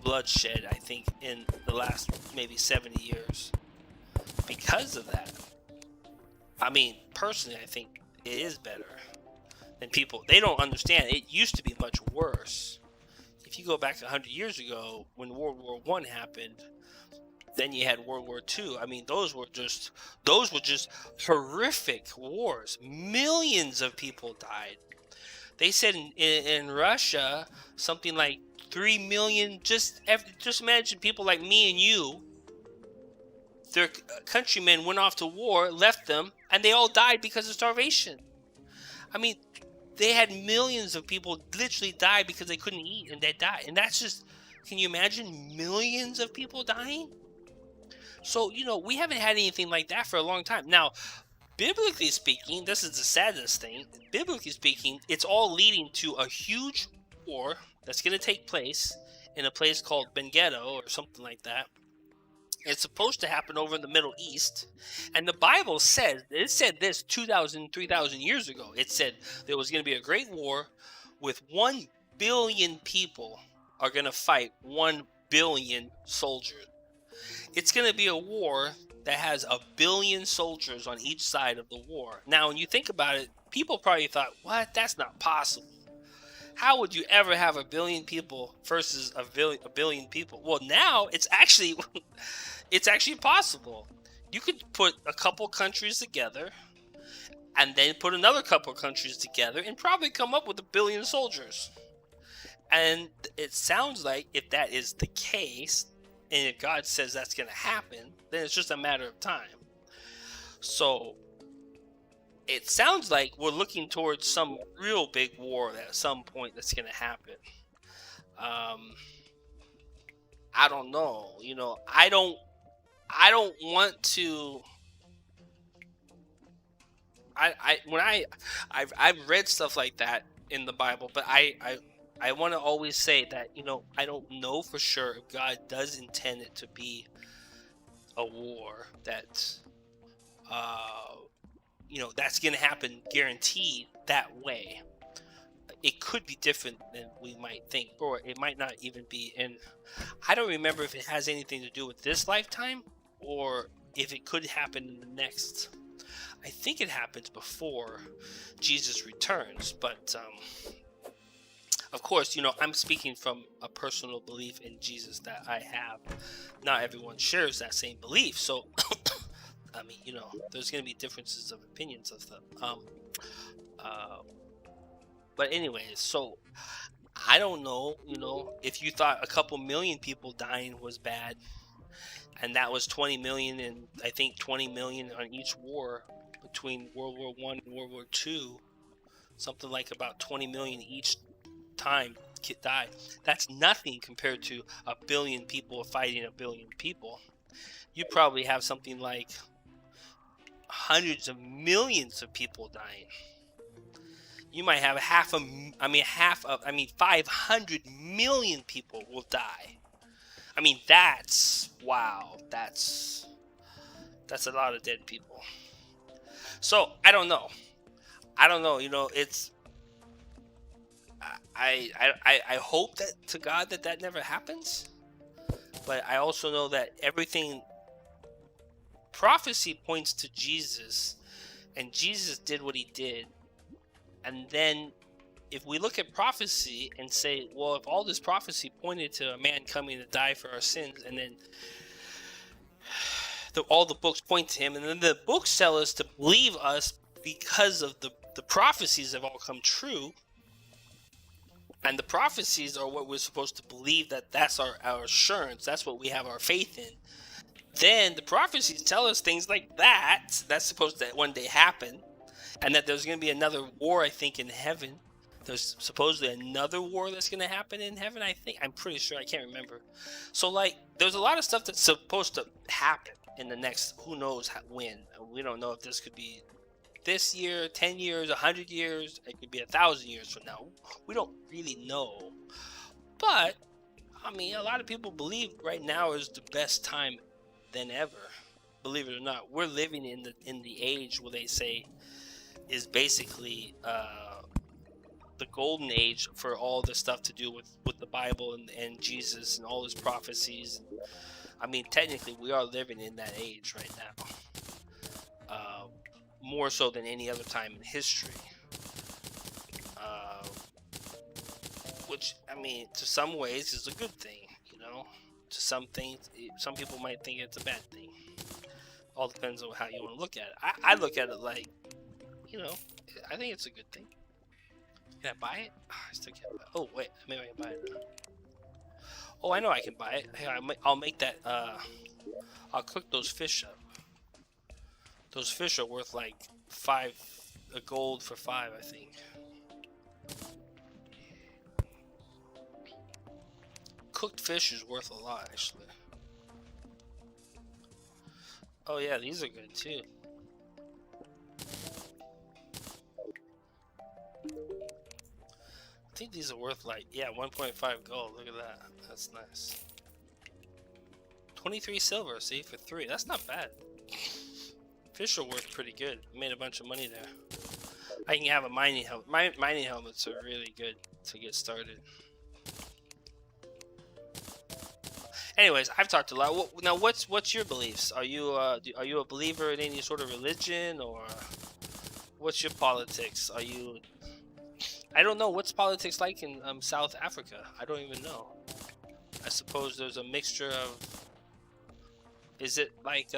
bloodshed, I think, in the last maybe 70 years. Because of that. I mean, personally, I think it is better than people. They don't understand. It used to be much worse. If you go back 100 years ago, when World War I happened, then you had World War II. I mean, those were just horrific wars. Millions of people died. They said in Russia, something like 3 million, just imagine people like me and you, their countrymen went off to war, left them, and they all died because of starvation. I mean, they had millions of people literally die because they couldn't eat, and they died. And that's just, can you imagine millions of people dying? So, we haven't had anything like that for a long time. Now, biblically speaking, this is the saddest thing. Biblically speaking, it's all leading to a huge war that's going to take place in a place called Benghetto or something like that. It's supposed to happen over in the Middle East. And the Bible said, it said this 2,000, 3,000 years ago. It said there was going to be a great war with 1 billion people are going to fight 1 billion soldiers. It's going to be a war that has 1 billion soldiers on each side of the war. Now, when you think about it, people probably thought, what? That's not possible. How would you ever have 1 billion people versus a billion people? Well, now it's actually possible. You could put a couple countries together and then put another couple countries together and probably come up with 1 billion soldiers. And it sounds like if that is the case, and if God says that's going to happen, then it's just a matter of time. So it sounds like we're looking towards some real big war at some point that's going to happen. I don't know. You know, I don't want to. I've read stuff like that in the Bible, but I want to always say that, you know, I don't know for sure if God does intend it to be a war that, you know, that's going to happen guaranteed that way. It could be different than we might think, or it might not even be. And I don't remember if it has anything to do with this lifetime or if it could happen in the next. I think it happens before Jesus returns, but of course, you know, I'm speaking from a personal belief in Jesus that I have. Not everyone shares that same belief, so I mean, you know, there's going to be differences of opinions of them. But anyways, so I don't know, you know, if you thought a couple million people dying was bad, and that was 20 million and I think 20 million on each war between World War I and World War II, something like about 20 million each time die. That's nothing compared to 1 billion people fighting 1 billion people. You probably have something like hundreds of millions of people dying. You might have 500 million people will die. I mean, that's wow. That's a lot of dead people. So I don't know. You know, it's. I hope that to God that never happens. But I also know that everything. Prophecy points to Jesus, and Jesus did what he did. And then if we look at prophecy and say, well, if all this prophecy pointed to a man coming to die for our sins, and then all the books point to him, and then the books tell us to believe us because of the prophecies have all come true, and the prophecies are what we're supposed to believe, that's our assurance, that's what we have our faith in, then the prophecies tell us things like that's supposed to one day happen, and that there's going to be another war, I think, in heaven. There's supposedly another war that's going to happen in heaven, I think. I'm pretty sure. I can't remember. So, like, there's a lot of stuff that's supposed to happen in the next, who knows when. We don't know if this could be this year, 10 years, 100 years. It could be 1,000 years from now. We don't really know. But, I mean, a lot of people believe right now is the best time than ever. Believe it or not. We're living in the age where they say is basically the golden age for all the stuff to do with the Bible and Jesus and all his prophecies. I mean, technically, we are living in that age right now, more so than any other time in history. Which, I mean, to some ways is a good thing, you know. To some things, some people might think it's a bad thing. All depends on how you want to look at it. I look at it like, you know, I think it's a good thing. Can I buy it? I still can't buy it. Oh, wait. Maybe I can buy it now. Oh, I know I can buy it. Hey, I'll make that. I'll cook those fish up. Those fish are worth like 5 gold for 5, I think. Cooked fish is worth a lot, actually. Oh, yeah, these are good too. I think these are worth like, yeah, 1.5 gold. Look at that. That's nice. 23 silver, see, for 3. That's not bad. Fish are worth pretty good. Made a bunch of money there. I can have a mining helmet. Mining helmets are really good to get started. Anyways, I've talked a lot. Now, what's your beliefs? Are you a believer in any sort of religion, or what's your politics? Are you? I don't know. What's politics like in South Africa? I don't even know. I suppose there's a mixture of. Is it like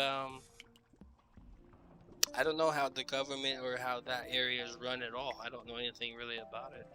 I don't know how the government or how that area is run at all. I don't know anything really about it.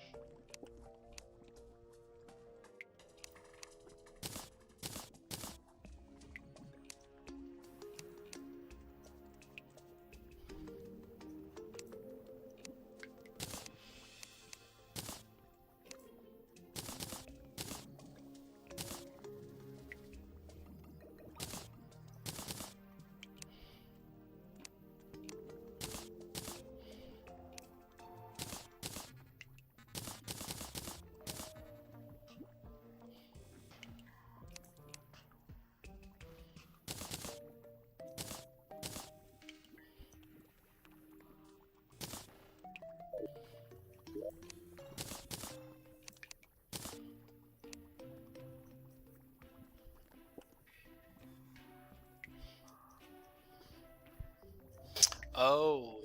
Oh,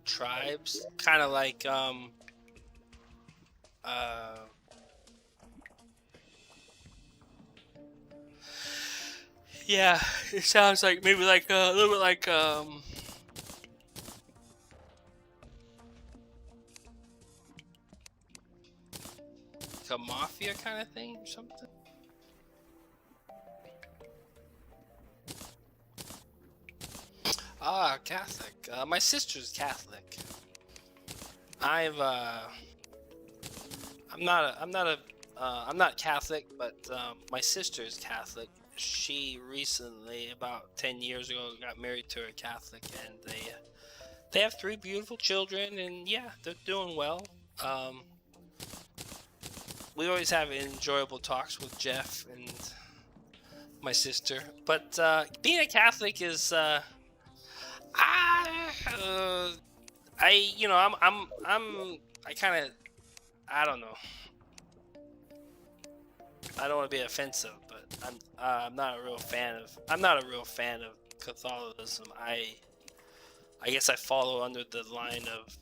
tribes, kind of like uh yeah, it sounds like maybe like a little bit like a mafia kind of thing or something. Ah, Catholic. My sister's Catholic. I've I'm not Catholic, but my sister is Catholic. She recently, about 10 years ago, got married to a Catholic, and they have 3 beautiful children, and yeah, they're doing well. Um, we always have enjoyable talks with Jeff and my sister, but being a Catholic is I, I kind of, I don't know. I don't want to be offensive, but I'm not a real fan of. I'm not a real fan of Catholicism. I guess I follow under the line of,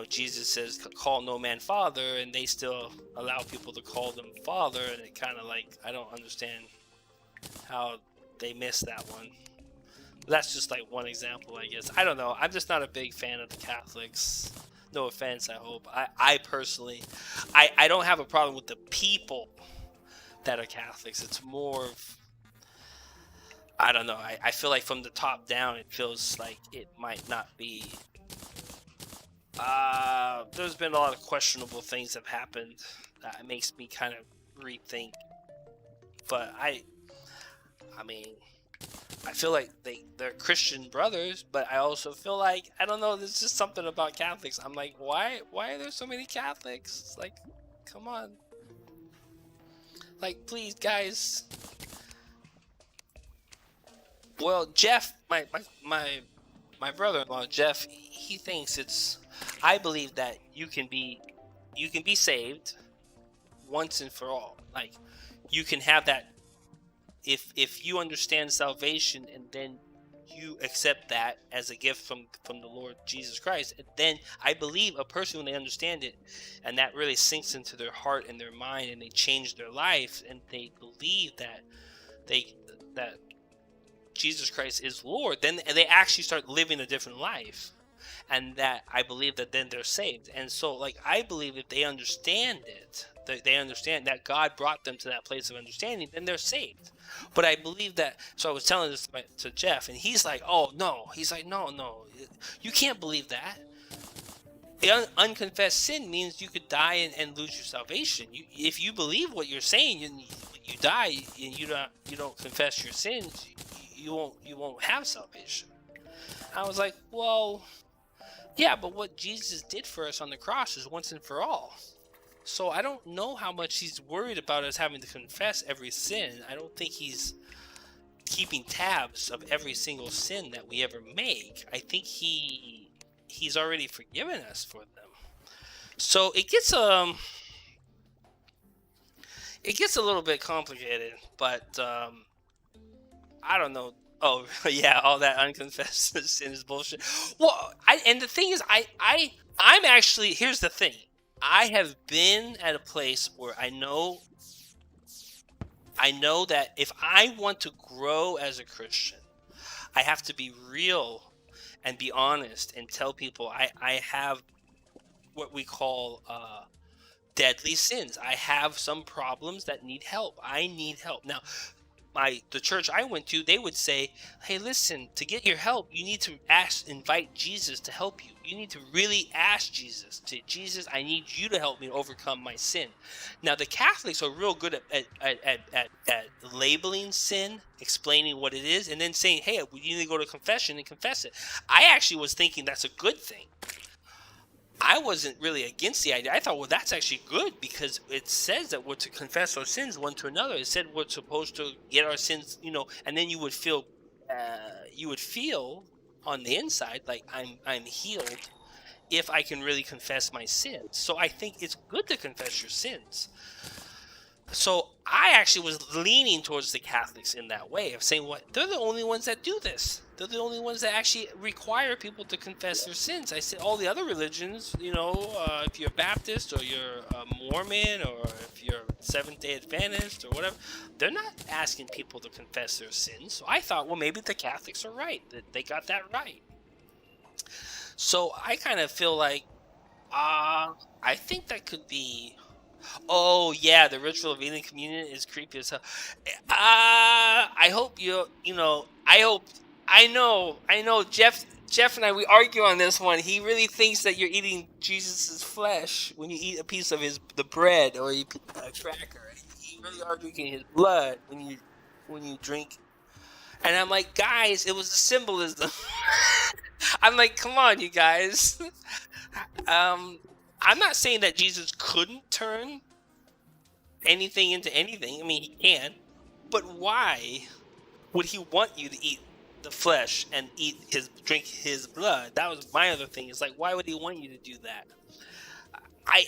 Jesus says, "Call no man father," and they still allow people to call them father, and it kind of like I don't understand how they miss that one. That's just like one example, I guess. I don't know. I'm just not a big fan of the Catholics. No offense, I hope. I personally, I don't have a problem with the people that are Catholics. It's more of, I don't know. I feel like from the top down, it feels like it might not be. There's been a lot of questionable things that have happened that makes me kind of rethink. But I mean, I feel like they're Christian brothers, but I also feel like, I don't know, there's just something about Catholics. I'm like, why are there so many Catholics? It's like, come on. Like, please, guys. Well, Jeff, my brother-in-law, Jeff, he thinks it's, I believe that you can be saved once and for all. Like, you can have that if you understand salvation, and then you accept that as a gift from the Lord Jesus Christ, and then I believe a person, when they understand it and that really sinks into their heart and their mind, and they change their life, and they believe that that Jesus Christ is Lord, then they actually start living a different life, and that I believe that then they're saved. And so, like, I believe if they understand it, that they understand that God brought them to that place of understanding, then they're saved. But I believe that, so I was telling this to Jeff, and he's like, oh no, he's like, no, you can't believe that. Unconfessed sin means you could die and lose your salvation. If you believe what you're saying, and you die and you don't confess your sins, you won't have salvation. I was like, well, yeah, but what Jesus did for us on the cross is once and for all. So I don't know how much he's worried about us having to confess every sin. I don't think he's keeping tabs of every single sin that we ever make. I think he's already forgiven us for them. So it gets a little bit complicated, but I don't know. Oh yeah, all that unconfessed sin is bullshit. Well, and the thing is, I'm actually, here's the thing. I have been at a place where I know that if I want to grow as a Christian, I have to be real and be honest and tell people I have what we call deadly sins. I have some problems that need help. I need help. Now, the church I went to, they would say, hey, listen, to get your help, you need to invite Jesus to help you. You need to really ask Jesus, I need you to help me overcome my sin. Now, the Catholics are real good at labeling sin, explaining what it is, and then saying, hey, you need to go to confession and confess it. I actually was thinking that's a good thing. I wasn't really against the idea. I thought, well, that's actually good because it says that we're to confess our sins one to another. It said we're supposed to get our sins, and then you would feel on the inside like I'm healed if I can really confess my sins. So I think it's good to confess your sins. So I actually was leaning towards the Catholics in that way of saying, what, they're the only ones that do this. They're the only ones that actually require people to confess their sins. I said all the other religions, if you're Baptist or you're a Mormon or if you're Seventh-day Adventist or whatever, they're not asking people to confess their sins. So I thought, well, maybe the Catholics are right. That they got that right. So I kind of feel like, I think that could be... Oh yeah, the ritual of eating communion is creepy as hell. I hope I know. Jeff and I, we argue on this one. He really thinks that you're eating Jesus's flesh when you eat a piece of the bread or you eat a cracker. He really are drinking his blood when you drink. And I'm like, guys, it was a symbolism. I'm like, come on, you guys. I'm not saying that Jesus couldn't turn anything into anything. I mean, he can. But why would he want you to eat the flesh and drink his blood? That was my other thing. It's like, why would he want you to do that? I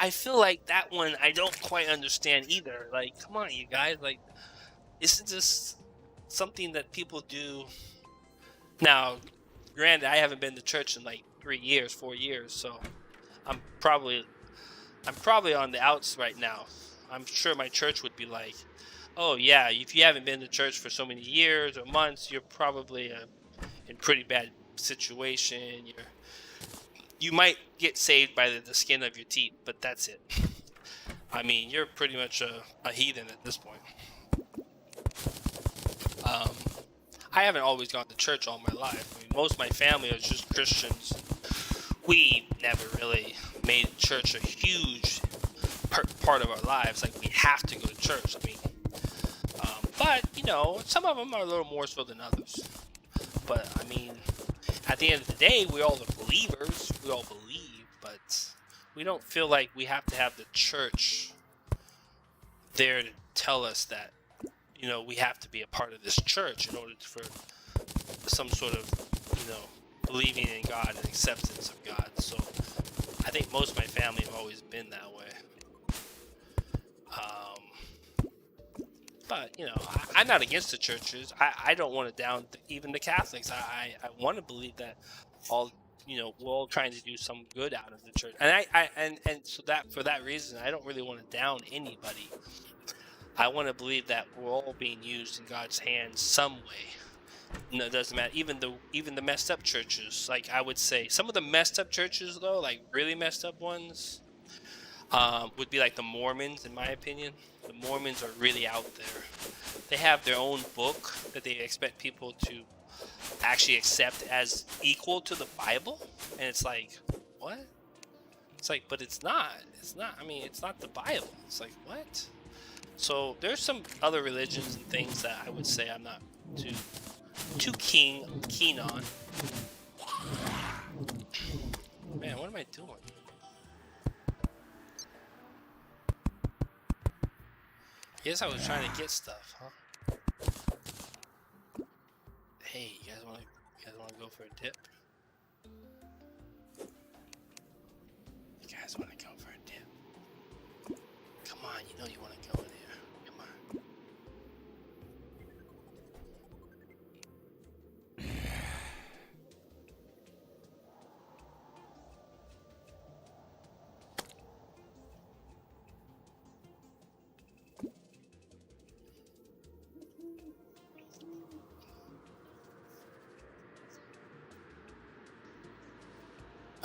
feel like that one I don't quite understand either. Like, come on, you guys. Like, isn't this something that people do? Now, granted, I haven't been to church in like 4 years, so I'm probably on the outs right now. I'm sure my church would be like, oh yeah, if you haven't been to church for so many years or months, you're probably in pretty bad situation. You might get saved by the skin of your teeth, but that's it. I mean, you're pretty much a heathen at this point. I haven't always gone to church all my life. I mean, most of my family are just Christians. We never really made church a huge part of our lives. Like, we have to go to church. I mean, but some of them are a little more so than others. But I mean, at the end of the day, we're all the believers. We all believe, but we don't feel like we have to have the church there to tell us that we have to be a part of this church in order for some sort of believing in God and acceptance of God. So I think most of my family have always been that way. But I'm not against the churches. I don't want to down even the Catholics. I want to believe that all we're all trying to do some good out of the church. And and so that for that reason, I don't really want to down anybody. I want to believe that we're all being used in God's hands some way. No, it doesn't matter. Even the messed up churches, like I would say, some of the messed up churches though, like really messed up ones, would be like the Mormons, in my opinion. The Mormons are really out there. They have their own book that they expect people to actually accept as equal to the Bible, and it's like, what? It's like, but it's not. It's not. I mean, it's not the Bible. It's like, what? So there's some other religions and things that I would say I'm not too keen on. Man, what am I doing? Guess I was trying to get stuff, huh? Hey, you guys wanna go for a dip? You guys wanna go for a dip? Come on, you know you wanna go in there. Come on.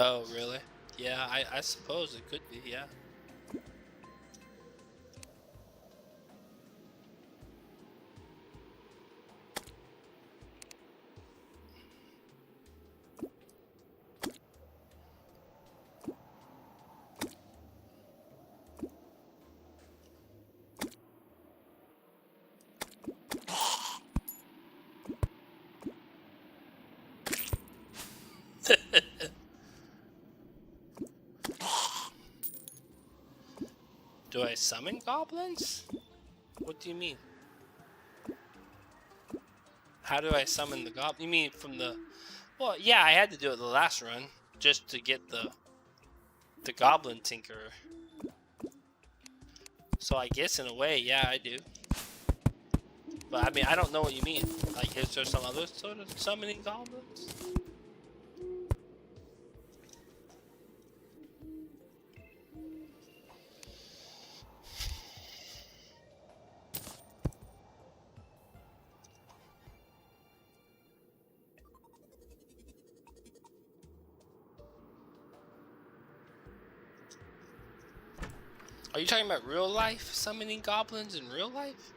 Oh, really? Yeah, I suppose it could be, yeah. Do I summon goblins? What do you mean? How do I summon the goblin? You mean from the... Well, yeah, I had to do it the last run just to get the goblin tinker. So I guess in a way, yeah, I do. But I mean, I don't know what you mean. Like, is there some other sort of summoning goblins? Are you talking about real life summoning goblins in real life?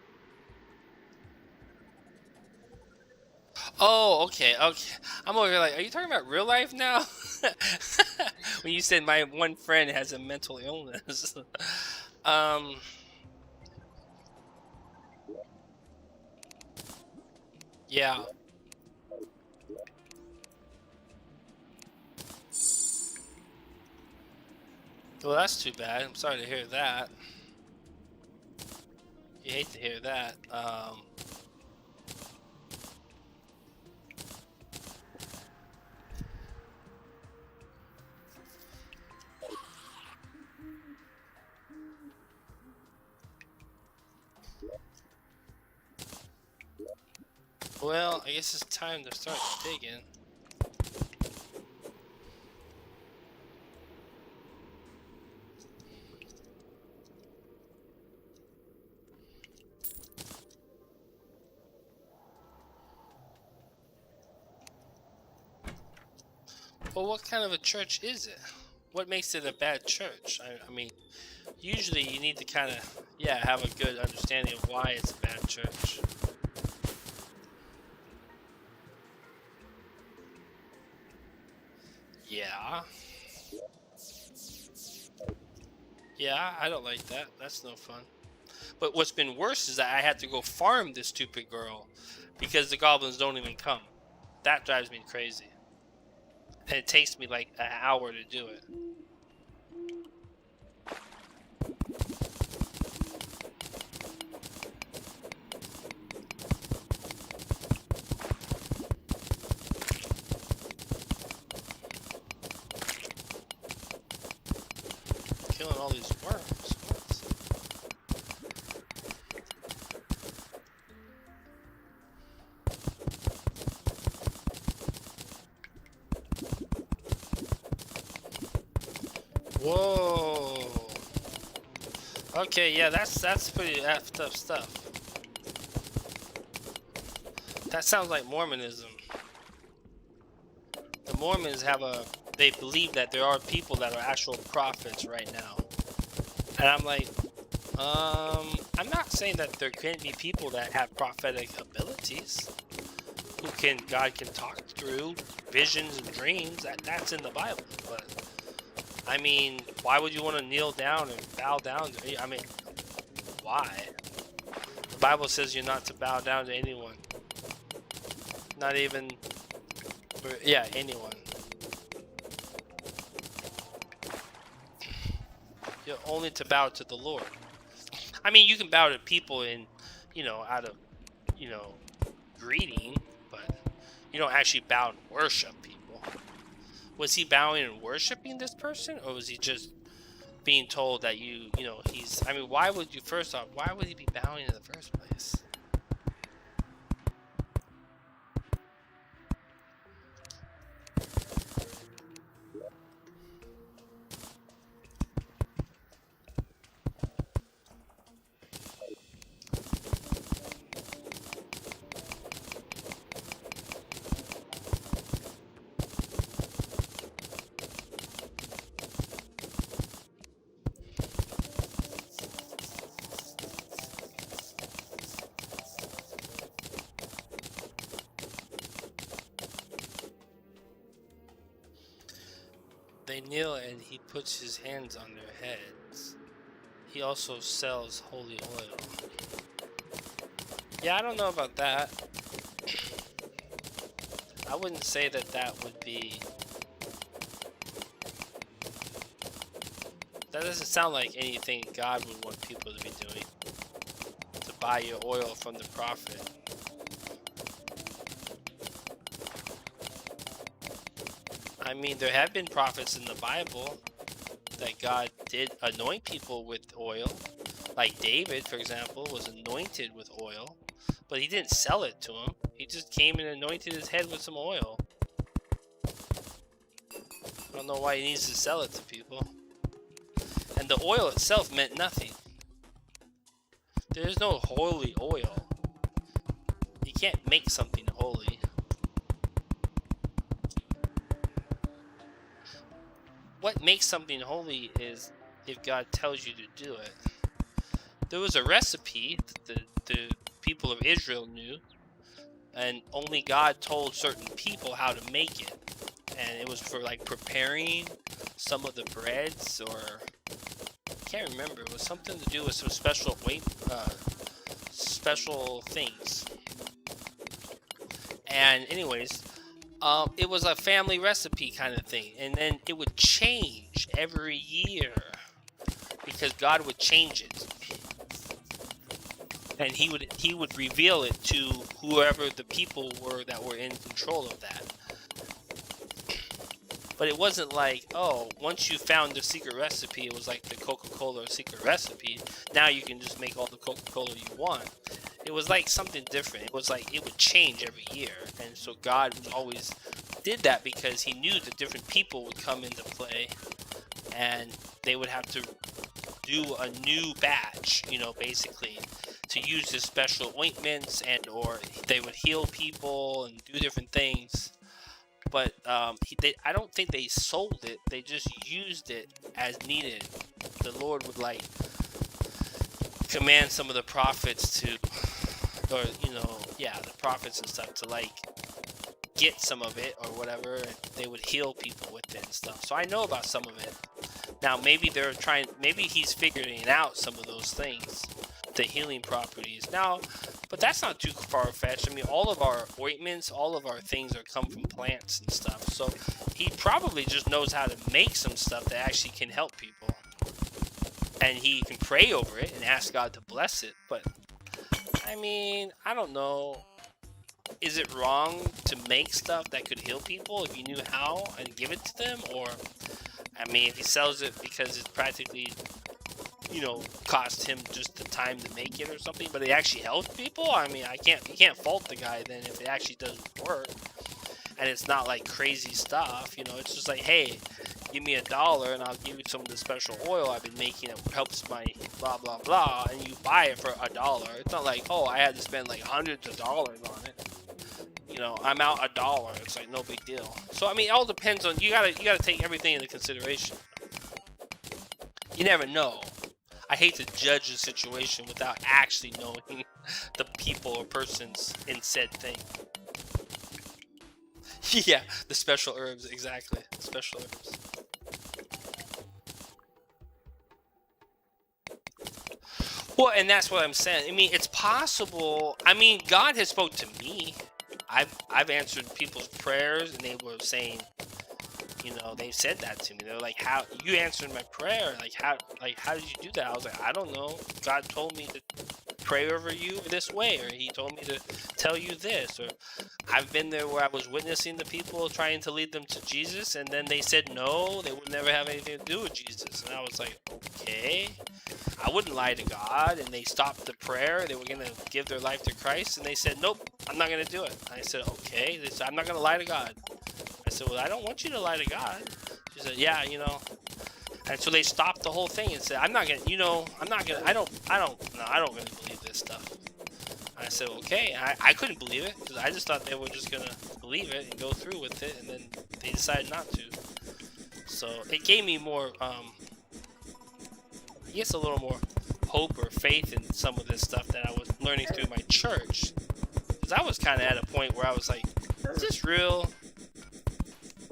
Oh, okay, okay. I'm over here like, are you talking about real life now? When you said my one friend has a mental illness. um, yeah. Well, that's too bad. I'm sorry to hear that. You hate to hear that. Well, I guess it's time to start digging. Well, what kind of a church is it? What makes it a bad church? I mean, usually you need to kind of, yeah, have a good understanding of why it's a bad church. Yeah. Yeah, I don't like that. That's no fun. But what's been worse is that I had to go farm this stupid girl because the goblins don't even come. That drives me crazy. And it takes me like an hour to do it. Killing all these worms. Whoa. Okay, yeah, that's pretty effed up stuff. That sounds like Mormonism. The Mormons have they believe that there are people that are actual prophets right now. And I'm like, I'm not saying that there can't be people that have prophetic abilities. God can talk through visions and dreams. That's in the Bible, but I mean, why would you want to kneel down and bow down to, I mean, why? The Bible says you're not to bow down to anyone. Not even, yeah, anyone. You're only to bow to the Lord. I mean, you can bow to people in, out of, you know, greeting, but you don't actually bow and worship people. Was he bowing and worshiping this person, or was he just being told that he's? I mean, why would he be bowing in the first place? They kneel and he puts his hands on their heads. He also sells holy oil. Yeah, I don't know about that. I wouldn't say that would be... That doesn't sound like anything God would want people to be doing. To buy your oil from the prophet. I mean, there have been prophets in the Bible that God did anoint people with oil. Like David, for example, was anointed with oil, but he didn't sell it to him. He just came and anointed his head with some oil. I don't know why he needs to sell it to people. And the oil itself meant nothing. There's no holy oil. You can't make something holy. What makes something holy is if God tells you to do it. There was a recipe that the people of Israel knew, and only God told certain people how to make it. And it was for like preparing some of the breads, or I can't remember. It was something to do with some special special things. And anyways, it was a family recipe kind of thing, and then it would change every year because God would change it, and he would reveal it to whoever the people were that were in control of that. But it wasn't like, oh, once you found the secret recipe, it was like the Coca-Cola secret recipe. Now you can just make all the Coca-Cola you want. It was like something different. It was like it would change every year. And so God always did that because he knew that different people would come into play and they would have to do a new batch, basically, to use this special ointments, and or they would heal people and do different things. But I don't think they sold it. They just used it as needed. The Lord would command some of the prophets to, or the prophets and stuff to get some of it or whatever, and they would heal people with it and stuff. So I know about some of it. Now maybe he's figuring out some of those things, the healing properties. Now, but that's not too far-fetched. I mean, all of our ointments, all of our things come from plants and stuff. So he probably just knows how to make some stuff that actually can help people. And he can pray over it and ask God to bless it. But, I mean, I don't know. Is it wrong to make stuff that could heal people if you knew how and give it to them? Or, I mean, if he sells it because it's practically, cost him just the time to make it or something, but it actually helps people? I mean, you can't fault the guy then if it actually doesn't work. And it's not like crazy stuff, it's just like, hey, give me $1 and I'll give you some of the special oil I've been making that helps my blah blah blah, and you buy it for $1. It's not like, oh, I had to spend like hundreds of dollars on it. I'm out $1. It's like no big deal. So I mean, it all depends on, you gotta take everything into consideration. You never know. I hate to judge a situation without actually knowing the people or persons in said thing. Yeah, the special herbs, exactly. Special herbs. Well, and that's what I'm saying. I mean, it's possible. I mean, God has spoke to me. I've answered people's prayers, and they were saying, you know, they said that to me. They're like, how you answered my prayer? How did you do that? I was like, I don't know. God told me to pray over you this way, or he told me to tell you this, or I've been there where I was witnessing the people trying to lead them to Jesus, and then they said no, they would never have anything to do with Jesus. And I was like, okay, I wouldn't lie to God. And they stopped the prayer. They were going to give their life to Christ, and they said, nope, I'm not going to do it. I said, okay. They said, I'm not going to lie to God. I said, well, I don't want you to lie to God. She said, yeah, you know. And so they stopped the whole thing and said, I'm not gonna, you know, I'm not gonna, I don't really believe this stuff. I said, okay. I couldn't believe it, because I just thought they were just gonna believe it and go through with it, and then they decided not to. So it gave me more, I guess a little more hope or faith in some of this stuff that I was learning through my church. Because I was kind of at a point where I was like, is this real?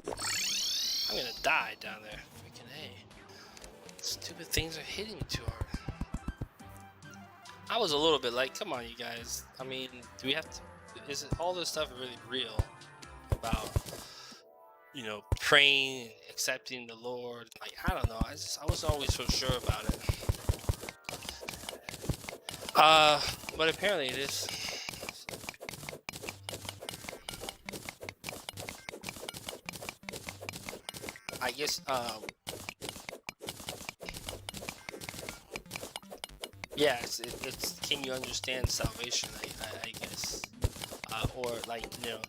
I'm gonna die down there. Freaking A. Stupid things are hitting me too hard. I was a little bit like, come on, you guys. I mean, do we have to? Is it all this stuff really real about, you know, praying, and accepting the Lord? Like, I don't know. I wasn't always so sure about it. But apparently it is. I guess, yeah, it's can you understand salvation? I guess, or like, you know,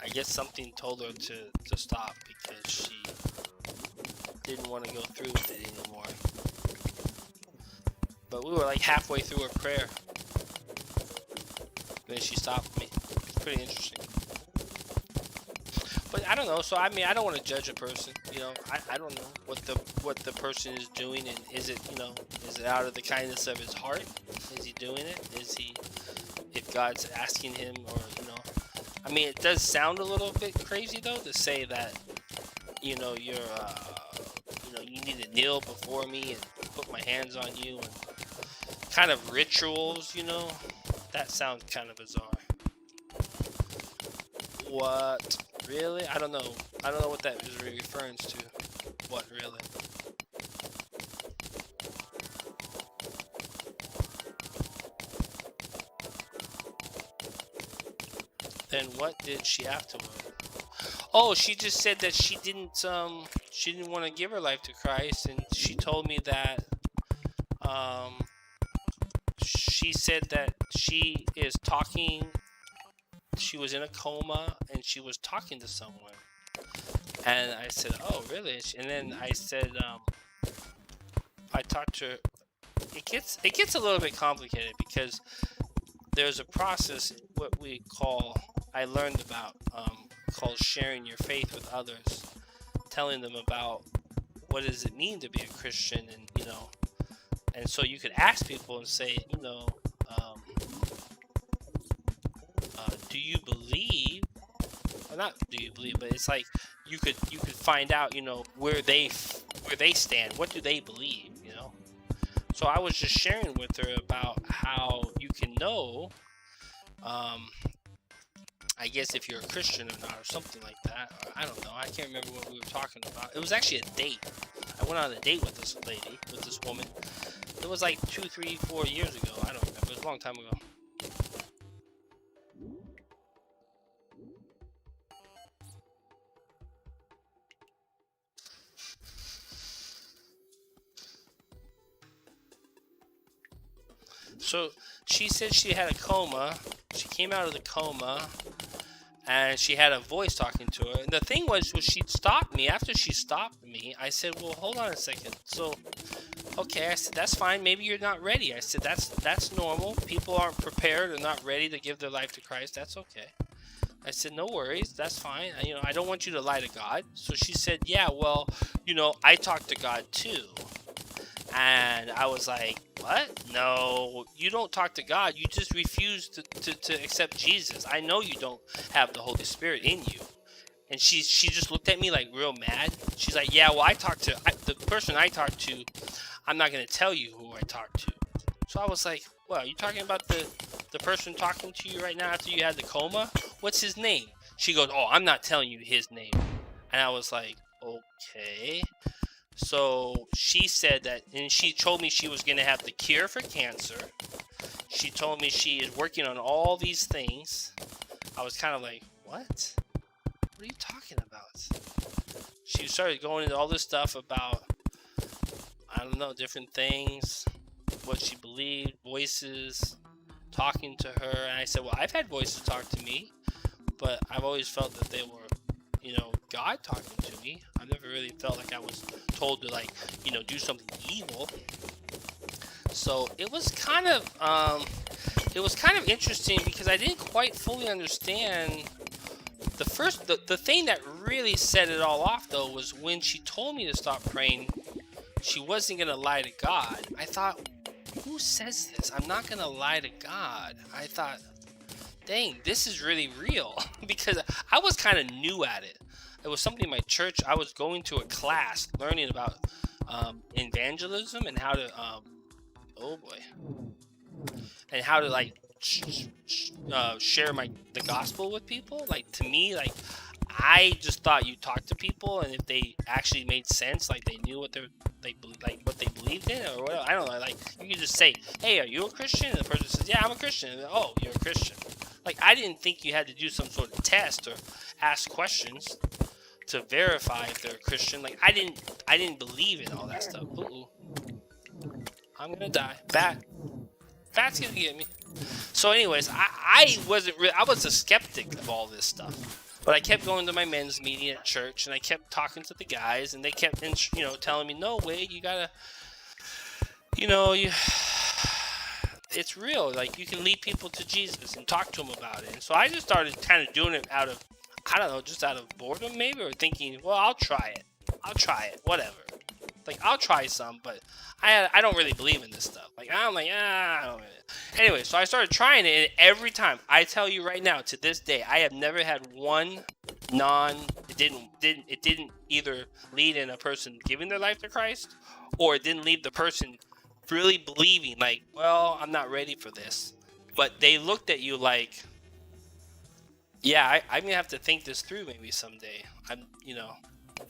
I guess something told her to stop because she didn't want to go through with it anymore. But we were like halfway through her prayer, then she stopped me. It's pretty interesting. But I don't know. So I mean, I don't want to judge a person. You know, I don't know what the person is doing, and is it, you know, is it out of the kindness of his heart? Is he doing it? Is he, if God's asking him, or, you know, I mean, it does sound a little bit crazy though to say that, you know, you're, you know, you need to kneel before me and put my hands on you, and kind of rituals, you know, that sounds kind of bizarre. What? Really? I don't know. I don't know what that is referring to. What, really? Then what did she afterward? Oh, she just said that she didn't want to give her life to Christ, and she told me that she said that she is talking. She was in a coma and she was talking to someone, and I said, oh really? And then I said, I talked to her. It gets a little bit complicated, because there's a process, what we call, I learned about, called sharing your faith with others, telling them about what does it mean to be a Christian, and, you know, and so you could ask people and say, you know, do you believe, or not do you believe, but it's like you could find out, you know, where they stand, what do they believe, you know. So I was just sharing with her about how you can know, I guess, if you're a Christian or not, or something like that. Or I don't know, I can't remember what we were talking about. It was actually a date. I went on a date with this lady, with this woman. It was like 2, 3, 4 years ago. I don't remember. It was a long time ago. So she said she had a coma. She came out of the coma, and she had a voice talking to her. And the thing was she stopped me. After she stopped me, I said, well, hold on a second. So, okay, I said, that's fine. Maybe you're not ready. I said, that's normal. People aren't prepared or not ready to give their life to Christ. That's okay. I said, no worries. That's fine. You know, I don't want you to lie to God. So she said, yeah, well, you know, I talk to God too. And I was like, what? No, you don't talk to God. You just refuse to accept Jesus. I know you don't have the Holy Spirit in you. And she just looked at me like real mad. She's like, yeah, well, the person I talk to, I'm not going to tell you who I talk to. So I was like, well, are you talking about the the person talking to you right now after you had the coma, what's his name? She goes, oh, I'm not telling you his name. And I was like, okay. So she said that, and she told me she was going to have the cure for cancer. She told me she is working on all these things. I was kind of like, what? What are you talking about? She started going into all this stuff about, I don't know, different things, what she believed, voices talking to her. And I said, well, I've had voices talk to me, but I've always felt that they were, God talking to me. I never really felt like I was told to, like, do something evil. So it was kind of interesting because I didn't quite fully understand. The thing that really set it all off, though, was when she told me to stop praying. She wasn't gonna lie to God. I thought, who says this? I'm not gonna lie to God. I thought, dang, this is really real. Because I was kind of new at it. It was something in my church. I was going to a class learning about evangelism and how to, and how to, like, share the gospel with people. Like, to me, like, I just thought you talk to people, and if they actually made sense, like they knew what what they believed in, or whatever. I don't know. Like, you can just say, "Hey, are you a Christian?" And the person says, "Yeah, I'm a Christian." And, oh, you're a Christian. Like, I didn't think you had to do some sort of test or ask questions to verify if they're a Christian. Like, I didn't believe in all that stuff. Ooh, I'm gonna die. Bat's gonna get me. So, anyways, I was a skeptic of all this stuff. But I kept going to my men's meeting at church, and I kept talking to the guys, and they kept, telling me, no, Wade, you gotta, it's real. Like, you can lead people to Jesus and talk to them about it. And so I just started kind of doing it out of, I don't know, just out of boredom maybe, or thinking, well, I'll try it, whatever. Like, I'll try some, but I don't really believe in this stuff. Like, I'm like, I don't really. Anyway, so I started trying it, and every time, I tell you right now, to this day, I have never had one it didn't either lead in a person giving their life to Christ, or it didn't leave the person really believing, like, well, I'm not ready for this. But they looked at you like, yeah, I'm gonna have to think this through maybe someday.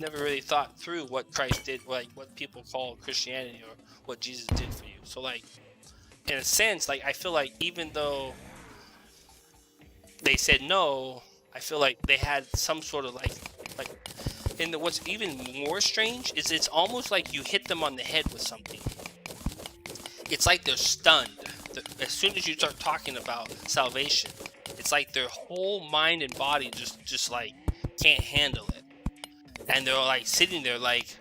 Never really thought through what Christ did, like what people call Christianity, or what Jesus did for you. So, like, in a sense, like, I feel like even though they said no, I feel like they had some sort of like, and what's even more strange is it's almost like you hit them on the head with something. It's like they're stunned. As soon as you start talking about salvation, it's like their whole mind and body just like can't handle it. And they're like sitting there like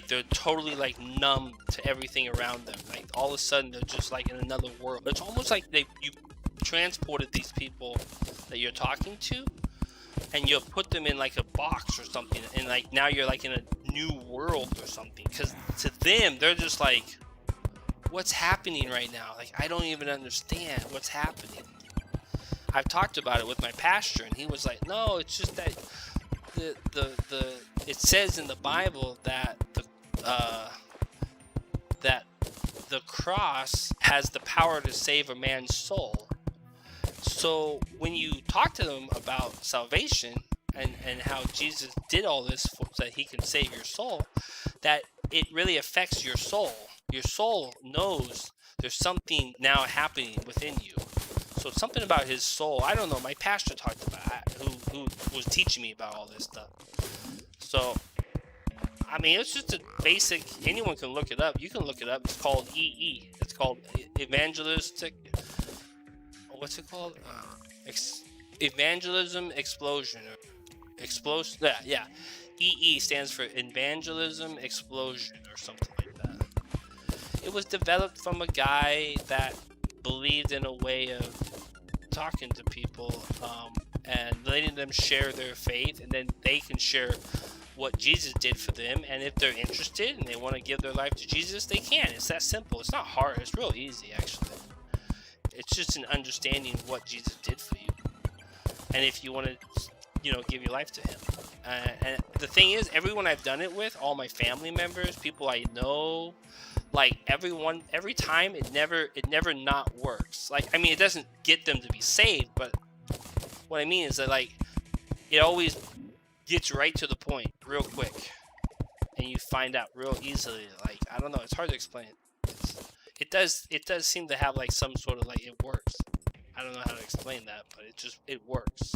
they're totally like numb to everything around them. Like, all of a sudden they're just like in another world. It's almost like you transported these people that you're talking to, and you put them in like a box or something, and like now you're like in a new world or something. Because to them, they're just like, what's happening right now? Like, I don't even understand what's happening. I've talked about it with my pastor, and he was like, no, it's just that it says in the Bible that the cross has the power to save a man's soul. So when you talk to them about salvation and how Jesus did all this so that he can save your soul, that it really affects your soul. Your soul knows there's something now happening within you. So something about his soul, I don't know, my pastor talked about it, who was teaching me about all this stuff. So, I mean, it's just a basic, anyone can look it up. You can look it up. It's called EE. It's called Evangelistic, what's it called? Evangelism Explosion. Yeah. EE stands for Evangelism Explosion or something like that. It was developed from a guy that believed in a way of talking to people and letting them share their faith, and then they can share what Jesus did for them. And if they're interested and they want to give their life to Jesus, they can. It's that simple. It's not hard. It's real easy, actually. It's just an understanding of what Jesus did for you, and if you want to, give your life to him. And the thing is, everyone I've done it with, all my family members, people I know, like every time it never not works. Like, I mean, it doesn't get them to be saved, but what I mean is that, like, it always gets right to the point real quick, and you find out real easily. Like, I don't know, it's hard to explain. It does seem to have like some sort of, like, it works. I don't know how to explain that, but it works.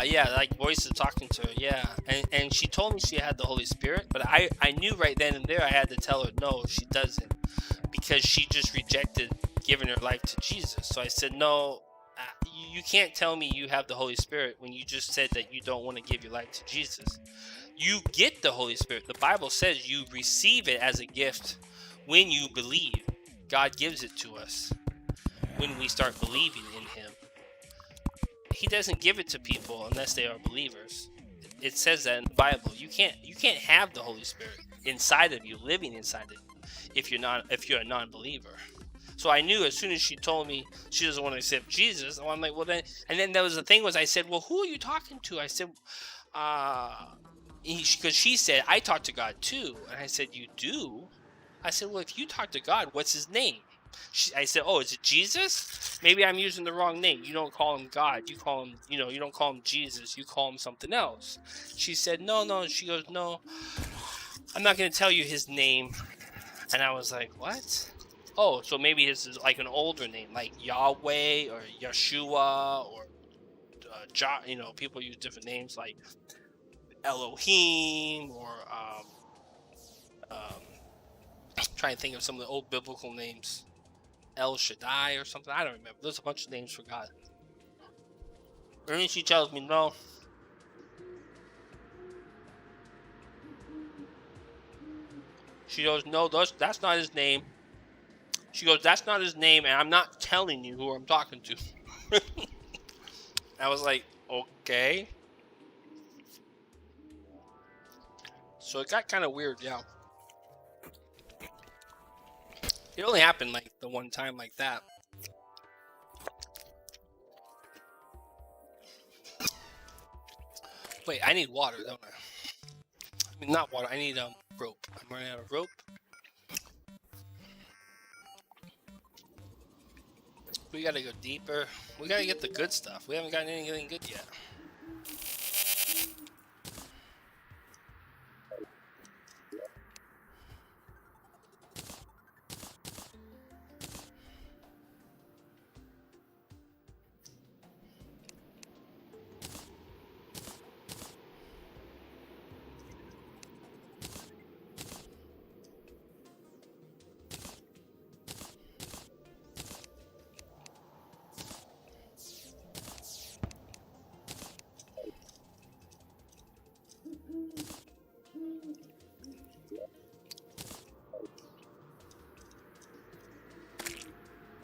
Yeah, like voices talking to her, yeah. And she told me she had the Holy Spirit, but I knew right then and there I had to tell her no, she doesn't, because she just rejected giving her life to Jesus. So I said, no, you can't tell me you have the Holy Spirit when you just said that you don't want to give your life to Jesus. You get the Holy Spirit. The Bible says you receive it as a gift when you believe. God gives it to us when we start believing in Him. He doesn't give it to people unless they are believers. It says that in the Bible. You can't have the Holy Spirit inside of you, living inside of you, if you're a non-believer. So I knew as soon as she told me she doesn't want to accept Jesus, I'm like, well then, and then there was the thing was, I said, well, who are you talking to? I said, because she said, I talk to God too. And I said, you do? I said, well, if you talk to God, what's His name? I said, oh, is it Jesus? Maybe I'm using the wrong name. You don't call Him God. You call Him, you don't call Him Jesus. You call Him something else. She said, no. She goes, no, I'm not going to tell you His name. And I was like, what? Oh, so maybe His is like an older name, like Yahweh or Yeshua or people use different names like Elohim or trying to think of some of the old biblical names. El Shaddai or something. I don't remember. There's a bunch of names for God. And then she tells me no. She goes, no, that's not His name. She goes, that's not His name, and I'm not telling you who I'm talking to. I was like, okay. So it got kind of weird, yeah. It only happened like the one time like that. Wait, I need water, don't I? I mean, not water. I need rope. I'm running out of rope. We gotta go deeper. We gotta get the good stuff. We haven't gotten anything good yet.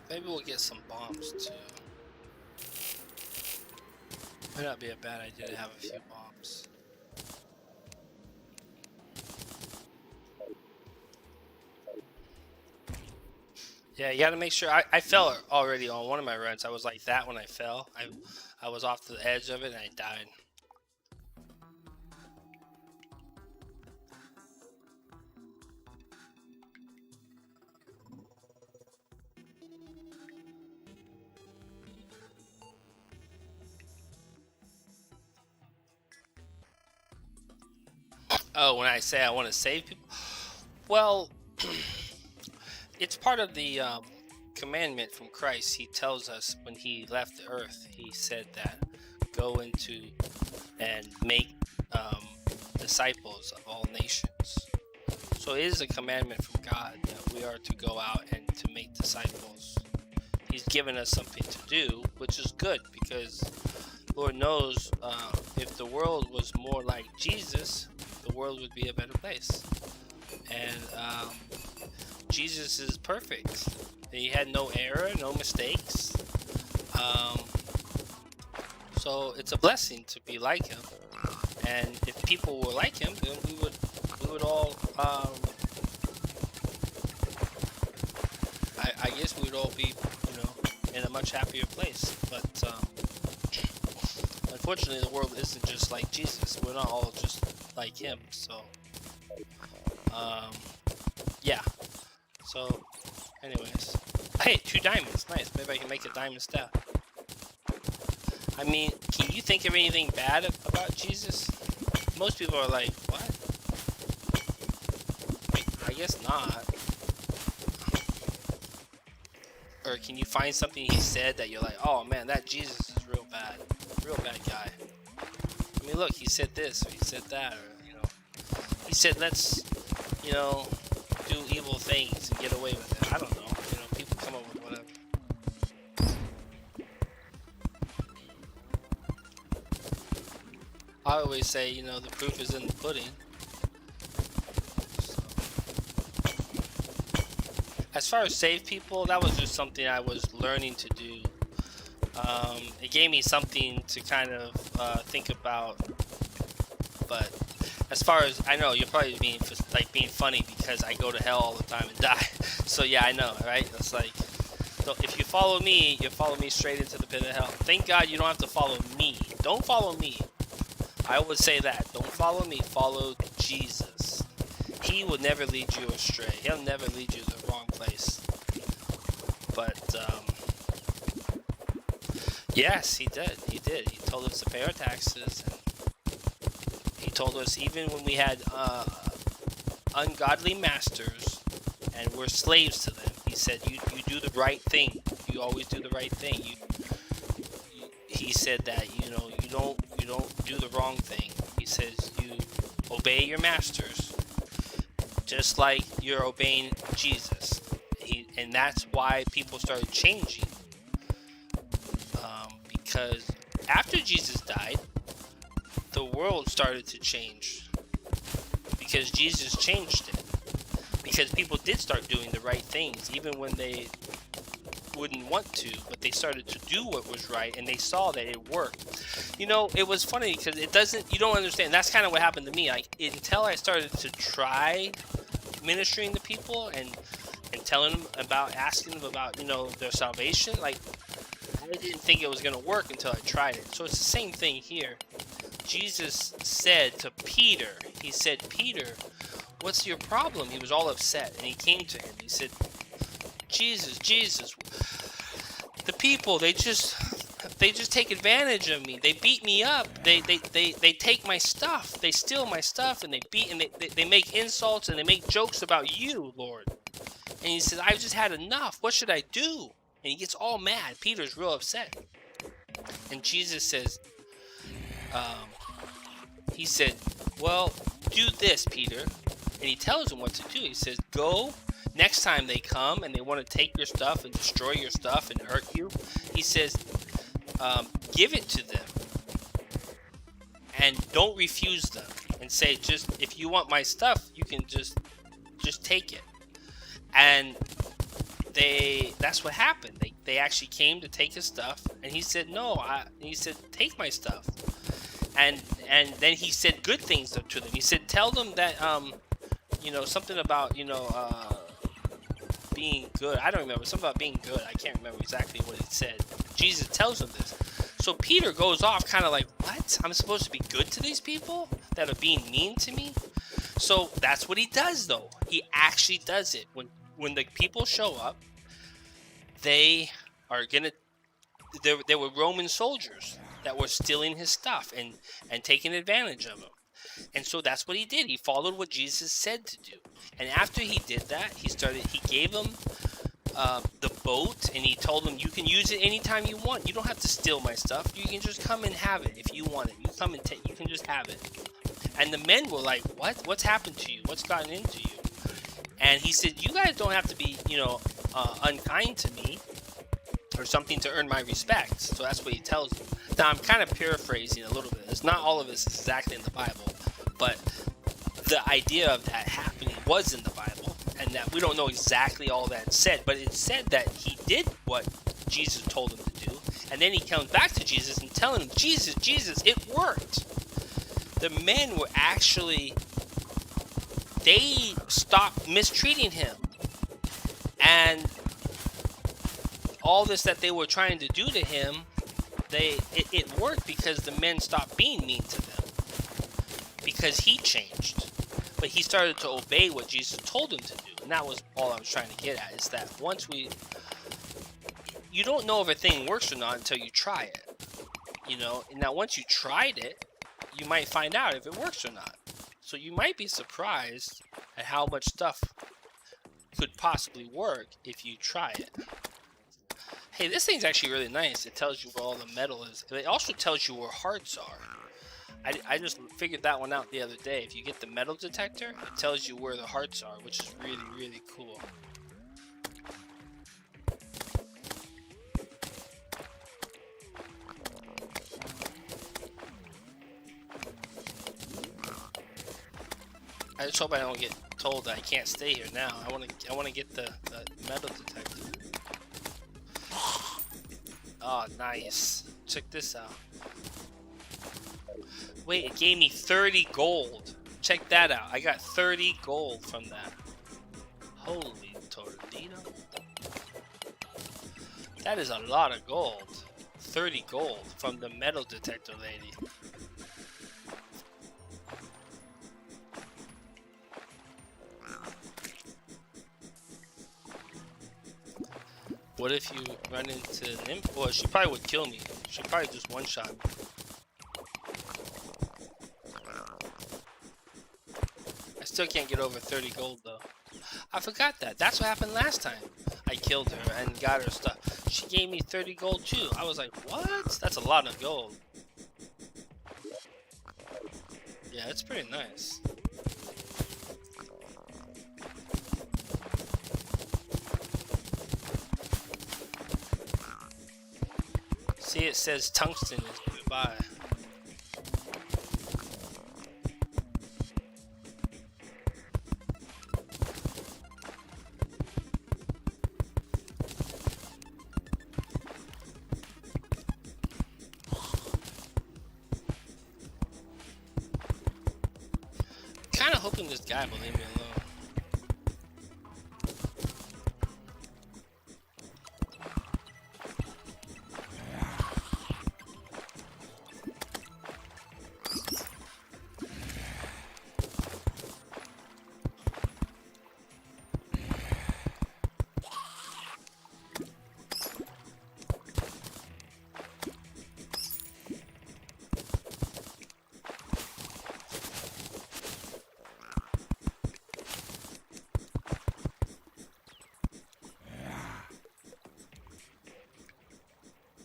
Maybe we'll get some bombs too. Might not be a bad idea to have a few bombs. Yeah, you gotta make sure. I fell already on one of my runs. I was like that when I fell. I was off the edge of it and I died. Oh, when I say I want to save people? Well, it's part of the commandment from Christ. He tells us when He left the earth, He said that go into and make disciples of all nations. So it is a commandment from God that we are to go out and to make disciples. He's given us something to do, which is good because Lord knows if the world was more like Jesus, the world would be a better place. And Jesus is perfect. He had no error, no mistakes. So it's a blessing to be like Him. And if people were like Him, then we would all I guess we would all be, in a much happier place. But unfortunately, the world isn't just like Jesus. We're not all just like him. So, yeah. So, anyways, hey, 2 diamonds, nice. Maybe I can make a diamond staff. I mean, can you think of anything bad about Jesus? Most people are like, what? I guess not. Or can you find something he said that you're like, oh man, that Jesus is real bad guy. I mean, look, he said this, or he said that, or, you know, he said, let's, you know, do evil things and get away with it. I don't know, you know, people come up with whatever. I always say, you know, the proof is in the pudding. So. As far as save people, that was just something I was learning to do. It gave me something to kind of think about. But as far as I know, you're probably being funny because I go to hell all the time and die. So yeah, I know, right? It's like, so if you follow me, you follow me straight into the pit of hell. Thank God you don't have to follow me. Don't follow me. I would say that. Don't follow me. Follow Jesus. He will never lead you astray. He'll never lead you to the wrong place. But yes, he did. He did. He told us to pay our taxes. And he told us even when we had ungodly masters and we're slaves to them, he said, you do the right thing. You always do the right thing. He said that, you know, you don't do the wrong thing. He says you obey your masters just like you're obeying Jesus. And that's why people started changing. Because after Jesus died, the world started to change. Because Jesus changed it. Because people did start doing the right things, even when they wouldn't want to, but they started to do what was right, and they saw that it worked. You know, it was funny because you don't understand. That's kind of what happened to me. Like, until I started to try ministering to people and telling them about, asking them about, you know, their salvation, like, I didn't think it was going to work until I tried it. So it's the same thing here. Jesus said to Peter, he said, Peter, what's your problem? He was all upset, and he came to him. He said, Jesus, the people, they just take advantage of me. They beat me up. They take my stuff. They steal my stuff, and they beat, and they make insults, and they make jokes about you, Lord. And he says, I've just had enough. What should I do? And he gets all mad. Peter's real upset. And Jesus says, he said, well, do this, Peter. And he tells him what to do. He says, go. Next time they come and they want to take your stuff and destroy your stuff and hurt you, he says, give it to them. And don't refuse them. And say, just, if you want my stuff, you can just take it. And that's what happened. They actually came to take his stuff, and he said, no, he said, take my stuff. And then he said good things to them. He said, tell them that, you know, something about, you know, being good. I don't remember. Something about being good. I can't remember exactly what he said. Jesus tells him this. So Peter goes off kind of like, what? I'm supposed to be good to these people that are being mean to me? So that's what he does, though. He actually does it. When the people show up, they are going to... There were Roman soldiers that were stealing his stuff and taking advantage of him. And so that's what he did. He followed what Jesus said to do. And after he did that, he gave them the boat, and he told them, you can use it anytime you want. You don't have to steal my stuff. You can just come and have it if you want it. You come and you can just have it. And the men were like, what? What's happened to you? What's gotten into you? And he said, you guys don't have to be, you know, unkind to me or something to earn my respect. So that's what he tells them. Now, I'm kind of paraphrasing a little bit. It's not all of this is exactly in the Bible, but the idea of that happening was in the Bible, and that we don't know exactly all that said, but it said that he did what Jesus told him to do, and then he comes back to Jesus and telling him, Jesus, it worked. The men were actually, they stopped mistreating him, and all this that they were trying to do to him, it worked because the men stopped being mean to them. Because he changed. But he started to obey what Jesus told him to do. And that was all I was trying to get at, is that you don't know if a thing works or not until you try it. You know, and now once you tried it, you might find out if it works or not. So you might be surprised at how much stuff could possibly work if you try it. Hey, this thing's actually really nice. It tells you where all the metal is. It also tells you where hearts are. I just figured that one out the other day. If you get the metal detector, it tells you where the hearts are, which is really, really cool. I just hope I don't get told that I can't stay here now. I want to get the metal detector. Oh, nice. Check this out. Wait, it gave me 30 gold. Check that out. I got 30 gold from that. Holy Tornado. That is a lot of gold. 30 gold from the metal detector lady. What if you run into an imp? Well, she probably would kill me. She probably just one-shot me. I still can't get over 30 gold though. I forgot that. That's what happened last time. I killed her and got her stuff. She gave me 30 gold too. I was like, what? That's a lot of gold. Yeah, it's pretty nice. See, it says tungsten is goodbye. Kinda hoping this guy will leave me alone.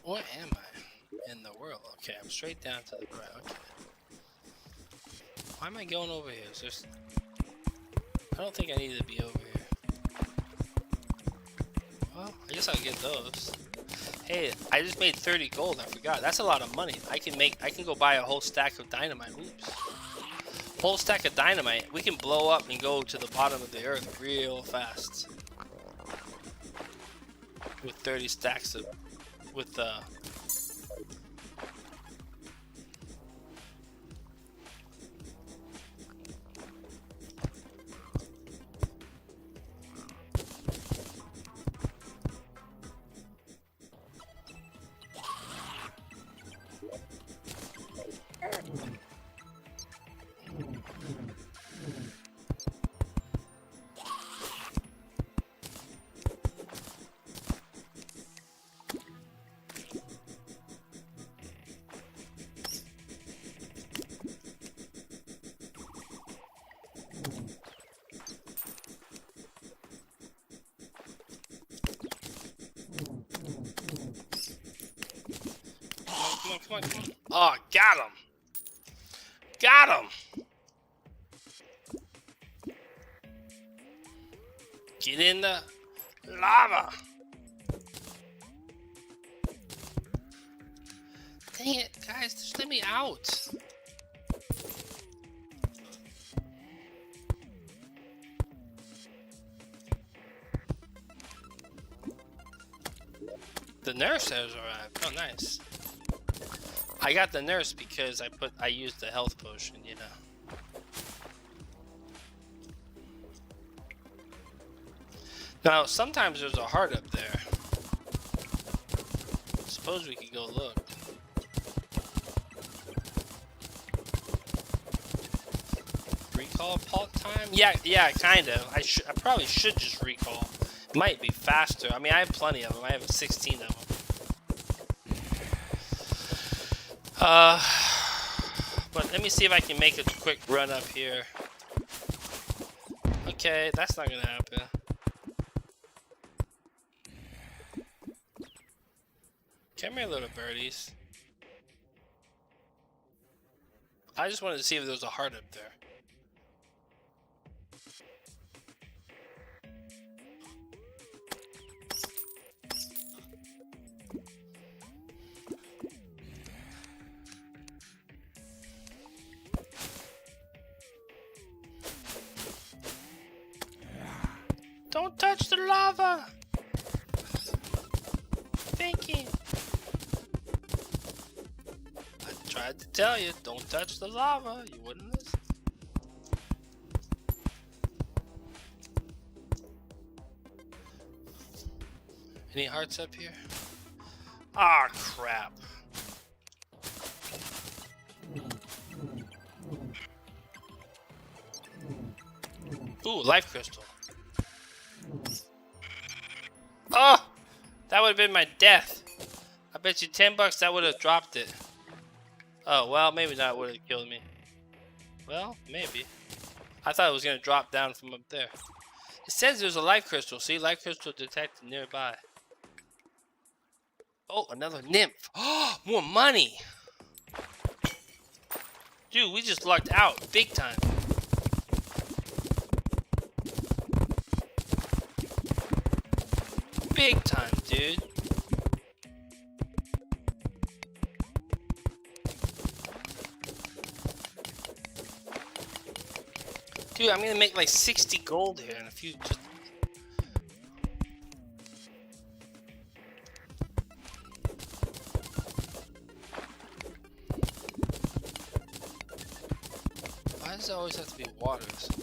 What am I in the world? Okay, I'm straight down to the right. Okay. Why am I going over here? Is there... I don't think I need to be over here. Well, I guess I'll get those. Hey, I just made 30 gold. I forgot. That's a lot of money. I can go buy a whole stack of dynamite. Oops. Whole stack of dynamite. We can blow up and go to the bottom of the earth real fast. With 30 stacks of... with Come on. Oh, got him. Got him. Get in the lava. Dang it, guys, just let me out. The nurse has arrived. Oh, nice. I got the nurse because I used the health potion, you know. Now, sometimes there's a heart up there. Suppose we could go look. recall time? Yeah, kind of. I probably should just recall. Might be faster. I mean, I have plenty of them. I have 16 of them. But let me see if I can make a quick run up here. Okay, that's not gonna happen. Come here, little birdies. I just wanted to see if there was a heart up there. Don't touch the lava! Thinking. I tried to tell you, don't touch the lava. You wouldn't listen. Any hearts up here? Ah, crap. Ooh, life crystal. Oh! That would have been my death. I bet you $10 that would have dropped it. Oh, well, maybe that would have killed me. Well, maybe. I thought it was going to drop down from up there. It says there's a life crystal. See, life crystal detected nearby. Oh, another nymph. Oh, more money. Dude, we just lucked out big time. Big time, dude. Dude, I'm gonna make like 60 gold here in a few. Just... Why does it always have to be water somewhere?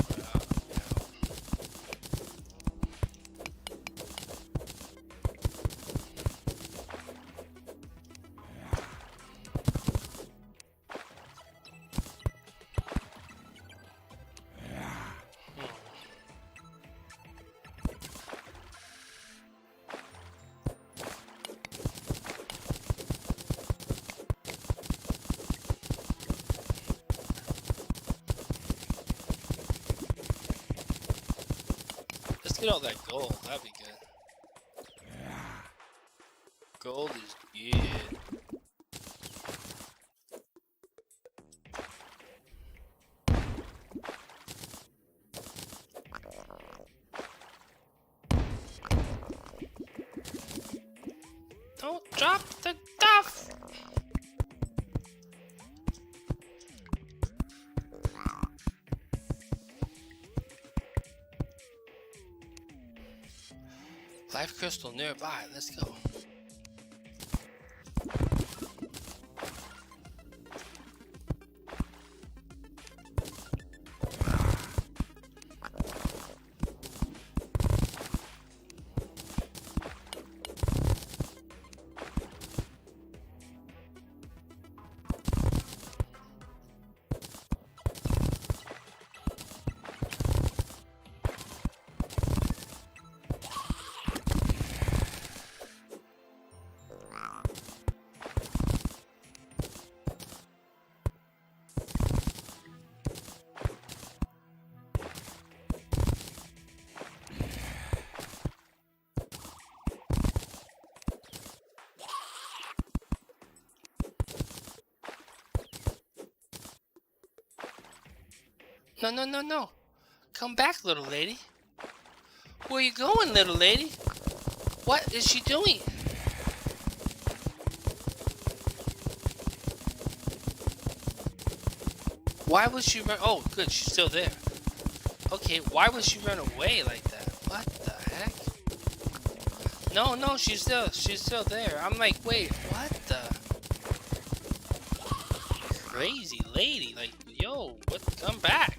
Get all that gold, that'd be good. Gold is good. Don't drop the stuff! Life crystal nearby, let's go. No. Come back, little lady. Where you going, little lady? What is she doing? Why would she run? Oh, good, she's still there. Okay, why would she run away like that? What the heck? No, she's still there. I'm like, wait, what the? Crazy lady, like, yo, what? Come back.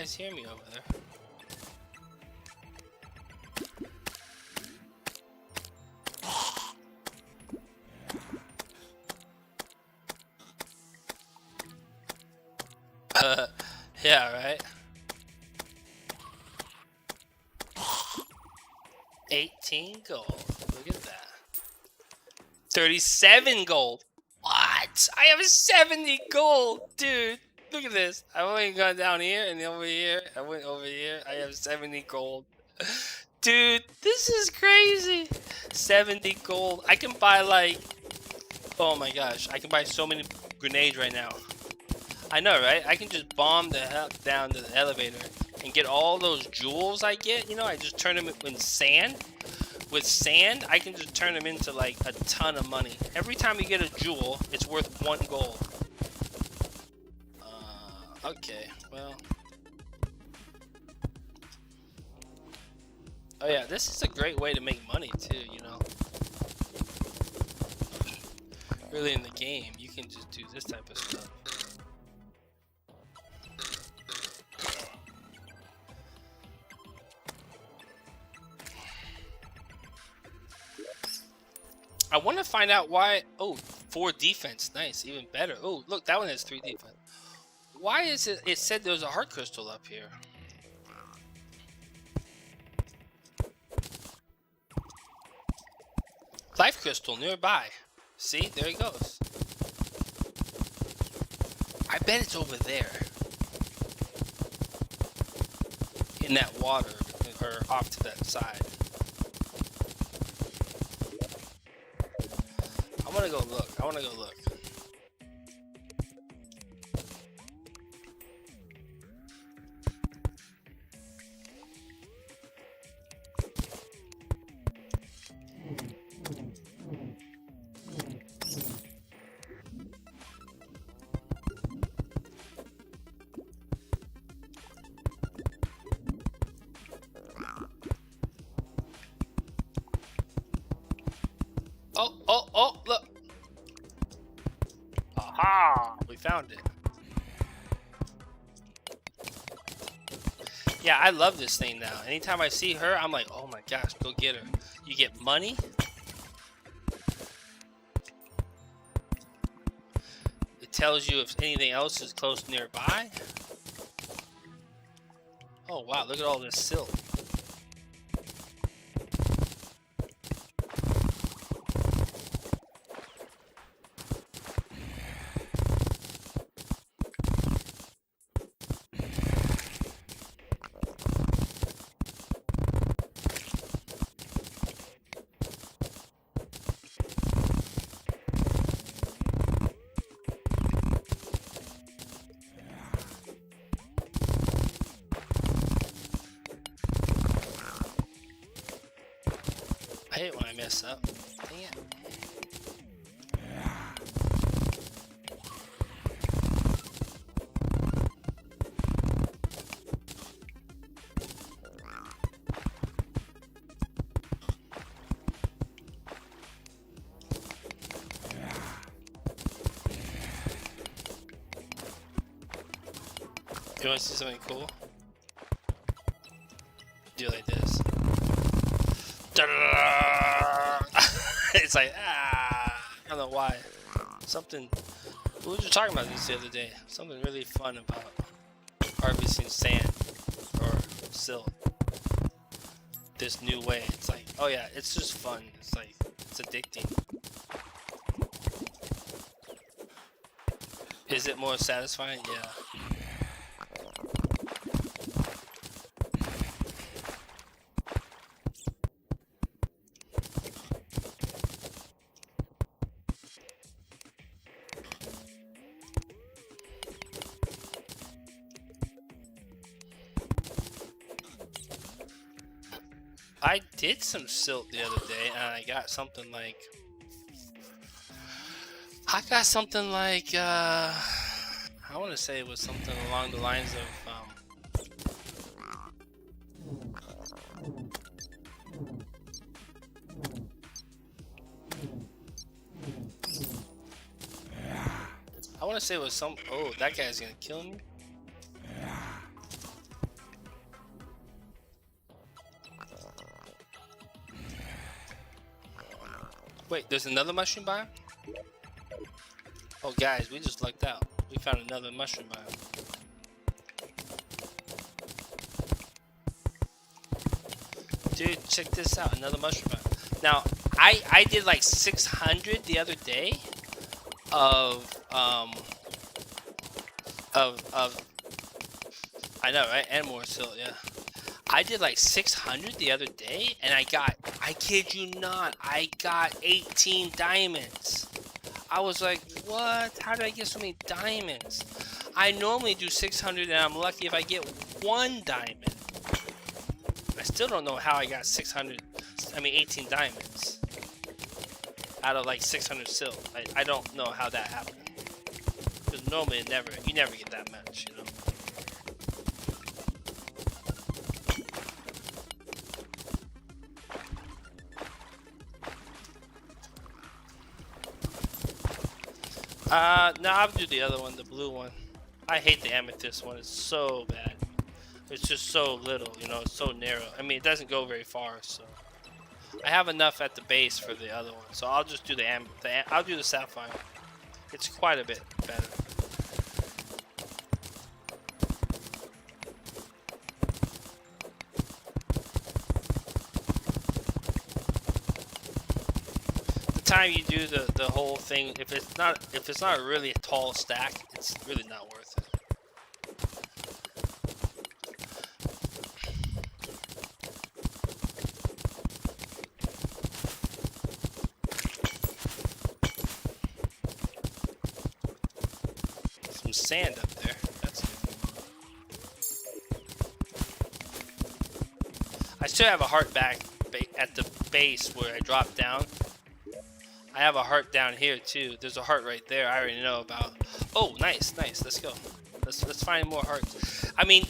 guys hear me over there? Yeah, right? 18 gold. Look at that. 37 gold. What? I have 70 gold, dude. Look at this. I've only gone down here and over here. I went over here. I have 70 gold. Dude, this is crazy. 70 gold. I can buy like... Oh my gosh. I can buy so many grenades right now. I know, right? I can just bomb the hell down to the elevator and get all those jewels I get. You know, I just turn them in sand. With sand, I can just turn them into like a ton of money. Every time you get a jewel, it's worth 1 gold. Okay, well. Oh yeah, this is a great way to make money too, you know. Really in the game, you can just do this type of stuff. I want to find out why. Oh, 4 defense. Nice. Even better. Oh, look, that one has 3 defense. Why is it? It said there was a heart crystal up here. Life crystal nearby. See, there it goes. I bet it's over there. In that water, or off to that side. I want to go look. I want to go look. Oh, look. Aha, we found it. Yeah, I love this thing now. Anytime I see her, I'm like, oh my gosh, go get her. You get money. It tells you if anything else is close nearby. Oh wow, look at all this silk. I hate when I mess up. Dang it. You want to see something cool? Do it like this. It's like, I don't know why. Something, we were just talking about this the other day. Something really fun about harvesting sand or silt. This new way. It's like, oh yeah, it's just fun. It's like, it's addicting. Is it more satisfying? Yeah. I did some silt the other day, and I got something like... I want to say it was something along the lines of... I want to say it was some... Oh, that guy's gonna kill me. Wait, there's another mushroom biome? Oh, guys, we just lucked out. We found another mushroom biome. Dude, check this out. Another mushroom biome. Now, I did like 600 the other day of I know, right? And more silt, yeah. I did like 600 the other day, and I kid you not, I got 18 diamonds. I was like, what? How did I get so many diamonds? I normally do 600, and I'm lucky if I get 1 diamond. I still don't know how I got 18 diamonds out of like 600 silt. I don't know how that happened. Because normally you never get that much, you know? No, I'll do the other one, the blue one. I hate the amethyst one. It's so bad. It's just so little, you know, it's so narrow. I mean, it doesn't go very far, so. I have enough at the base for the other one, so I'll just do I'll do the sapphire. It's quite a bit better. Time you do the whole thing, if it's not a really tall stack, it's really not worth it. Some sand up there. That's good. I still have a heart back at the base where I dropped down. I have a heart down here too. There's a heart right there. I already know about. Oh, nice. Let's go. Let's find more hearts. I mean,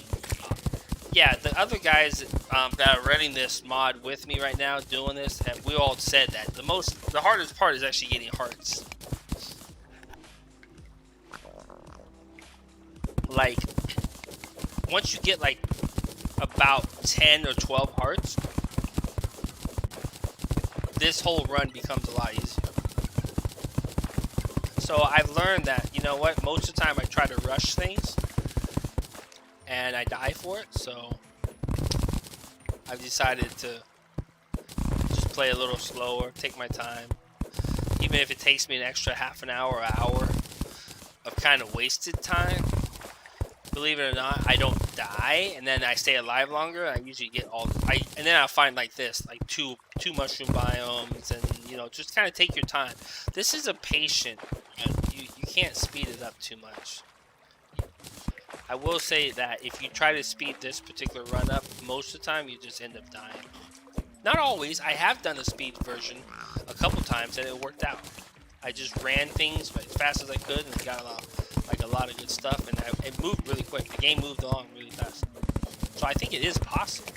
yeah, the other guys that are running this mod with me right now, doing this, we all said that the hardest part is actually getting hearts. Like, once you get like about 10 or 12 hearts, this whole run becomes a lot easier. So I've learned that, you know what, most of the time I try to rush things and I die for it, so I've decided to just play a little slower, take my time. Even if it takes me an extra half an hour or hour of kind of wasted time, believe it or not, I don't die, and then I stay alive longer. I usually get and then I'll find like this, like two mushroom biomes, and you know, just kind of take your time. This is a patient. You can't speed it up too much. I will say that if you try to speed this particular run up, most of the time you just end up dying. Not always. I have done a speed version a couple times and it worked out. I just ran things as fast as I could and got a lot of good stuff, and it moved really quick. The game moved along really fast. So I think it is possible.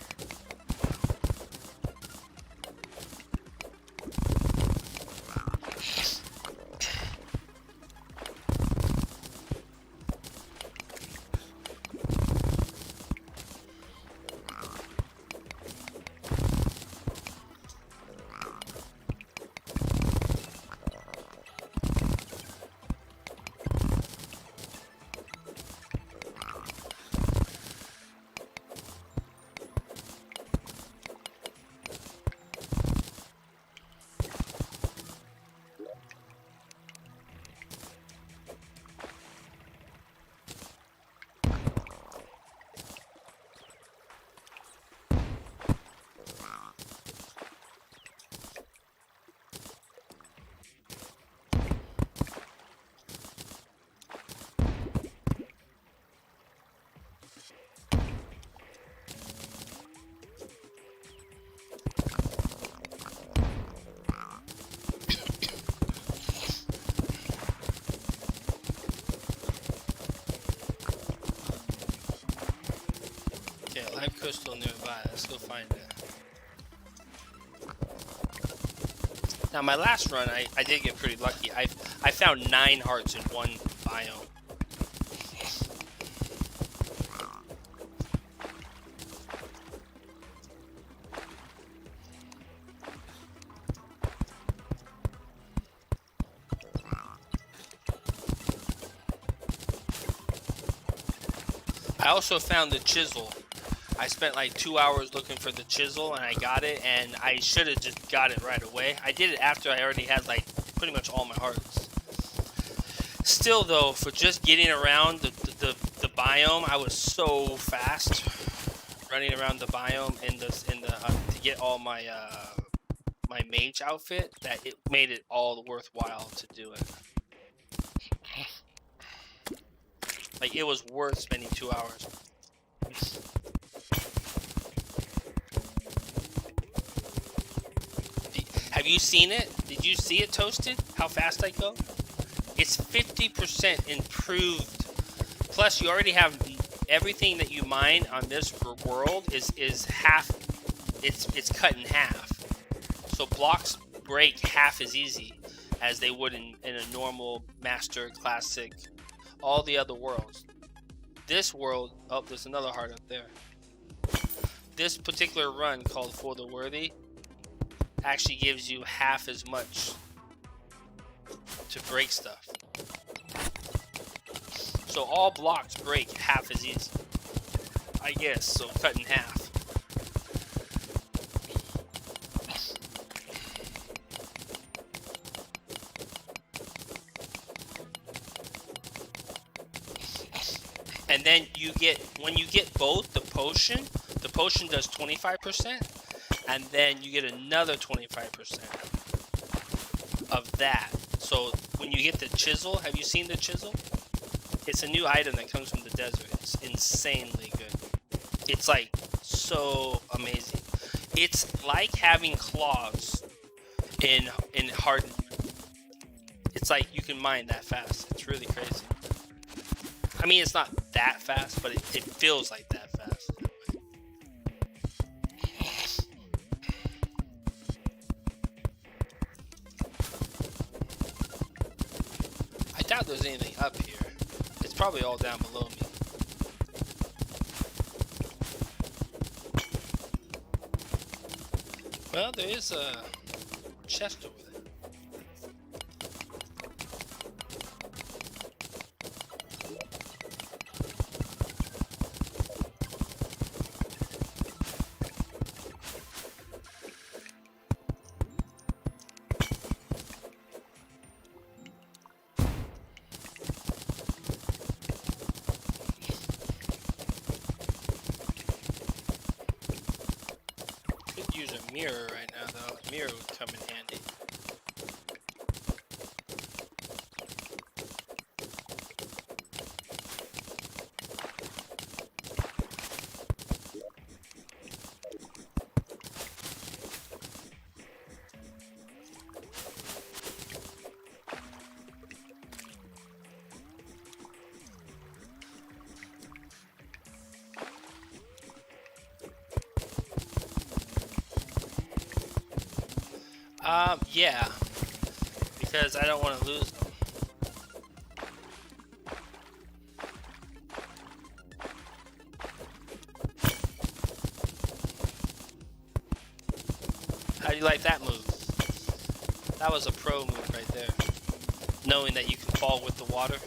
Live crystal nearby. Let's go find it. Now my last run, I did get pretty lucky. I found 9 hearts in one biome. I also found the chisel. I spent like 2 hours looking for the chisel, and I got it, and I should have just got it right away. I did it after I already had like pretty much all my hearts. Still though, for just getting around the biome, I was so fast running around the biome in the to get all my my mage outfit that it made it all worthwhile to do it. Like, it was worth spending 2 hours. Have you seen it? Did you see it, Toasted? How fast I go? It's 50% improved. Plus, you already have everything that you mine on this world is half. It's cut in half. So blocks break half as easy as they would in a normal Master, Classic, all the other worlds. This world, oh, there's another heart up there. This particular run called For the Worthy actually gives you half as much to break stuff. So all blocks break half as easy, I guess, so cut in half. And then you get, when you get both, the potion does 25%, and then you get another 25% of that. So when you get the chisel, have you seen the chisel? It's a new item that comes from the desert. It's insanely good. It's like so amazing. It's like having claws in hardened. It's like you can mine that fast. It's really crazy. I mean, it's not that fast, but it feels like that fast. I doubt there's anything up here. It's probably all down below me. Well, there is a chest over there. Use a mirror right now, though. A mirror would come in handy. Yeah, because I don't want to lose them. How do you like that move? That was a pro move right there. Knowing that you can fall with the water.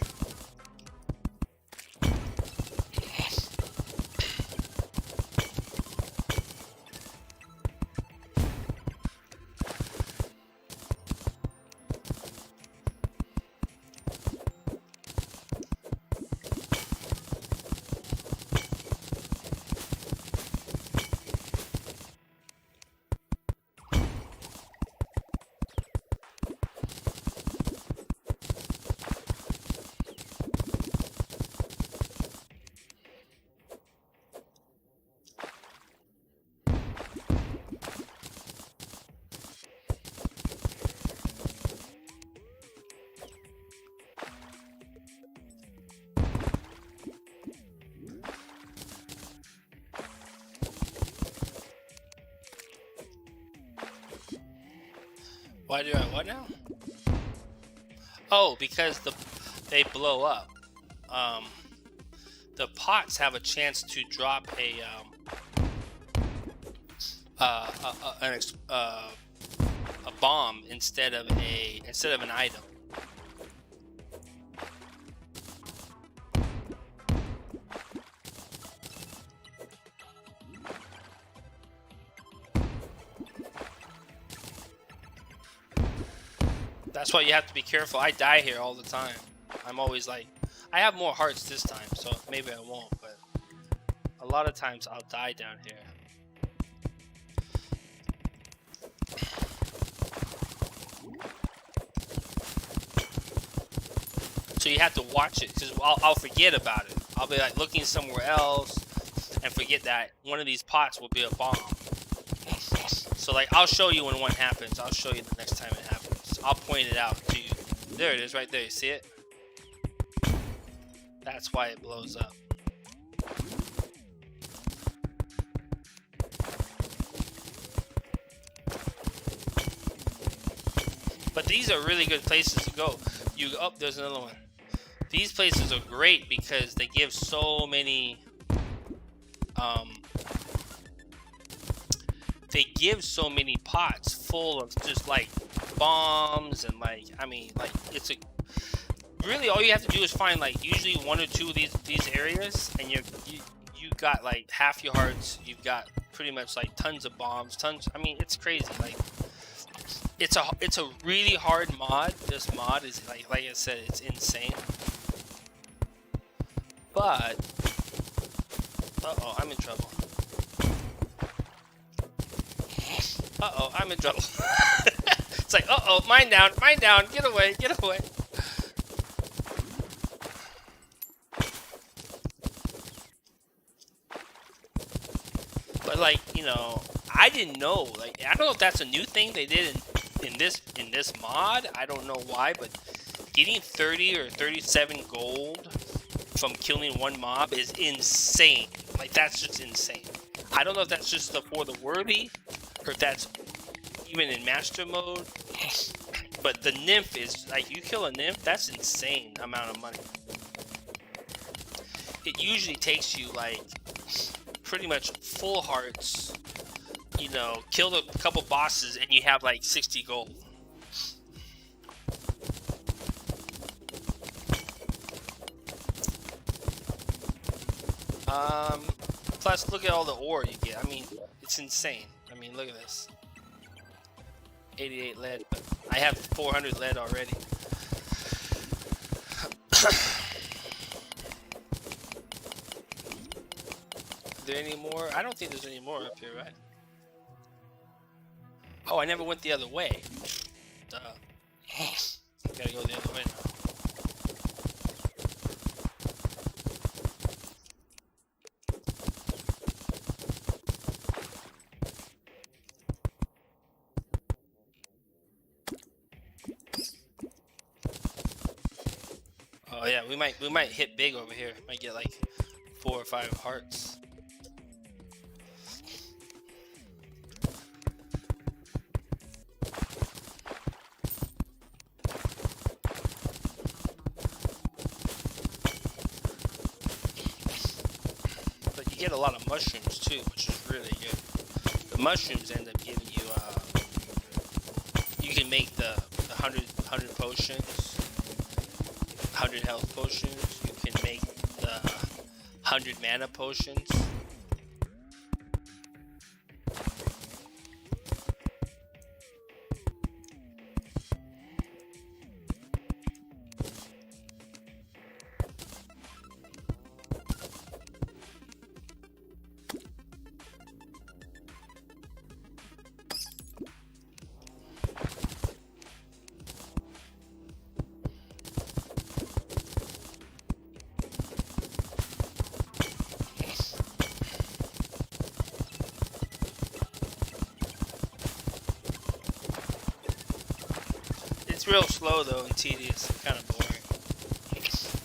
Why do I what now? Oh, because they blow up. The pots have a chance to drop a bomb instead of an item. That's why you have to be careful. I die here all the time. I'm always like, I have more hearts this time, so maybe I won't, but a lot of times I'll die down here. So you have to watch it, because I'll forget about it. I'll be like looking somewhere else and forget that one of these pots will be a bomb. So like, I'll show you when one happens. I'll show you the next time it happens. I'll point it out to you. There it is right there. You see it? That's why it blows up. But these are really good places to go. There's another one. These places are great because they give so many pots full of just like bombs and like, I mean, like, it's a really, all you have to do is find like usually one or two of these areas, and you got like half your hearts. You've got pretty much like tons of bombs, tons. I mean, it's crazy. Like, it's a really hard mod. This mod is like I said, it's insane. But uh-oh, I'm in trouble. Uh-oh, I'm in trouble. It's like, uh-oh, mine down, get away, get away. But like, you know, I didn't know. Like, I don't know if that's a new thing they did in this mod. I don't know why, but getting 30 or 37 gold from killing one mob is insane. Like, that's just insane. I don't know if that's just for the worthy, or if that's even in master mode. But the nymph is like, you kill a nymph, that's insane amount of money. It usually takes you like pretty much full hearts, you know, kill a couple bosses and you have like 60 gold. Plus look at all the ore you get. I mean, it's insane. I mean, look at this. 88 lead, but I have 400 lead already. Are there any more? I don't think there's any more up here, right? Oh, I never went the other way. Duh. Gotta go the other way now. Oh yeah, we might hit big over here. Might get like 4 or 5 hearts. But you get a lot of mushrooms too, which is really good. The mushrooms end up giving you you can make the 100 potions. 100 health potions. You can make the 100 mana potions. It's real slow though and tedious and kind of boring.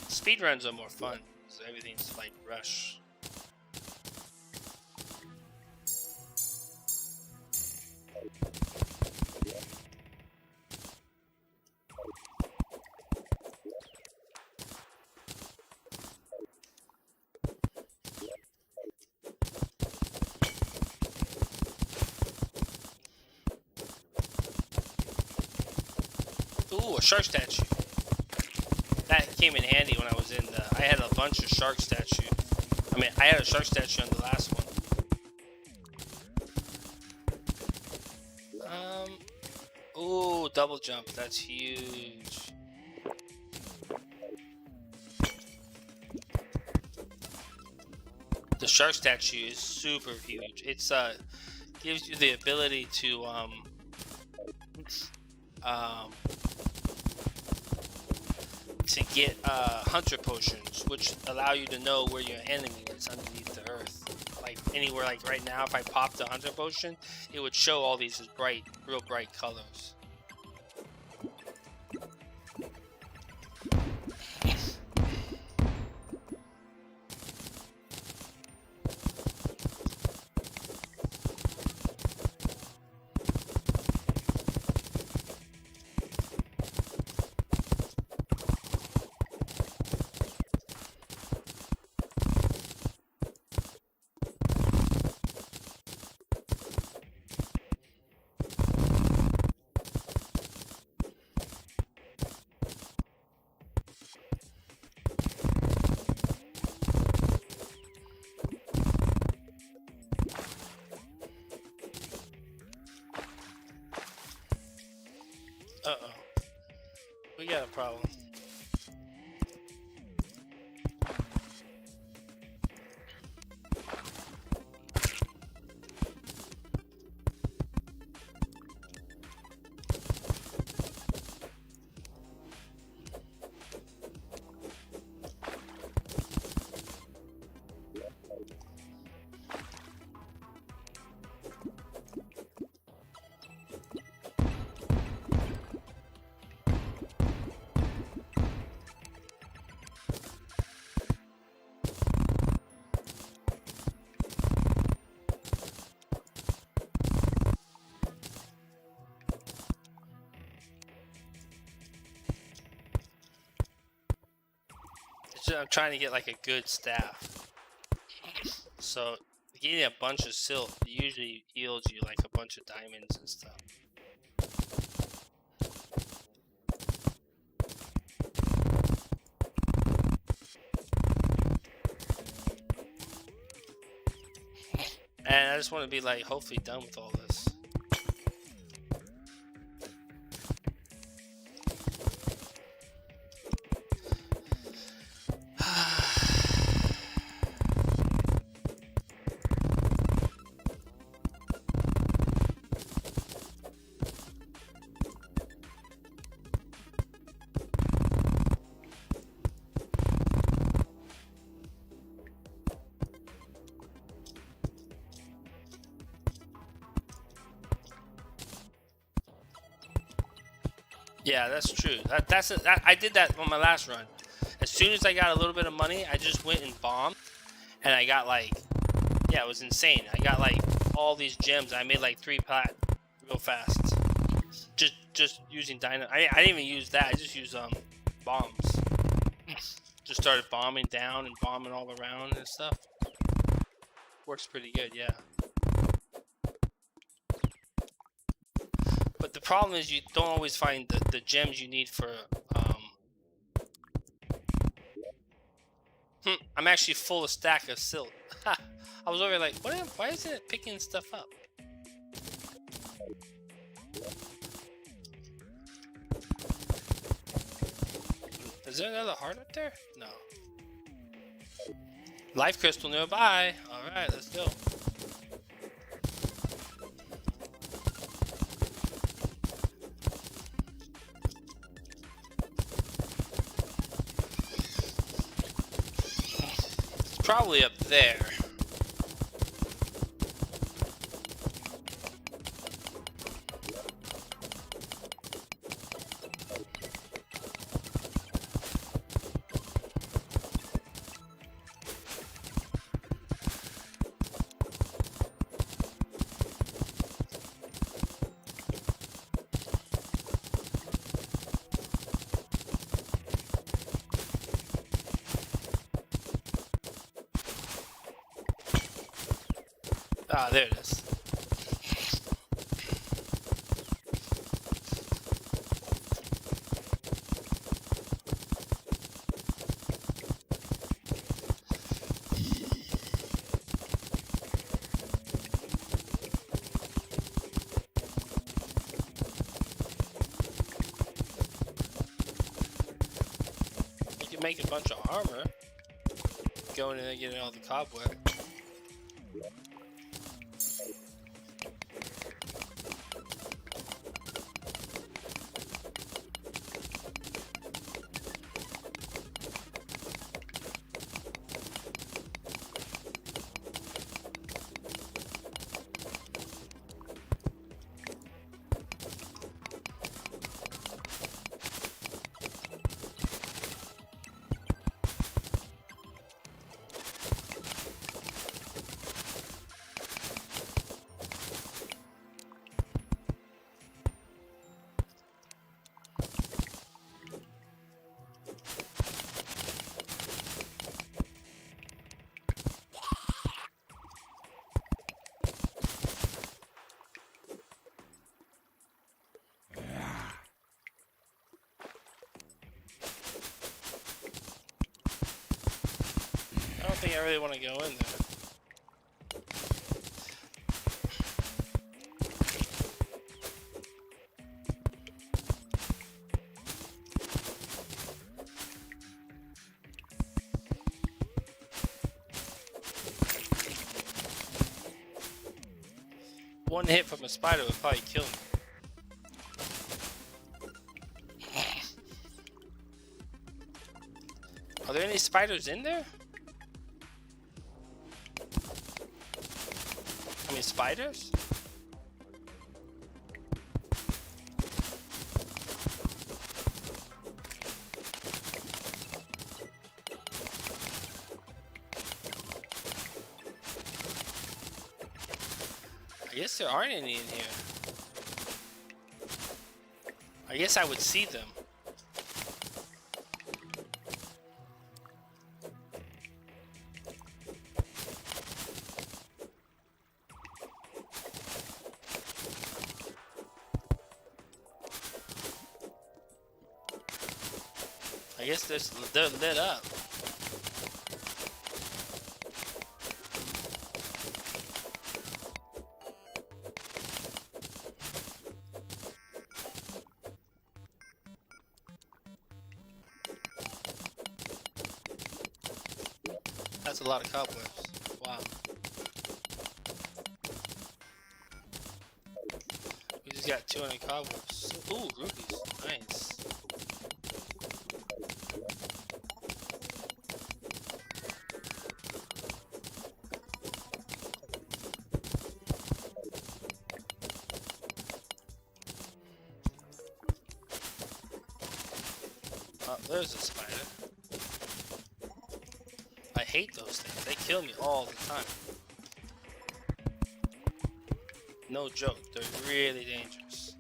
Speedruns are more fun, so everything's like rush. Ooh, a shark statue. That came in handy when I was in the... I had a bunch of shark statues. I mean, I had a shark statue on the last one. Ooh, double jump. That's huge. The shark statue is super huge. It's gives you the ability to get hunter potions, which allow you to know where your enemy is underneath the earth. Like anywhere, like right now, if I popped a hunter potion, it would show all these as bright, real bright colors. Uh-oh. We got a problem. I'm trying to get like a good staff. So getting a bunch of silk usually yields you like a bunch of diamonds and stuff. And I just want to be like hopefully done with all this. Yeah, that's true. I did that on my last run. As soon as I got a little bit of money, I just went and bombed, and I got like, yeah, it was insane. I got like all these gems. I made like 3 plat real fast. Just using dynamite. I didn't even use that. I just used bombs. Just started bombing down and bombing all around and stuff. Works pretty good, yeah. But the problem is you don't always find the gems you need for, I'm actually full of stack of silk. I was over like, why isn't it picking stuff up? Is there another heart up there? No. Life crystal nearby. Alright, let's go. Probably up there. Ah, there it is. make a bunch of armor. Going in and getting all the cobweb. I don't think I really want to go in there. One hit from a spider would probably kill me. Are there any spiders in there? I mean, spiders? I guess there aren't any in here. I guess I would see them. I guess they're lit up. That's a lot of cobwebs. Wow. We just got 200 cobwebs. Ooh, rubies. Nice. Oh, there's a spider. I hate those things. They kill me all the time. No joke. They're really dangerous.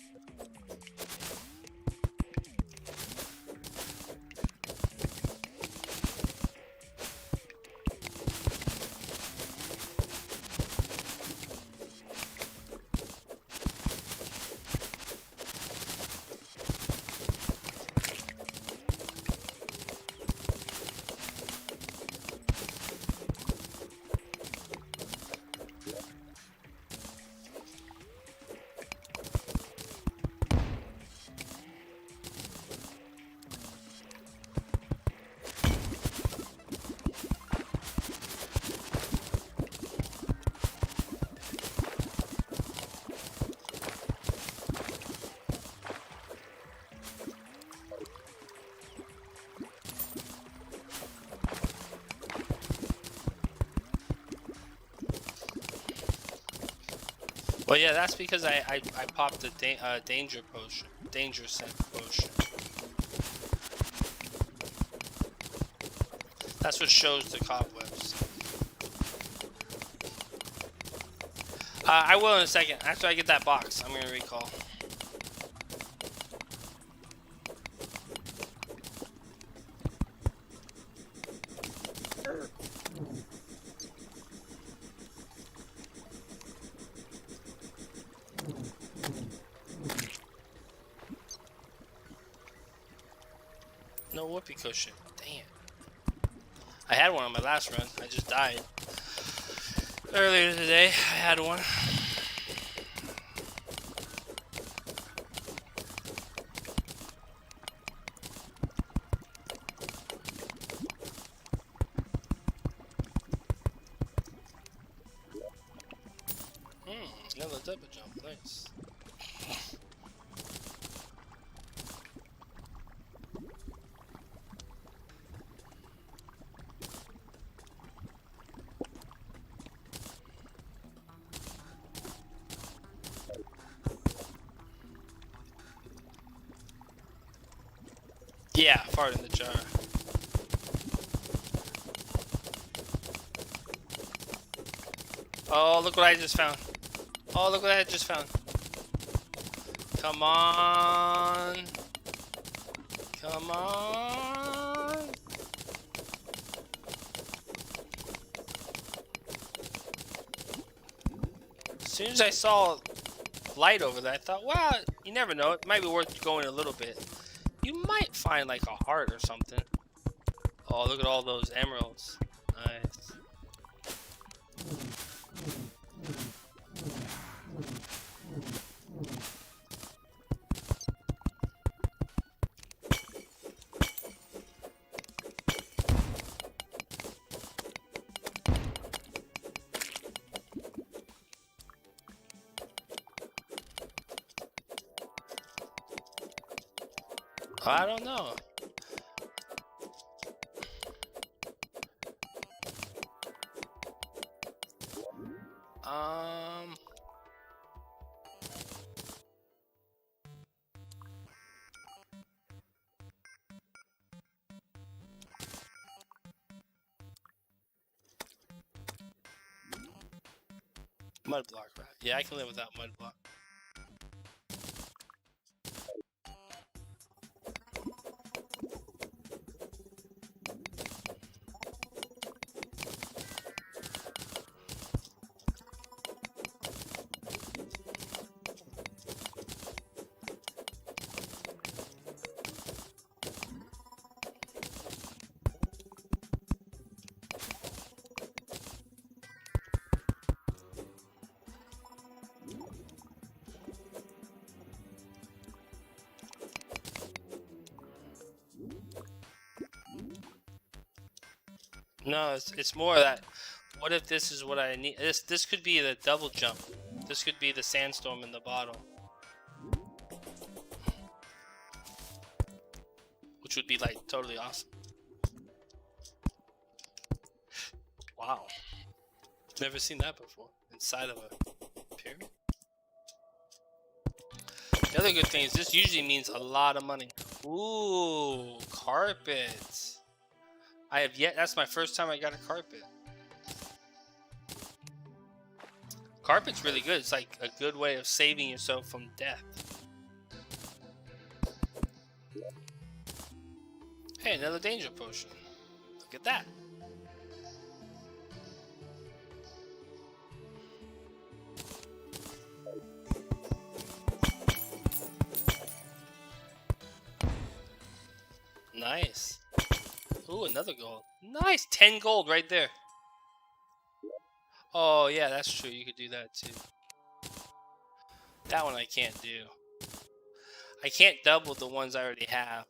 Well, yeah, that's because I popped the danger potion, danger scent potion. That's what shows the cobwebs. I will in a second. After I get that box, I'm gonna recall. No whoopee cushion. Damn. I had one on my last run. I just died. Earlier today, I had one. Another double jump, nice. Yeah, fart in the jar. Oh, look what I just found. Oh, look what I just found. Come on. Come on. As soon as I saw light over there, I thought, well, you never know. It might be worth going a little bit. You might find like a heart or something. Oh, look at all those emeralds. Nice. I don't know. Mud block, right? Yeah, I can live without mud block. No, it's more that. What if this is what I need? This could be the double jump. This could be the sandstorm in the bottle, which would be like totally awesome. Wow, never seen that before inside of a pyramid. The other good thing is this usually means a lot of money. Ooh, carpet. I have yet. That's my first time I got a carpet. Carpet's really good. It's like a good way of saving yourself from death. Hey, another danger potion. Look at that. Nice. Ooh, another gold. Nice. 10 gold right there. Oh, yeah, that's true. You could do that too. That one I can't do. I can't double the ones I already have.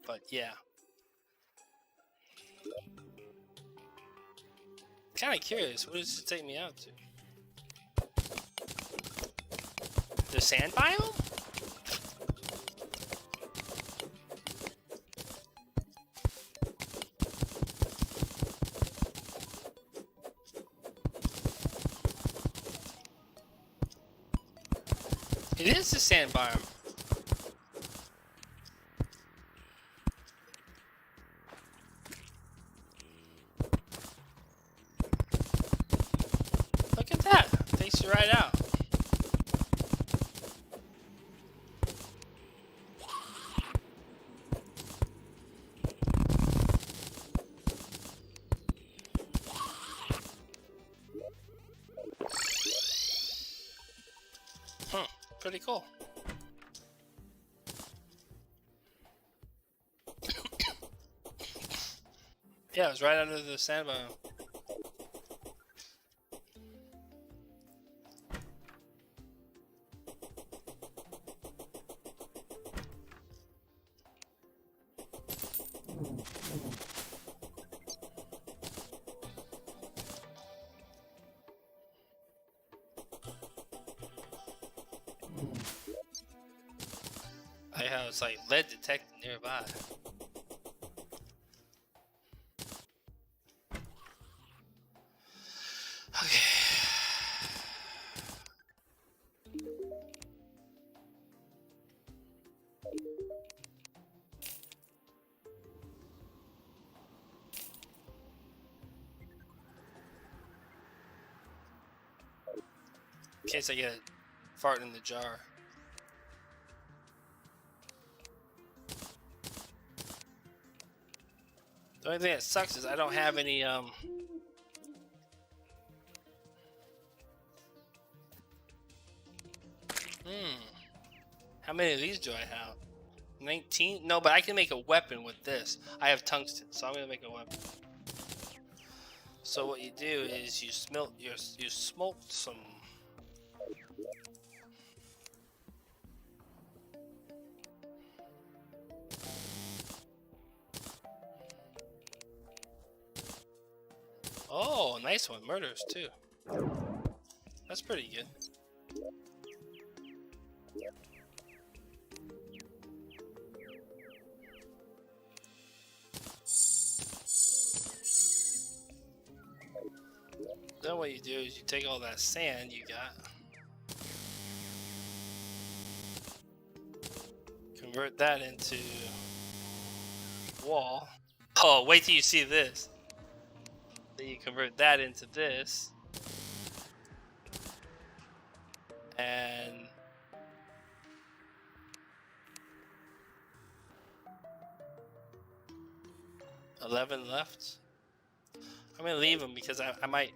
But yeah. Kind of curious. What does it take me out to? The sand biome? It is the sand biome. Look at that. Takes you right out. Pretty cool. Yeah, it was right under the sand biome. it's like lead detected nearby. Okay. In case I get a fart in the jar. The only thing that sucks is I don't have any How many of these do I have? 19? No, but I can make a weapon with this. I have tungsten, so I'm gonna make a weapon. So what you do is you smoke some. Oh, nice one. Murders too. That's pretty good. Then what you do is you take all that sand you got, convert that into wall. Oh, wait till you see this. Then you convert that into this, and $11 left. I'm gonna leave them because I might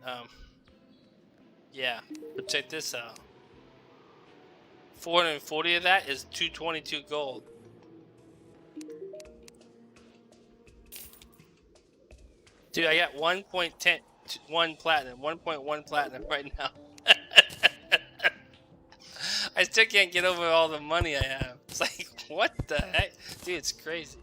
yeah, but check this out. 440 of that is 222 gold. Dude, I got 1.1 platinum, 1.1 platinum right now. I still can't get over all the money I have. It's like, what the heck? Dude, it's crazy.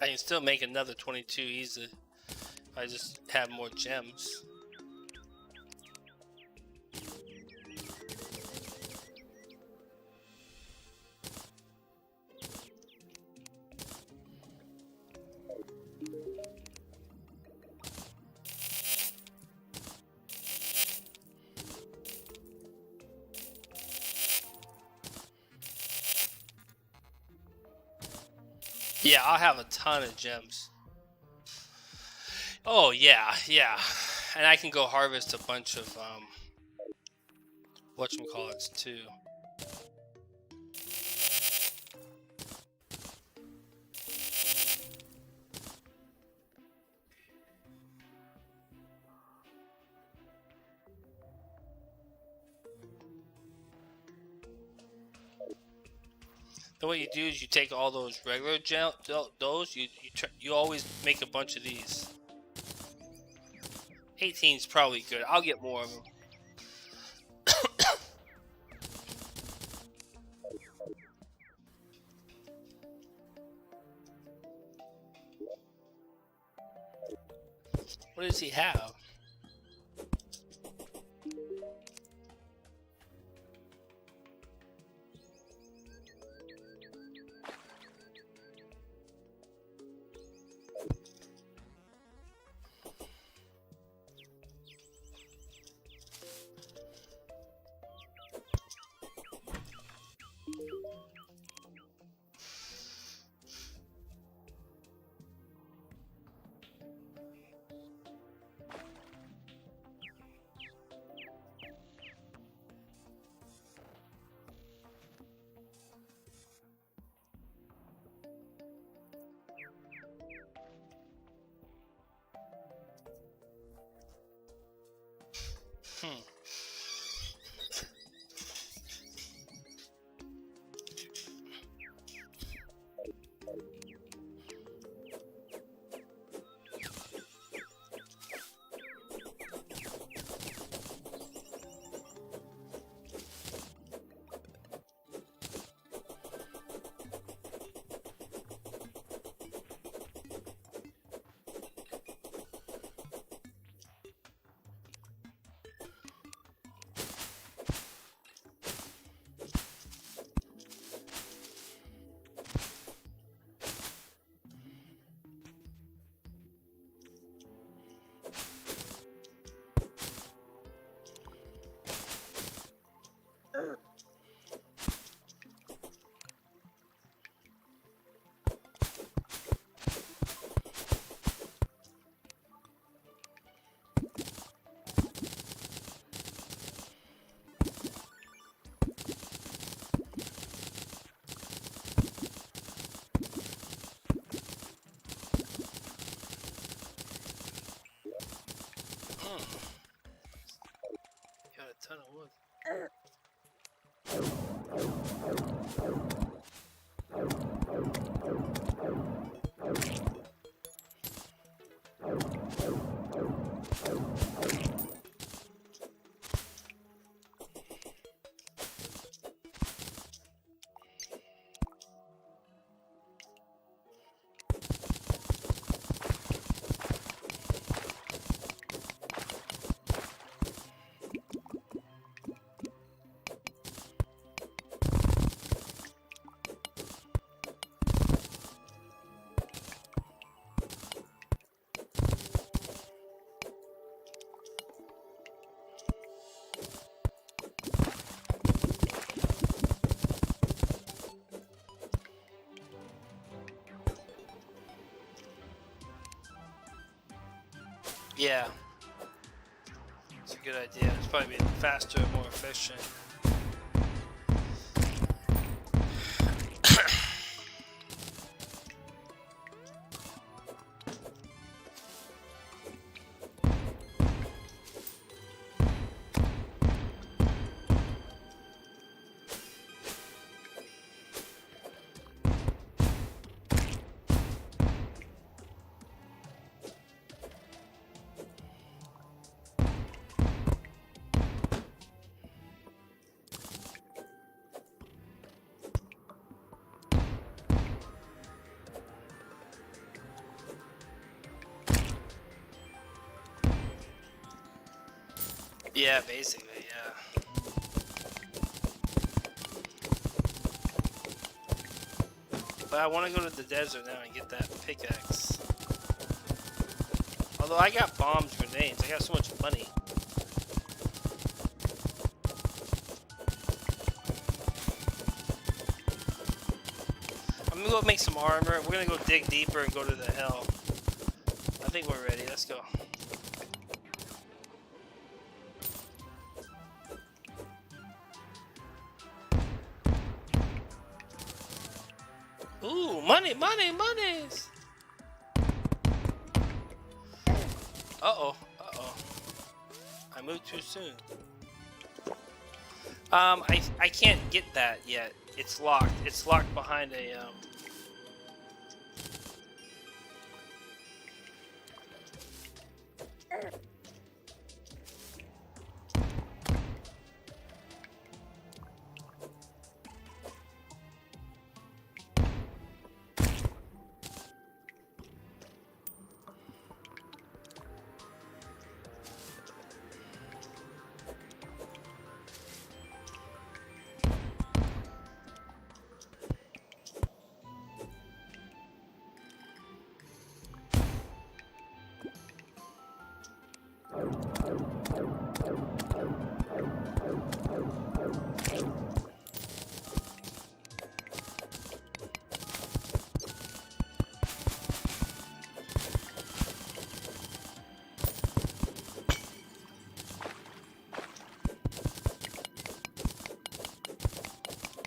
I can still make another 22 easily. I just have more gems. Yeah, I'll have a ton of gems. Oh yeah, yeah, and I can go harvest a bunch of whatchamacallits too. Then what you do is you take all those regular those you always make a bunch of these. 18 is probably good. I'll get more of them. What does he have? Hmm. Got a ton of wood. Yeah. It's a good idea. It's probably faster and more efficient. Yeah, basically, yeah. But I want to go to the desert now and get that pickaxe. Although I got bombs, grenades, I got so much money. I'm gonna go make some armor. We're gonna go dig deeper and go to the hell. I think we're ready. Let's go. Ooh, money, money, monies! Uh-oh, uh-oh. I moved too soon. I can't get that yet. It's locked. It's locked behind a,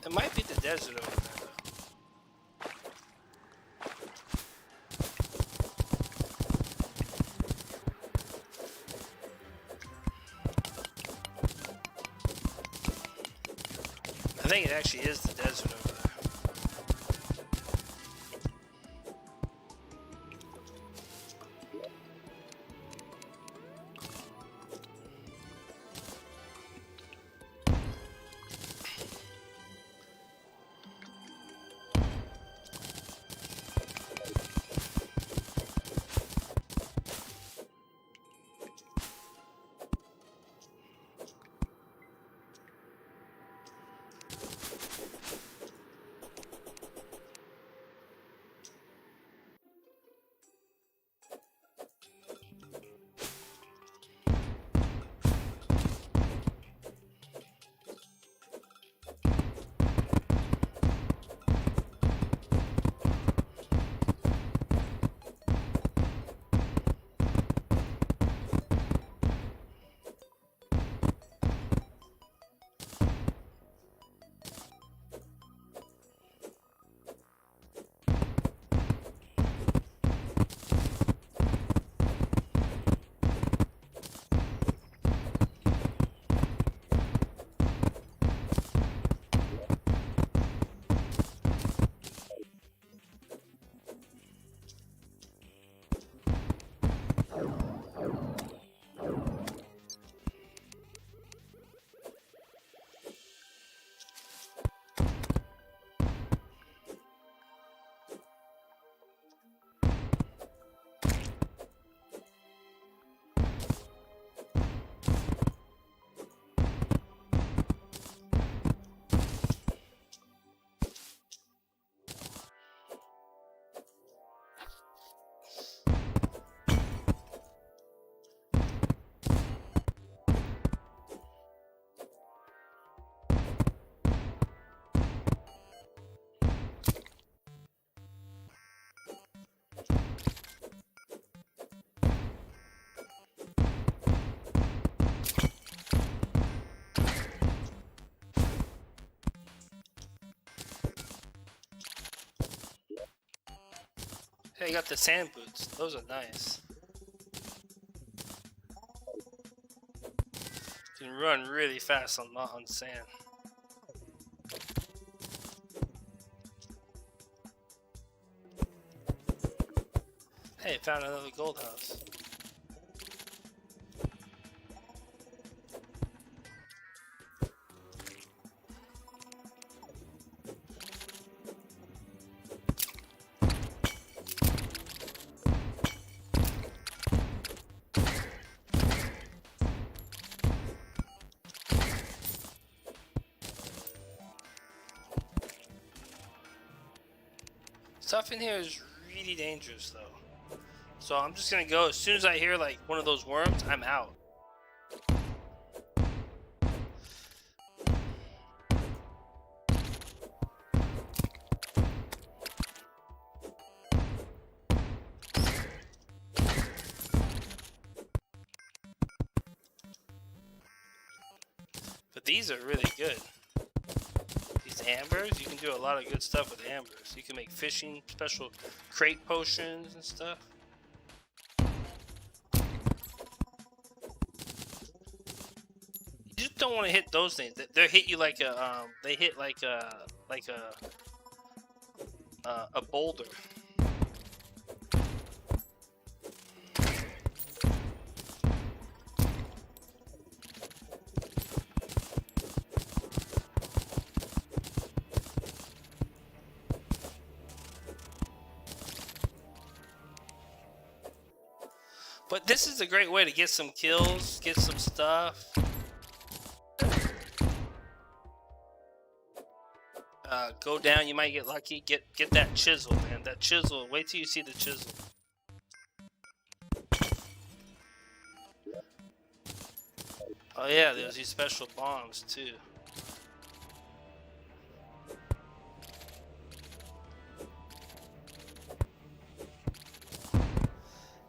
it might be the desert over there. I think it actually is the desert over there. Hey, I got the sand boots. Those are nice. You can run really fast on sand. Hey, found another gold house. Stuff in here is really dangerous though. So I'm just gonna go, as soon as I hear like one of those worms, I'm out. But these are really good. These ambers, you can do a lot of good stuff with ambers. You can make fishing, special crate potions and stuff. You just don't want to hit those things. They hit you like a they hit like a boulder. But this is a great way to get some kills, get some stuff. Go down, you might get lucky. Get that chisel, man. That chisel. Wait till you see the chisel. Oh yeah, there's these special bombs too.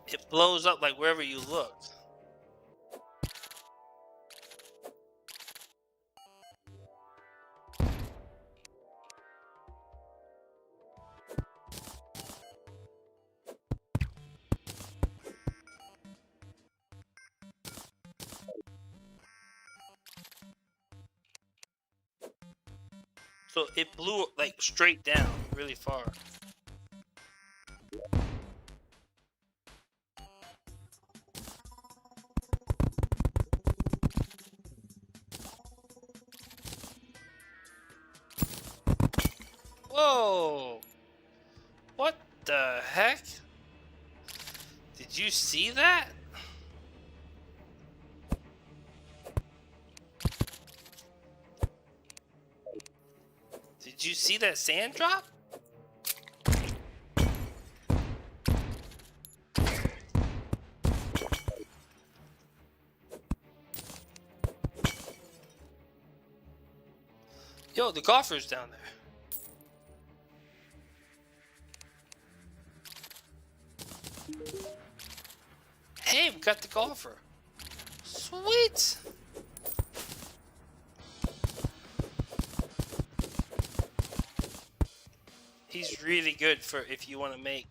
It blows up like wherever you look. So it blew like straight down really far. Whoa! What the heck? Did you see that? Did you see that sand drop? Yo, the golfer's down there. Hey, we got the golfer. Sweet. He's really good for if you want to make.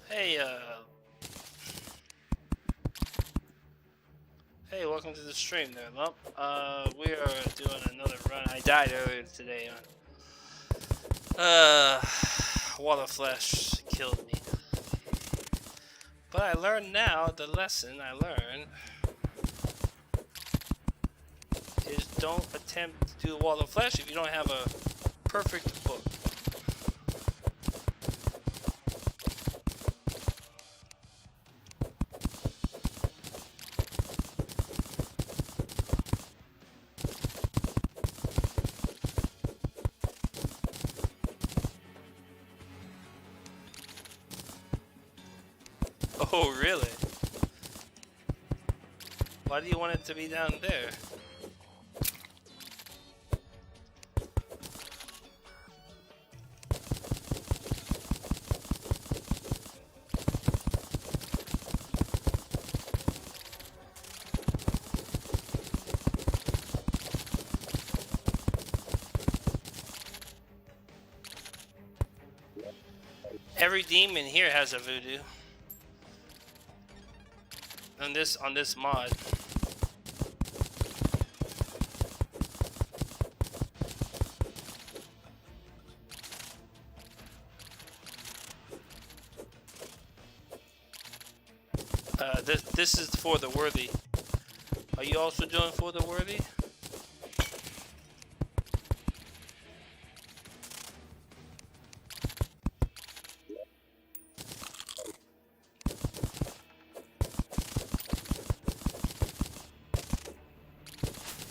Hey, hey, welcome to the stream there, Lump. We are doing another run. I died earlier today on, Water Flash killed me. But I learned now, the lesson I learned is don't attempt to do Water Flash if you don't have a perfect book. Oh, really? Why do you want it to be down there? Every demon here has a voodoo. On this mod. This is for the worthy. Are you also doing for the worthy?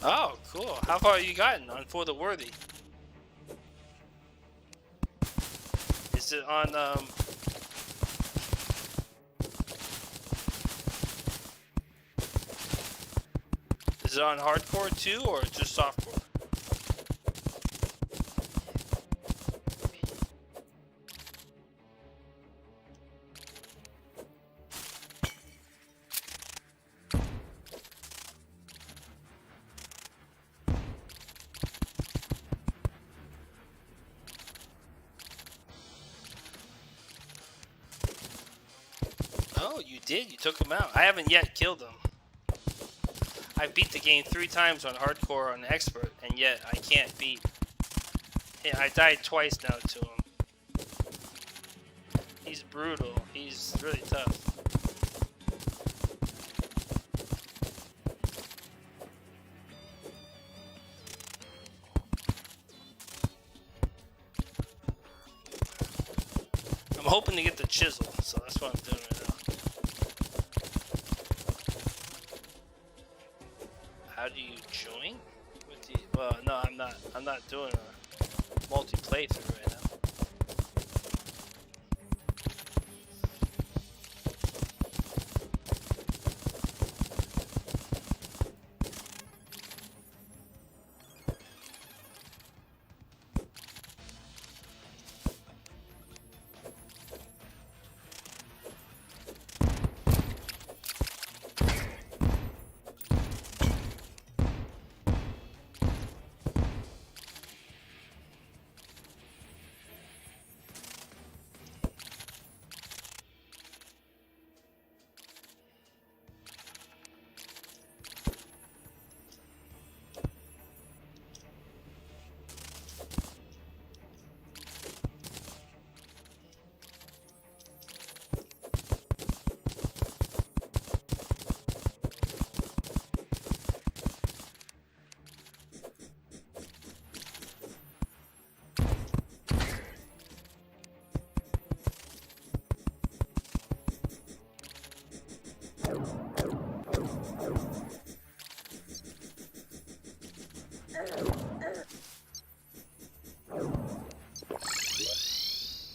Oh, cool. How far have you gotten on For the Worthy? Is it on, is it on hardcore too, or just softcore? did? You took him out? I haven't yet killed him. I beat the game 3 times on hardcore on expert, and yet I can't beat. Yeah, I died twice now to him. He's brutal. He's really tough. I'm hoping to get the chisel, so that's what I'm doing right now. How do you join? With the, well, no, I'm not doing a multi playthrough right now.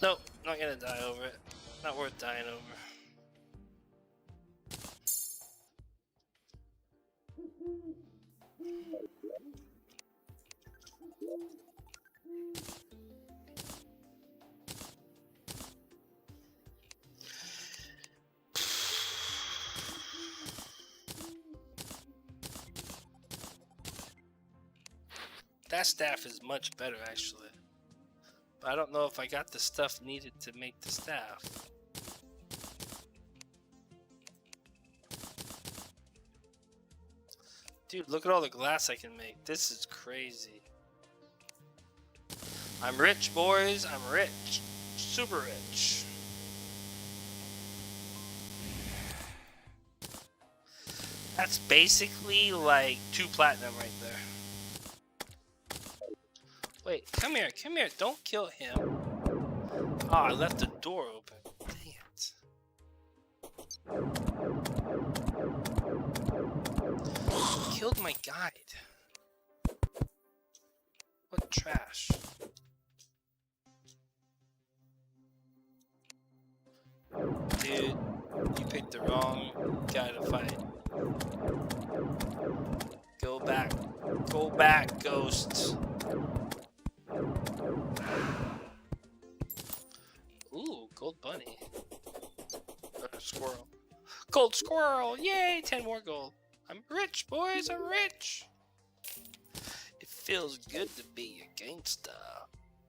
Nope, not gonna die over it. Not worth dying over. That staff is much better actually. But I don't know if I got the stuff needed to make the staff. Dude, look at all the glass I can make. This is crazy. I'm rich, boys. I'm rich. Super rich. That's basically like 2 platinum right there. Wait, come here, come here. Don't kill him. Oh, I left the door open. Dang it. Killed my guide. What trash. Dude, you picked the wrong guy to fight. Go back. Go back, ghost. Ooh, gold bunny. Squirrel. Gold squirrel! Yay! 10 more gold. I'm rich, boys. I'm rich. It feels good to be a gangster.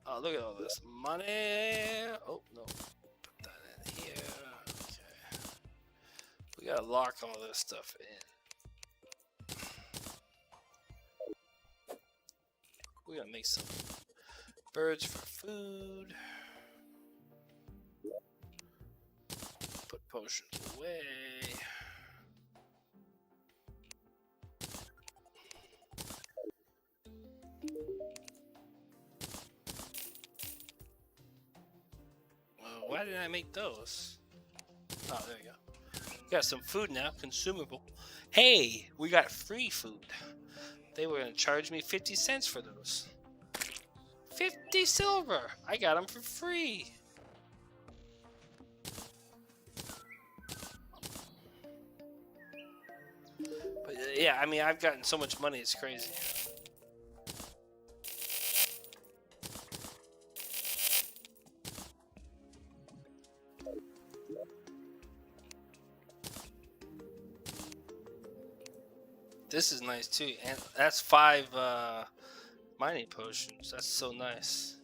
Oh, look at all this money. Oh, no. Put that in here. Okay. We gotta lock all this stuff in. We gotta make some birds for food. Put potions away. Well, why didn't I make those? Oh, there you go. Got some food now, consumable. Hey, we got free food. They were gonna charge me 50 cents for those. 50 silver! I got them for free. But yeah, I mean, I've gotten so much money, it's crazy. This is nice too, and that's 5 mining potions. That's so nice.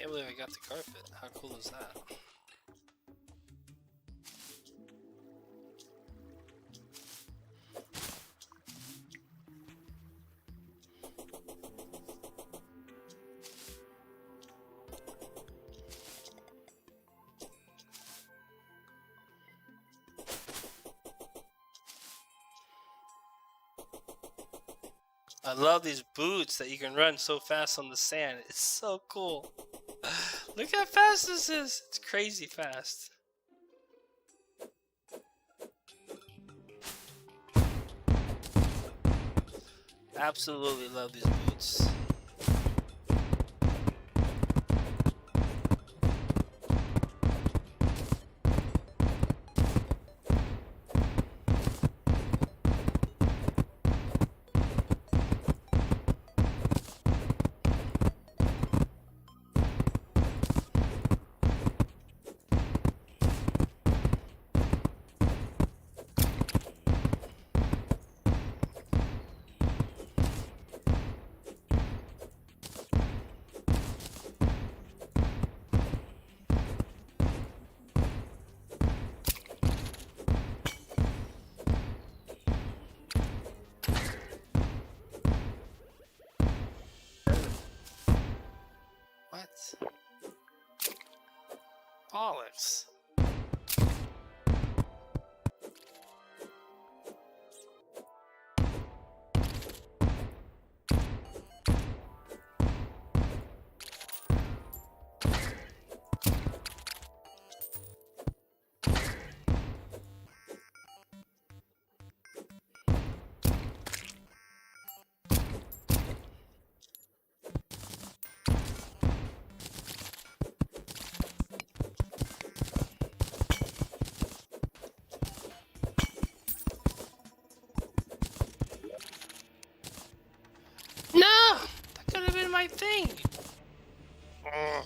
Can't believe I got the carpet. How cool is that? I love these boots that you can run so fast on the sand. It's so cool. Look how fast this is. It's crazy fast. Absolutely love these boots. What? Bollocks. No! That could have been my thing! Ugh.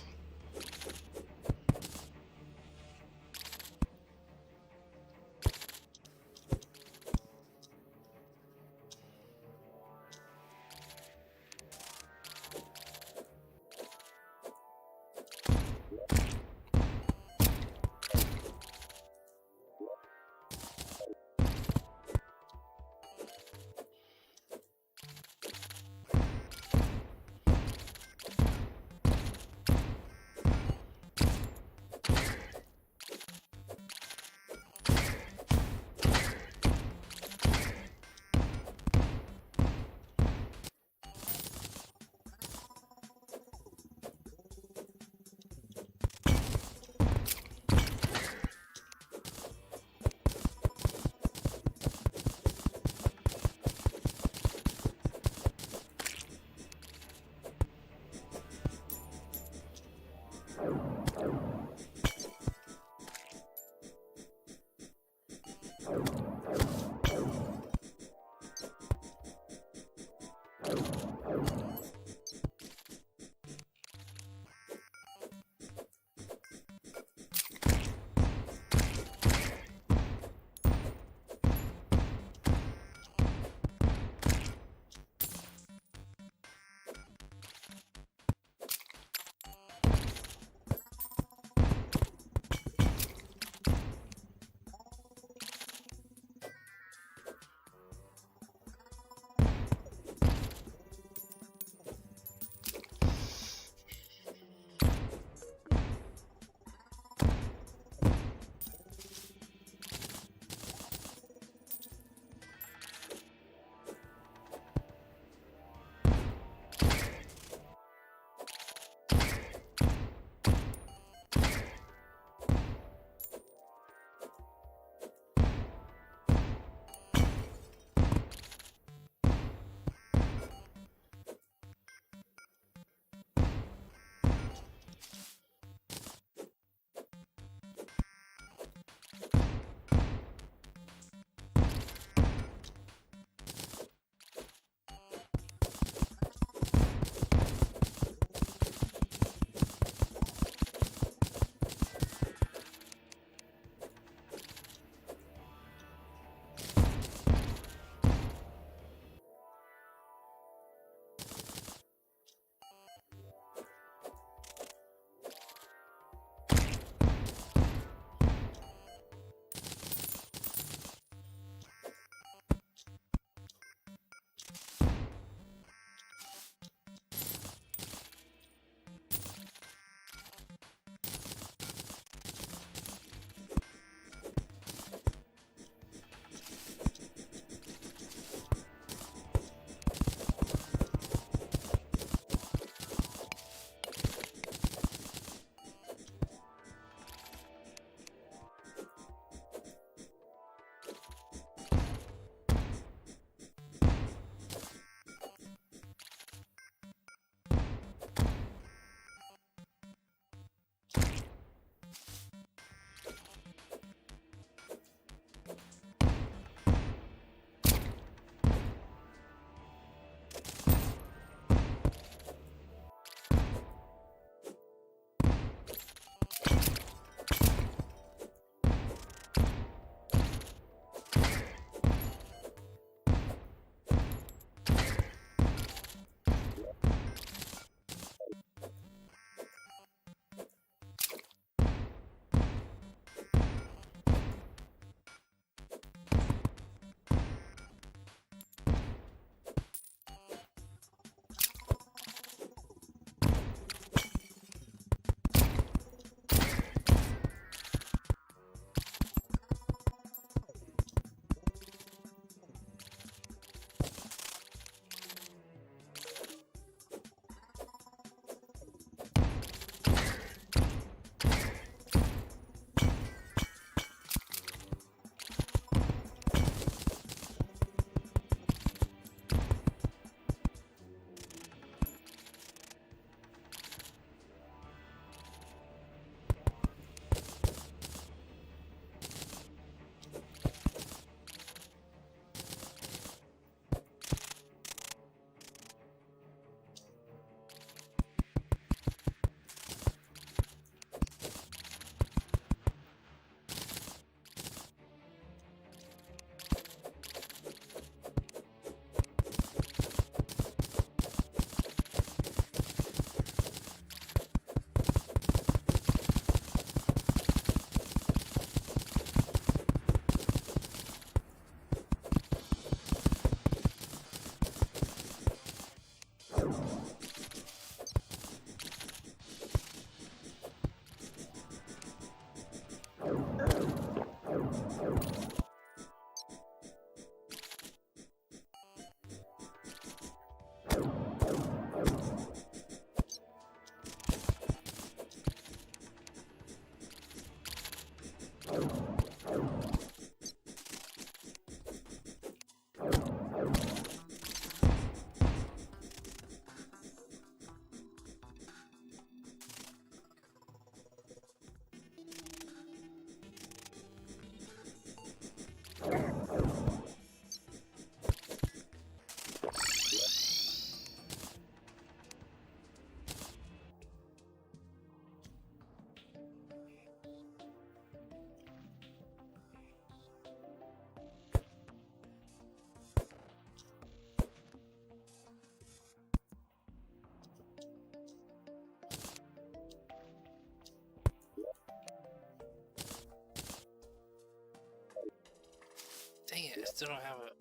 Dang it, I still don't have it.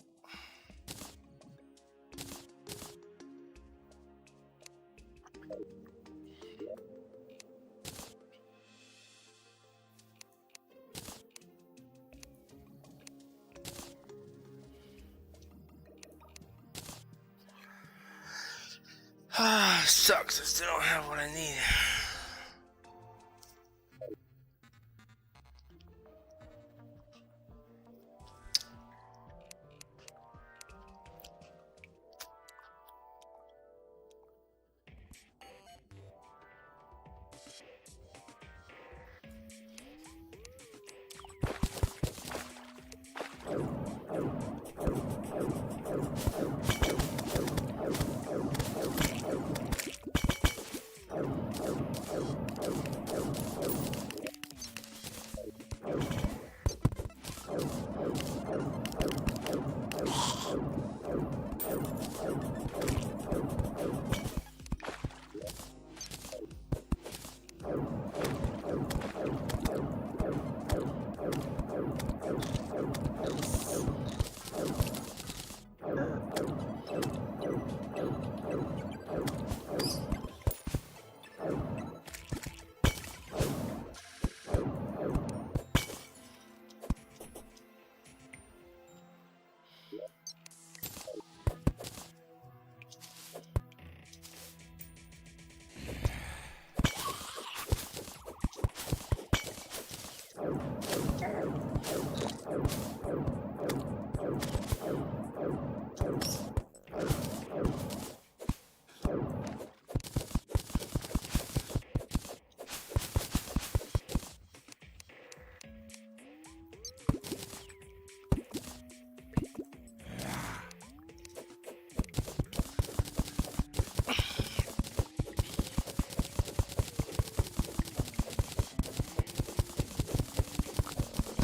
Ah, sucks. I still don't have what I need.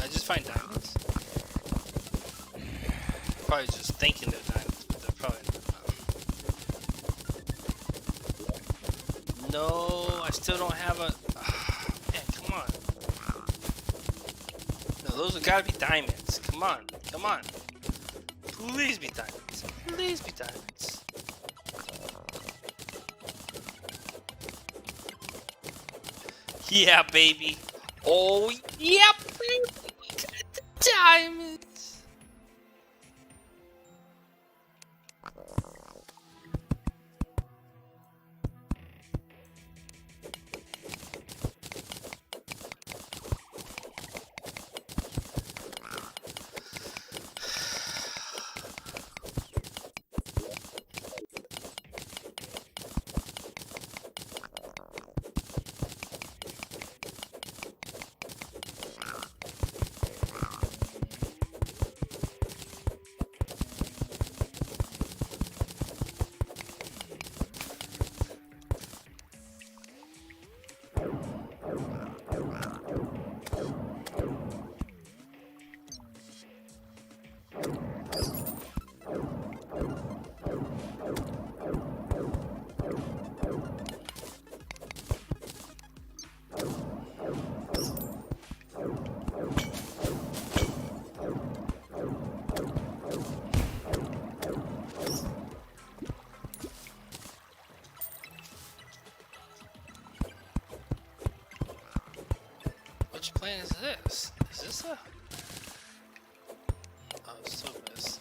I just find diamonds. Probably just thinking they're diamonds, but they're probably not. No, I still don't have a. Man, come on. No, those have got to be diamonds. Come on, come on. Please be diamonds. Please be diamonds. Yeah, baby. Oh, yeah, baby. Diamonds. Which plane is this? Is this a... Oh, it's still this.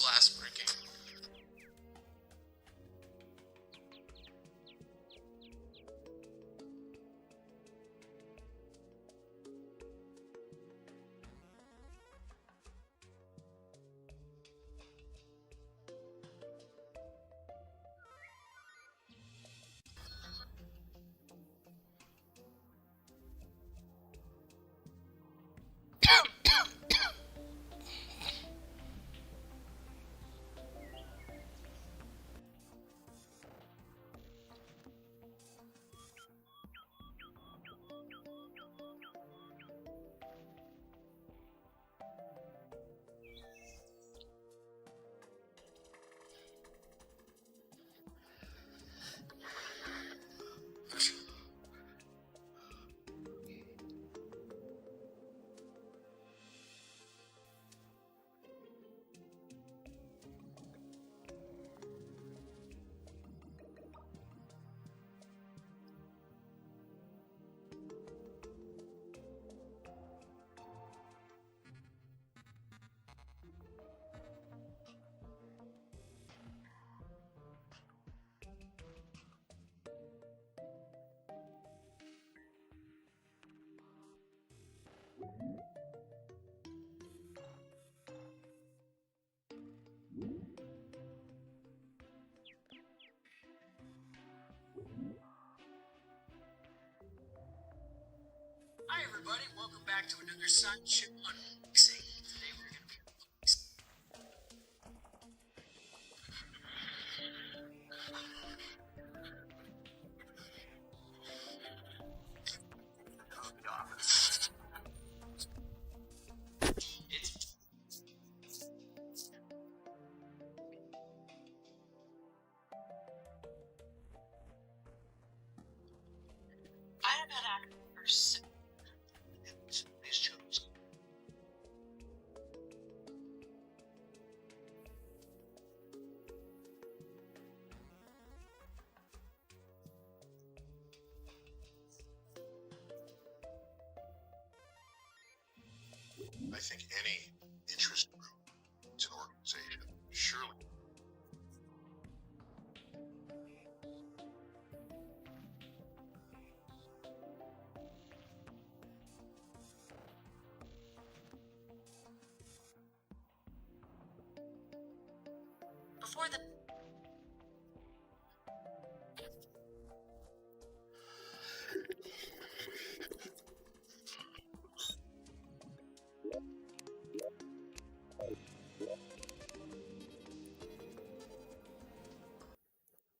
Glass breaking. Hi everybody, welcome back to another Sideshow unboxing. Today we're going to be I have had acne for 6 these shows. I think any interest group is an organization. Surely. Before the